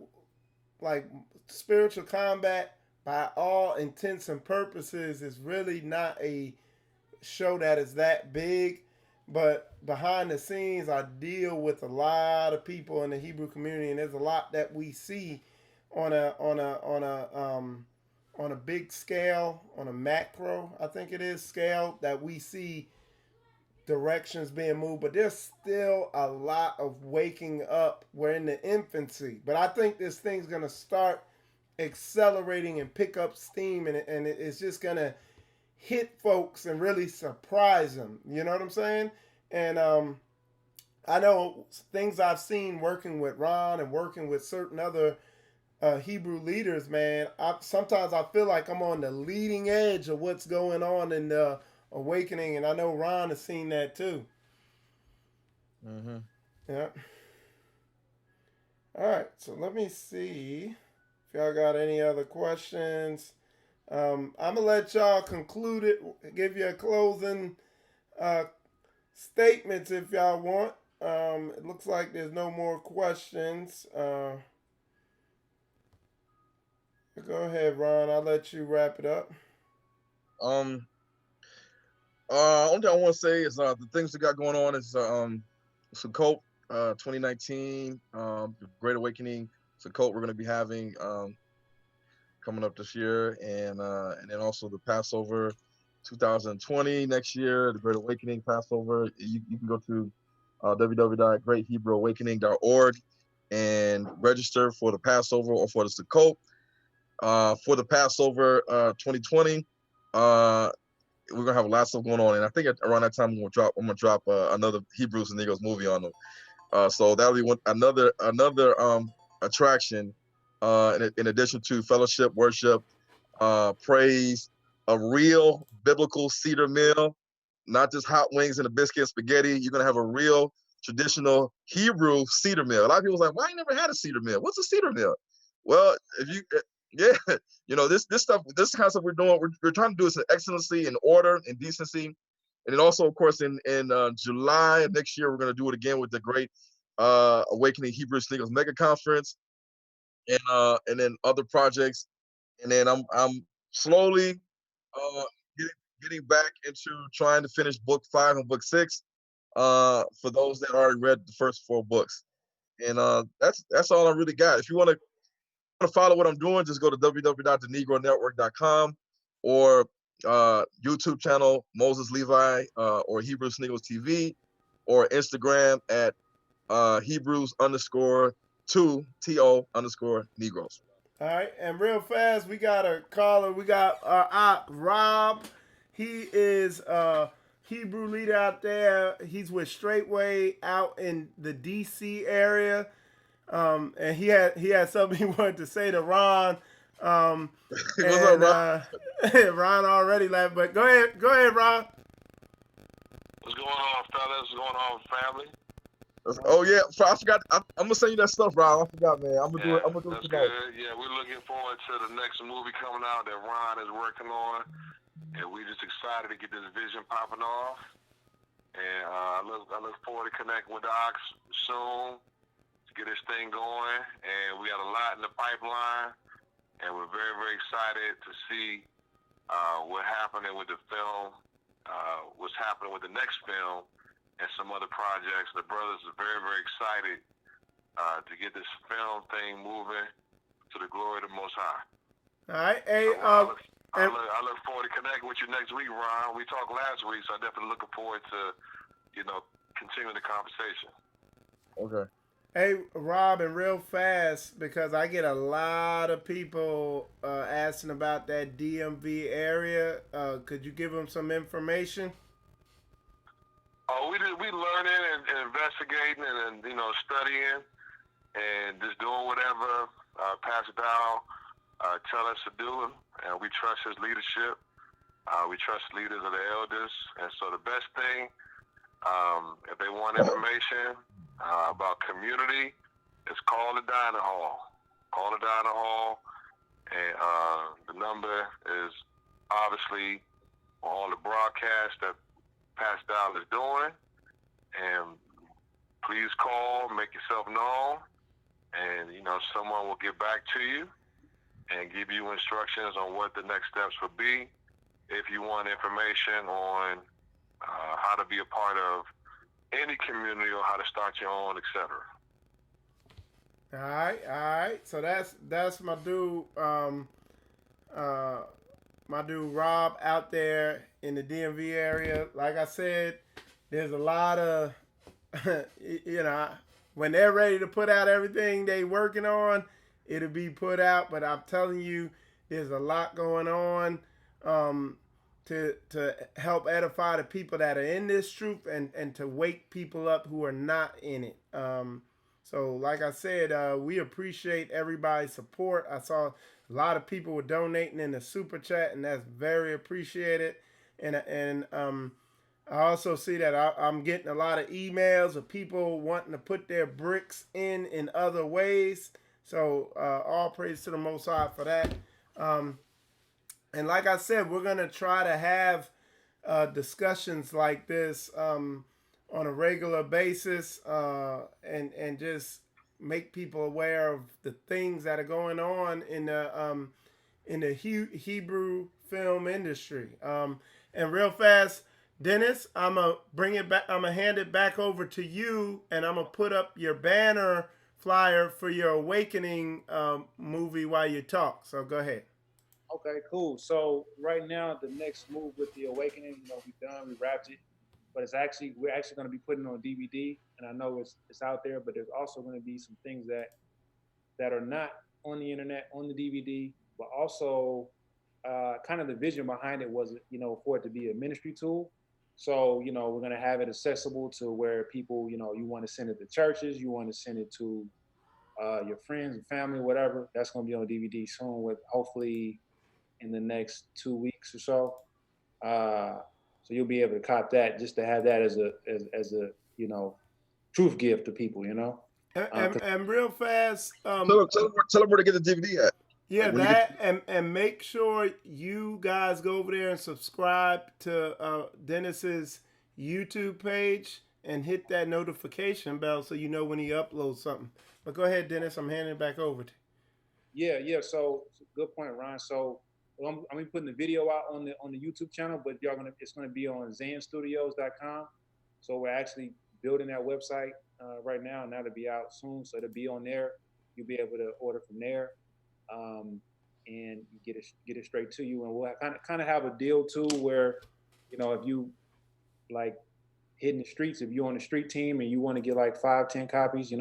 like spiritual combat. By all intents and purposes, is really not a show that is that big. But behind the scenes, I deal with a lot of people in the Hebrew community, and there's a lot that we see on a big scale, on a macro, I think it is, scale, that we see directions being moved. But there's still a lot of waking up. We're in the infancy, but I think this thing's gonna start accelerating and pick up steam, and it's just gonna hit folks and really surprise them. You know what I'm saying? And I know things I've seen working with Ron and working with certain other Hebrew leaders, man. Sometimes I feel like I'm on the leading edge of what's going on in the awakening, and I know Ron has seen that too. Mm-hmm. Yeah. All right, so let me see if y'all got any other questions. I'm gonna let y'all conclude it, give you a closing uh, statements if y'all want. It looks like there's no more questions. Go ahead, Ron. I'll let you wrap it up. Only thing I want to say is the things we got going on is Sukkot 2019, the Great Awakening Sukkot we're going to be having coming up this year, and then also the Passover 2020 next year, the Great Awakening Passover. You can go to www.greathebrewawakening.org and register for the Passover or for the Sukkot. For the Passover 2020, we're gonna have a lot of stuff going on, and I think around that time I'm gonna drop another Hebrews and Negroes movie on them. So that'll be another attraction. In addition to fellowship, worship, praise, a real biblical Seder meal, not just hot wings and a biscuit and spaghetti. You're gonna have a real traditional Hebrew Seder meal. A lot of people's like, "Why you never had a Seder meal? What's a Seder meal?" Well, yeah, this stuff, this kind of stuff we're doing, we're trying to do this in excellency, in order, in decency, and then also, of course, in July of next year, we're gonna do it again with the Great Awakening Hebrew Sneakers Mega Conference, and then other projects, and then I'm slowly getting back into trying to finish book 5 and book 6 for those that already read the first 4 books, and that's all I really got. If you want to follow what I'm doing, just go to www.thenegronetwork.com or YouTube channel Moses Levi or Hebrews Negroes TV, or Instagram at Hebrews_2 TO_Negroes. All right, and real fast, we got a caller. We got Rob. He is a Hebrew leader out there. He's with Straightway out in the DC area. And he had something he wanted to say to Ron. What's up, Ron? Ron already left, but go ahead, Ron. What's going on, fellas? What's going on, family? Oh yeah, I forgot. I'm gonna send you that stuff, Ron. I forgot, man. I'm gonna do it. I'm gonna do it tonight. Good. Yeah, we're looking forward to the next movie coming out that Ron is working on, and we're just excited to get this vision popping off. And I look forward to connecting with the Ox soon to get this thing going. And we got a lot in the pipeline, and we're very, very excited to see what's happening with the film, what's happening with the next film, and some other projects. The brothers are very, very excited to get this film thing moving to the glory of the Most High. All right, hey, I look forward to connecting with you next week, Ron. We talked last week, so I'm definitely looking forward to, continuing the conversation. Okay. Hey, Rob, and real fast, because I get a lot of people asking about that DMV area. Could you give them some information? Oh, we learning and investigating and studying and just doing whatever Pastor Dow tell us to do, and we trust his leadership. We trust leaders of the elders, and so the best thing, if they want information about community, is call the dining hall. Call the dining hall, and the number is obviously on all the broadcasts that Pastor Dow is doing, and please call, make yourself known, and someone will get back to you and give you instructions on what the next steps would be if you want information on how to be a part of any community or how to start your own, etc. All right. So that's my dude, Rob out there in the DMV area. Like I said, there's a lot of, when they're ready to put out everything they working on, it'll be put out. But I'm telling you, there's a lot going on to help edify the people that are in this truth and to wake people up who are not in it. So like I said, we appreciate everybody's support. I saw a lot of people were donating in the super chat, and that's very appreciated. And I also see that I'm getting a lot of emails of people wanting to put their bricks in other ways. So all praise to the Most High for that. And like I said, we're gonna try to have discussions like this on a regular basis, and just make people aware of the things that are going on in the Hebrew film industry. And real fast, Dennis, I'm gonna bring it back. I'm gonna hand it back over to you, and I'm gonna put up your banner flyer for your Awakening movie while you talk. So go ahead. Okay, cool. So right now, the next move with the Awakening, we wrapped it, but we're actually going to be putting it on DVD, and I know it's out there, but there's also going to be some things that are not on the internet on the DVD, but also kind of the vision behind it was, for it to be a ministry tool. So, we're going to have it accessible to where people, you want to send it to churches, you want to send it to your friends and family, whatever. That's going to be on DVD soon, with hopefully in the next 2 weeks or so. So you'll be able to cop that, just to have that as a truth gift to people, And real fast, tell them where to get the DVD at. Yeah, and make sure you guys go over there and subscribe to Dennis's YouTube page and hit that notification bell so you know when he uploads something. But go ahead, Dennis. I'm handing it back over to you. Yeah. So good point, Ron. So I'm gonna be putting the video out on the YouTube channel, but it's gonna be on zanstudios.com. So we're actually building that website right now, and that'll be out soon. So it'll be on there. You'll be able to order from there. And get it straight to you, and we'll kind of have a deal too, where if you like hitting the streets, if you're on the street team and you want to get like 5-10 copies, be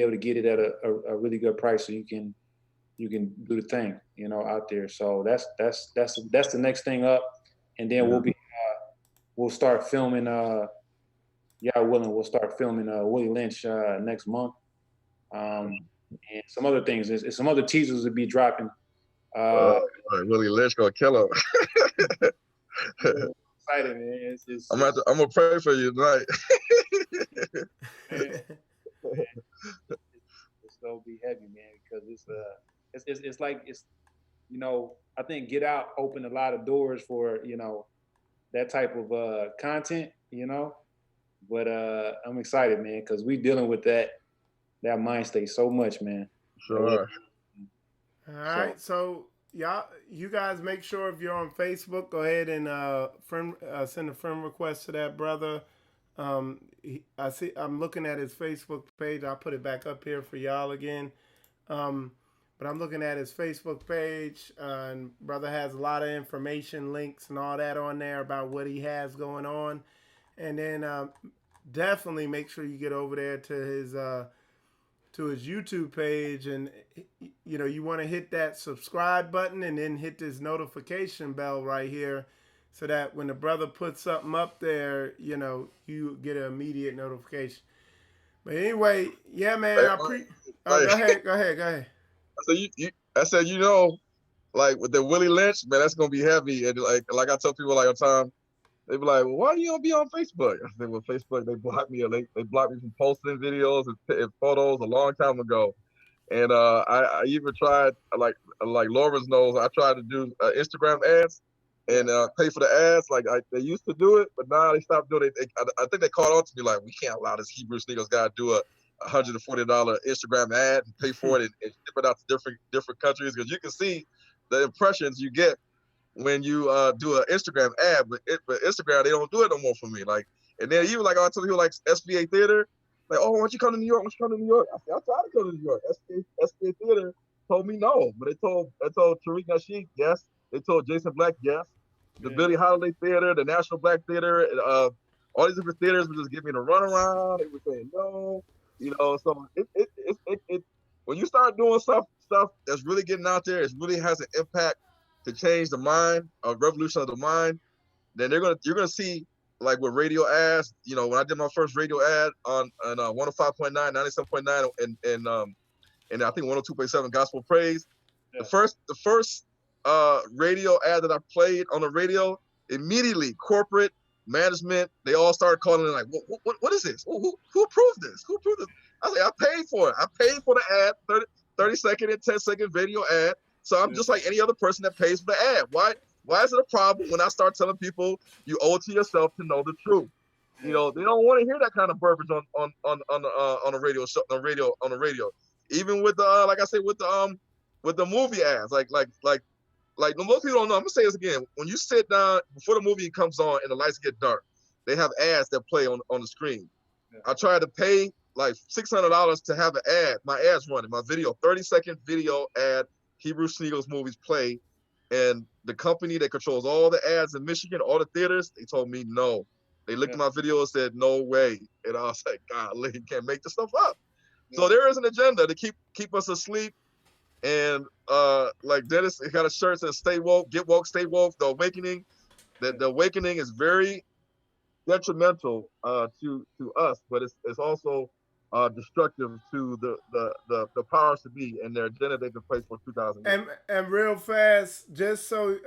able to get it at a really good price, so you can do the thing, out there. So that's the next thing up, and then we'll start filming. We'll start filming Willie Lynch next month. And some other things. There's some other teasers to be dropping. Willie Lynch gonna kill him. Excited, man. I'm gonna pray for you tonight. It's gonna be heavy, man, because it's like I think Get Out opened a lot of doors for that type of content, But I'm excited, man, because we dealing with that mind state so much, man. Sure. All right, so you guys make sure if you're on Facebook, go ahead and send a friend request to that brother. I'm looking at his Facebook page. I'll put it back up here for y'all again. But I'm looking at his Facebook page, and brother has a lot of information, links, and all that on there about what he has going on. And then definitely make sure you get over there to his YouTube page, and you want to hit that subscribe button and then hit this notification bell right here, so that when the brother puts something up there, you get an immediate notification. But anyway, yeah, man. Go ahead. I said, like with the Willie Lynch, man, that's gonna be heavy. And like I tell people all the time, they be like, well, why do you don't be on Facebook? I said, well, Facebook, they blocked me. They blocked me from posting videos and photos a long time ago. And I even tried, like Lawrence knows, I tried to do Instagram ads and pay for the ads. Like they used to do it, but now they stopped doing it. I think they caught on to me like, we can't allow this Hebrew Sneakers guy to do a $140 Instagram ad and pay for it and ship it out to different countries, because you can see the impressions you get when you do an Instagram ad, but Instagram, they don't do it no more for me. Like, and then even like I tell people like SBA Theater, like, oh, why don't you come to New York? Why don't you come to New York? I said, I'll try to go to New York. SBA Theater told me no, but they told Tariq Nasheed yes. They told Jason Black yes. The Billie Holiday Theater, the National Black Theater, all these different theaters would just give me the runaround. They were saying no, So it when you start doing stuff that's really getting out there, it really has an impact to change the mind, a revolution of the mind. Then you're gonna see, like with radio ads. When I did my first radio ad on 105.9, 97.9, and I think 102.7 Gospel Praise. Yeah. The first radio ad that I played on the radio, immediately corporate management, they all started calling in like, what is this? Who approved this? Who approved this? I was like, I paid for it. I paid for the ad, 30-second and 10-second video ad. So I'm just like any other person that pays for the ad. Why is it a problem when I start telling people you owe it to yourself to know the truth? You know, they don't want to hear that kind of verbiage on a radio show, on the radio. Even with like I said, with the movie ads, like most people don't know. I'm gonna say this again. When you sit down before the movie comes on and the lights get dark, they have ads that play on the screen. Yeah. I tried to pay like $600 to have an ad, my ads running, my video, 30-second video ad, Hebrew Sneagles movies play, and the company that controls all the ads in Michigan, all the theaters, they told me no. They looked at my video and said, no way. And I was like, golly, you can't make this stuff up. Yeah. So there is an agenda to keep us asleep. And like Dennis got a shirt that says stay woke, get woke, stay woke. The awakening is very detrimental to us, but it's also destructive to the powers to be and their agenda they've been placed for 2,000 years. And real fast, just so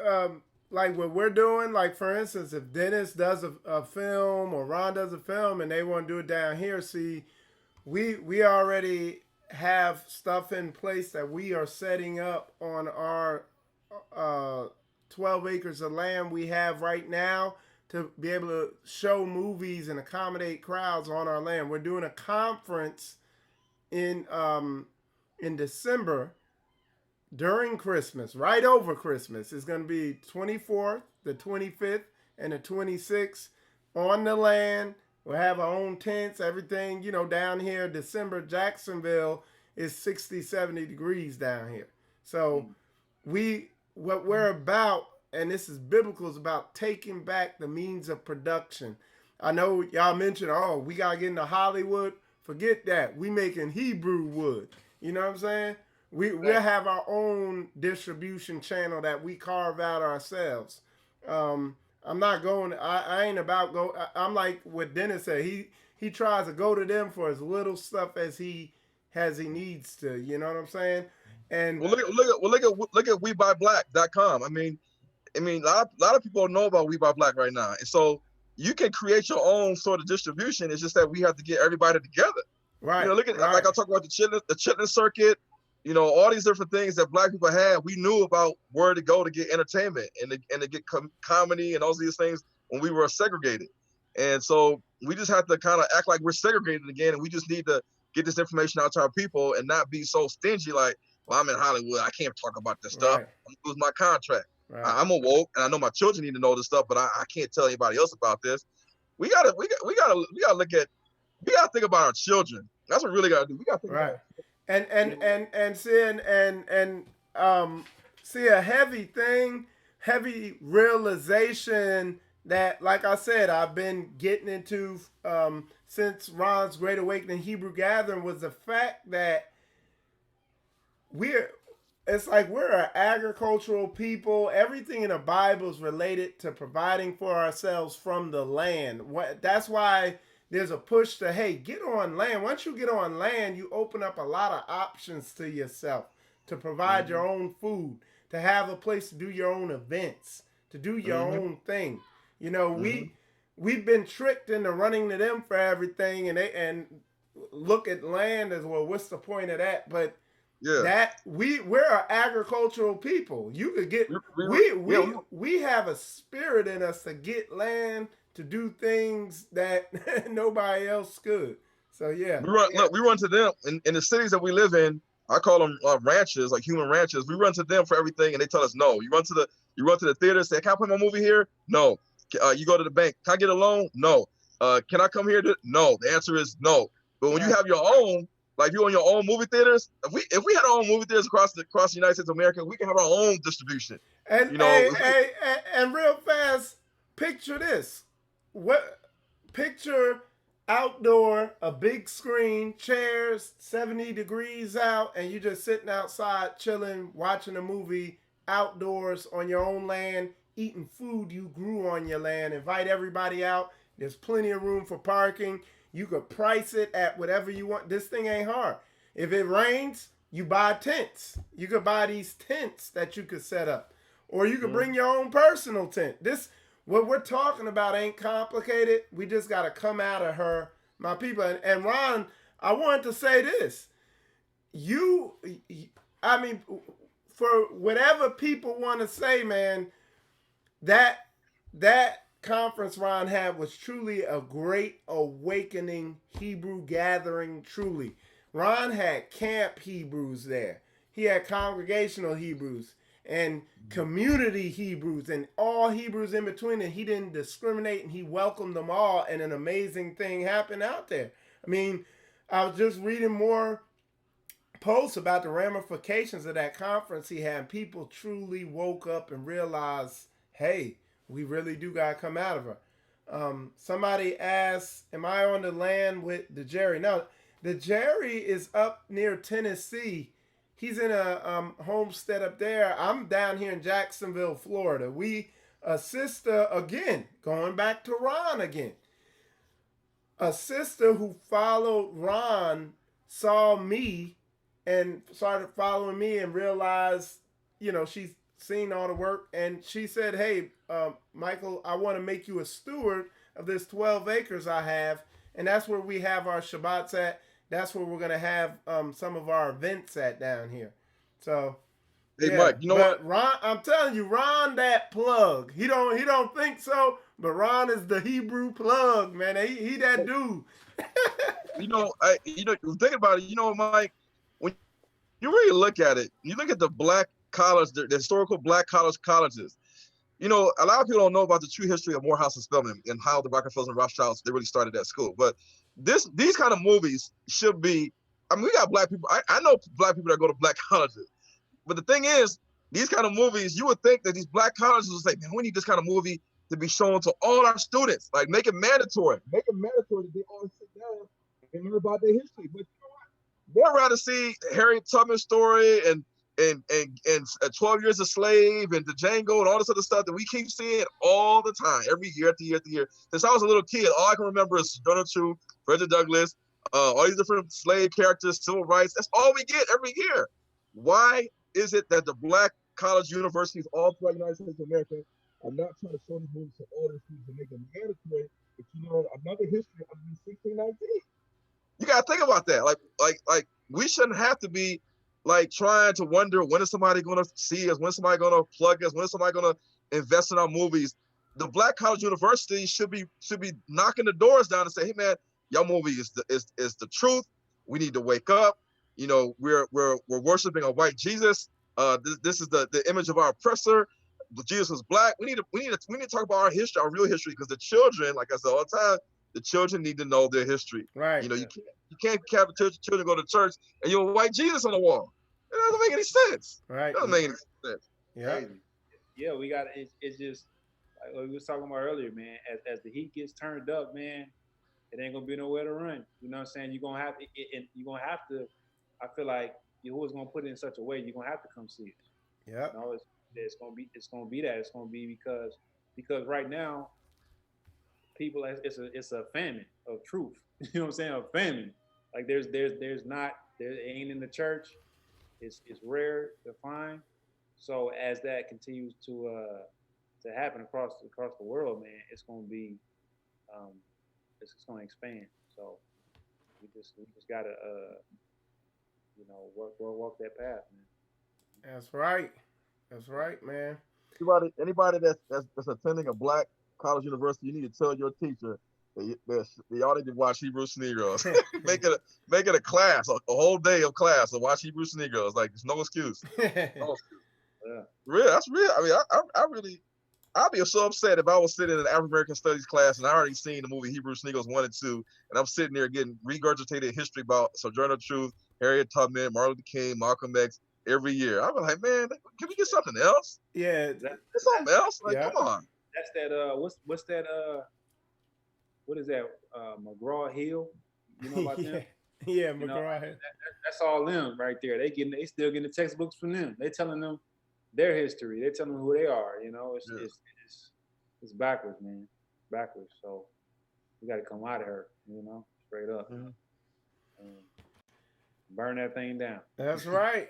like what we're doing, like for instance, if Dennis does a film or Ron does a film and they want to do it down here, see, we already have stuff in place that we are setting up on our 12 acres of land we have right now to be able to show movies and accommodate crowds on our land. We're doing a conference in December during Christmas, right over Christmas. It's going to be 24th, the 25th, and the 26th on the land. We'll have our own tents, everything, you know, down here. December, Jacksonville is 60, 70 degrees down here. So what we're about, and this is biblical, is about taking back the means of production. I know y'all mentioned, we got to get into Hollywood. Forget that. We making Hebrew wood. You know what I'm saying? We'll have our own distribution channel that we carve out ourselves. I'm not going, I ain't about I'm like what Dennis said. He tries to go to them for as little stuff as he needs to. You know what I'm saying? And look at WeBuyBlack.com. I mean, a lot of people don't know about We Buy Black right now, and so you can create your own sort of distribution. It's just that we have to get everybody together. Right. You know, look at like I talk about the chitlin circuit. You know, all these different things that Black people had. We knew about where to go to get entertainment and to get comedy and all these things when we were segregated. And so we just have to kind of act like we're segregated again, and we just need to get this information out to our people and not be so stingy. Like, well, I'm in Hollywood, I can't talk about this stuff. Right. I'm gonna lose my contract. Right. I'm awoke, and I know my children need to know this stuff, but I can't tell anybody else about this. We gotta think about our children. That's what we really gotta do. We gotta think about see a heavy realization that, like I said, I've been getting into since Ron's Great Awakening Hebrew Gathering, was the fact that we're an agricultural people. Everything in the Bible is related to providing for ourselves from the land. That's why there's a push to, hey, get on land. Once you get on land, you open up a lot of options to yourself to provide your own food, to have a place to do your own events, to do your own thing. You know, we've been tricked into running to them for everything, and look at land as, well, what's the point of that? But that we're an agricultural people. You could get we have a spirit in us to get land, to do things that nobody else could. So we run to them in the cities that we live in. I call them ranches, like human ranches. We run to them for everything, and they tell us no. You run to the theater, say, "Can I play my movie here?" No. You go to the bank. Can I get a loan? No. Can I come here? No. The answer is no. But when you have your own, like you own your own movie theaters, if we had our own movie theaters across the United States of America, we can have our own distribution. And you know, and real fast, picture this. Picture outdoor, a big screen, chairs, 70 degrees out, and you just sitting outside chilling, watching a movie outdoors on your own land, eating food you grew on your land. Invite everybody out. There's plenty of room for parking. You could price it at whatever you want. This thing ain't hard. If it rains, you buy tents. You could buy these tents that you could set up, or you could bring your own personal tent. what we're talking about ain't complicated. We just got to come out of her, my people. And Ron, I wanted to say this. I mean, for whatever people want to say, man, that conference Ron had was truly a great awakening Hebrew gathering, truly. Ron had camp Hebrews there. He had congregational Hebrews and community Hebrews and all Hebrews in between, and he didn't discriminate, and he welcomed them all, and an amazing thing happened out there. I mean, I was just reading more posts about the ramifications of that conference he had, and people truly woke up and realized, hey, we really do got to come out of her. Somebody asked, am I on the land with the Jerry? No, the Jerry is up near Tennessee. He's in a homestead up there. I'm down here in Jacksonville, Florida. A sister, again, going back to Ron again. A sister who followed Ron saw me and started following me and realized, she's seen all the work. And she said, hey, Michael, I want to make you a steward of this 12 acres I have. And that's where we have our Shabbats at. That's where we're going to have some of our events at down here. So, hey, yeah. Mike, you know what? Ron, I'm telling you, Ron, that plug. He don't think so, but Ron is the Hebrew plug, man. He that dude. Think about it. Mike, when you really look at it, you look at the black college, the historical black colleges. A lot of people don't know about the true history of Morehouse and Spelman and how the Rockefellers and Rothschilds, they really started that school. But these kind of movies should be, we got black people. I know black people that go to black colleges. But the thing is, these kind of movies, you would think that these black colleges would say, man, we need this kind of movie to be shown to all our students. Like, make it mandatory. Make it mandatory that they all sit down and learn about their history. But you know what? They'd rather see Harriet Tubman's story and 12 Years a Slave and the Django and all this other stuff that we keep seeing all the time, every year after year after year. Since I was a little kid, all I can remember is Donald True, Frederick Douglass, all these different slave characters, civil rights. That's all we get every year. Why is it that the black college universities all throughout the United States of America are not trying to show these movies to all their students and make them mandatory? But another history of 1619. You gotta think about that. Like we shouldn't have to be like trying to wonder when is somebody gonna see us, when is somebody gonna plug us, when is somebody gonna invest in our movies. The black college universities should be knocking the doors down and say, hey man, your movie is the truth. We need to wake up. We're worshiping a white Jesus. This is the image of our oppressor. Jesus was black. We need to talk about our history, our real history, because the children, like I said all the time, the children need to know their history. Right. You can't have children go to church and you're a white Jesus on the wall. It doesn't make any sense. Right. It doesn't make any sense. Yeah. Yeah, we got it's just like we was talking about earlier, man. As the heat gets turned up, man, it ain't gonna be nowhere to run. You know what I'm saying? You're gonna have to. I feel like you're always gonna put it in such a way you're gonna have to come see it. Yeah. It's gonna be that. It's gonna be because right now, people, it's a famine of truth. You know what I'm saying? A famine. Like there ain't in the church. It's rare to find. So as that continues to happen across the world, man, it's gonna be it's gonna expand. So we just gotta walk that path, man. That's right, man. Anybody that's attending a black college university, you need to tell your teacher they ought to watch Hebrews and Negroes. make it a class, a whole day of class to watch Hebrews and Negroes. Like, there's no excuse. No excuse. Yeah. Real, that's real. I mean, I'd be so upset if I was sitting in an African American studies class and I already seen the movie Hebrews and Negroes 1 and 2, and I'm sitting there getting regurgitated history about Sojourner Truth, Harriet Tubman, Martin Luther King, Malcolm X every year. I'm like, man, can we get something else? Yeah, something else. Like, come on. That's that. What's that? What is that? McGraw Hill. You know about them? Yeah, McGraw Hill. That's all them right there. They still getting the textbooks from them. They telling them their history. They're telling them who they are. It's backwards, man. Backwards. So we got to come out of her. Straight up. Mm-hmm. Burn that thing down. That's right.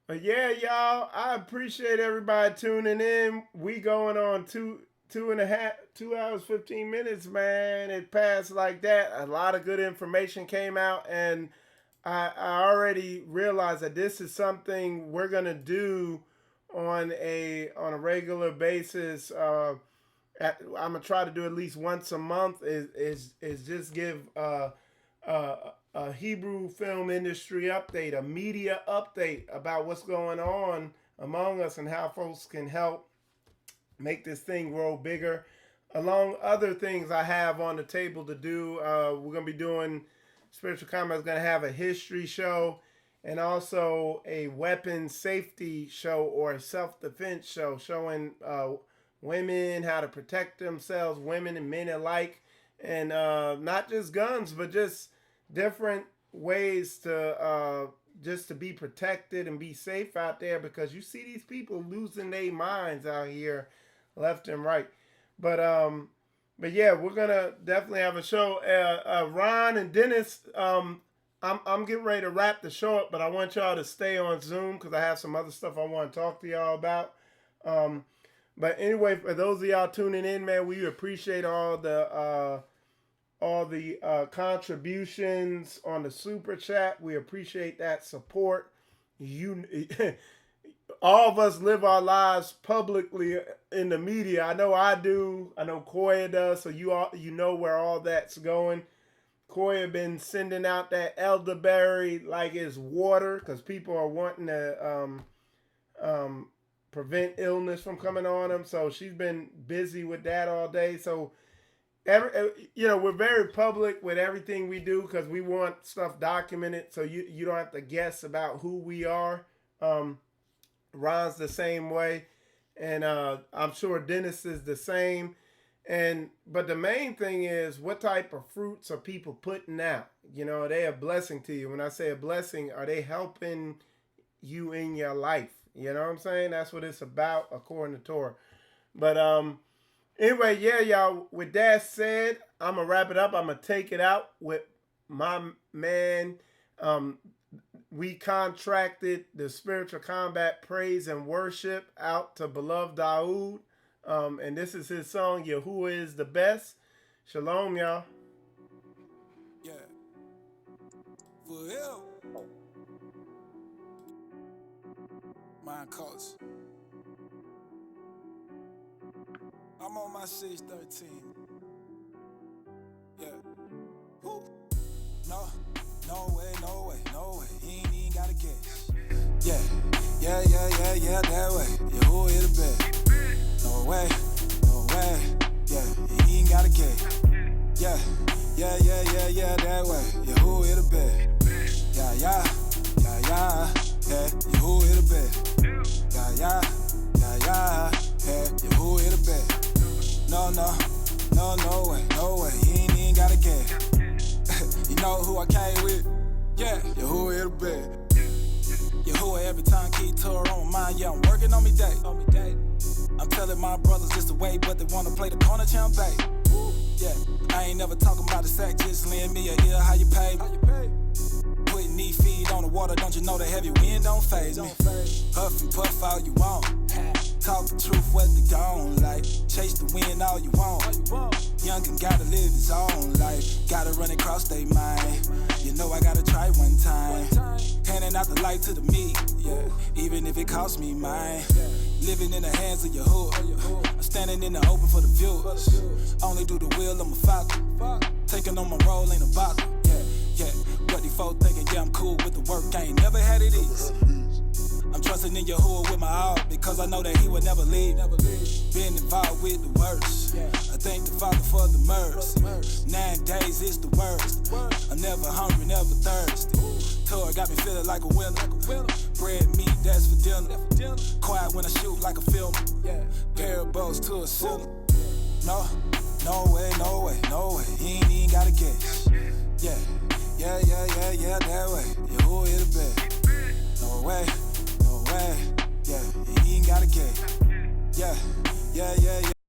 But yeah, y'all, I appreciate everybody tuning in. We going on 2 hours, 15 minutes, man. It passed like that. A lot of good information came out, and I already realized that this is something we're gonna do on a regular basis. I'm gonna try to do at least once a month. Is just give a Hebrew film industry update, a media update about what's going on among us and how folks can help make this thing grow bigger. Along other things I have on the table to do, we're going to be doing, Spiritual Combat is going to have a history show and also a weapons safety show or a self-defense show showing women how to protect themselves, women and men alike, and not just guns, but just different ways to just to be protected and be safe out there, because you see these people losing their minds out here left and right. But yeah, we're gonna definitely have a show. Ron and Dennis, I'm getting ready to wrap the show up, but I want y'all to stay on Zoom because I have some other stuff I want to talk to y'all about. But anyway, for those of y'all tuning in, man, we appreciate all the contributions on the super chat. We appreciate that support. All of us live our lives publicly in the media. I know I do. I know Koya does. So you know where all that's going. Koya been sending out that elderberry like it's water because people are wanting to prevent illness from coming on them. So she's been busy with that all day. So we're very public with everything we do because we want stuff documented so you don't have to guess about who we are. Ron's the same way, and I'm sure Dennis is the same. But the main thing is, what type of fruits are people putting out? Are they a blessing to you? When I say a blessing, are they helping you in your life? You know what I'm saying? That's what it's about according to Torah. But anyway, yeah, y'all, with that said, I'm going to wrap it up. I'm going to take it out with my man. We contracted the Spiritual Combat Praise and Worship out to beloved Daoud. And this is his song, Yahuwah is the Best. Shalom, y'all. Yeah. For real. Mind calls. I'm on my 613. Yeah. Woo. No way. He ain't even gotta guess. Yeah, that way. Yahuwah is the best. No way. Yeah, he ain't gotta guess. Yeah, that way. Yahuwah is the best. Yeah, Yahuwah is the best. Yeah, Yahuwah is the best. No way. He ain't even gotta guess. You know who I came with? Yeah, Yahuwah is the best. Yahuwah every time keep Torah on my mind. Yeah, I'm working on me day. I'm telling my brothers just the way, but they wanna play the corner champ, babe. Yeah, I ain't never talking about the sack, just lend me a ear, how you pay? Putting knee feet on the water, don't you know the heavy wind don't faze me? Huff and puff all you want. Talk the truth, what they don't like. Chase the wind all you want. Youngin' gotta live his own life. Gotta run across they mind. You know I gotta try one time. Handing out the light to the meat, yeah. Even if it costs me mine. Living in the hands of Yahuwah. I'm standing in the open for the viewers. Only do the will of my father. Taking on my role ain't a bother. Yeah. What these folk thinking, yeah, I'm cool with the work. I ain't never had it easy. I'm trusting in Yahuwah with my all because I know that he would never leave. Been involved with the worst. I thank the Father for the mercy. 9 days is the worst. I'm never hungry, never thirsty. Torah got me feeling like a winner. Bread, meat, that's for dinner. Quiet when I shoot like a filmer. Parables to a cylinder. No way. He ain't even gotta guess. Yeah, that way. Yahuwah is the best. No way. Yeah, he ain't gotta guess. Yeah.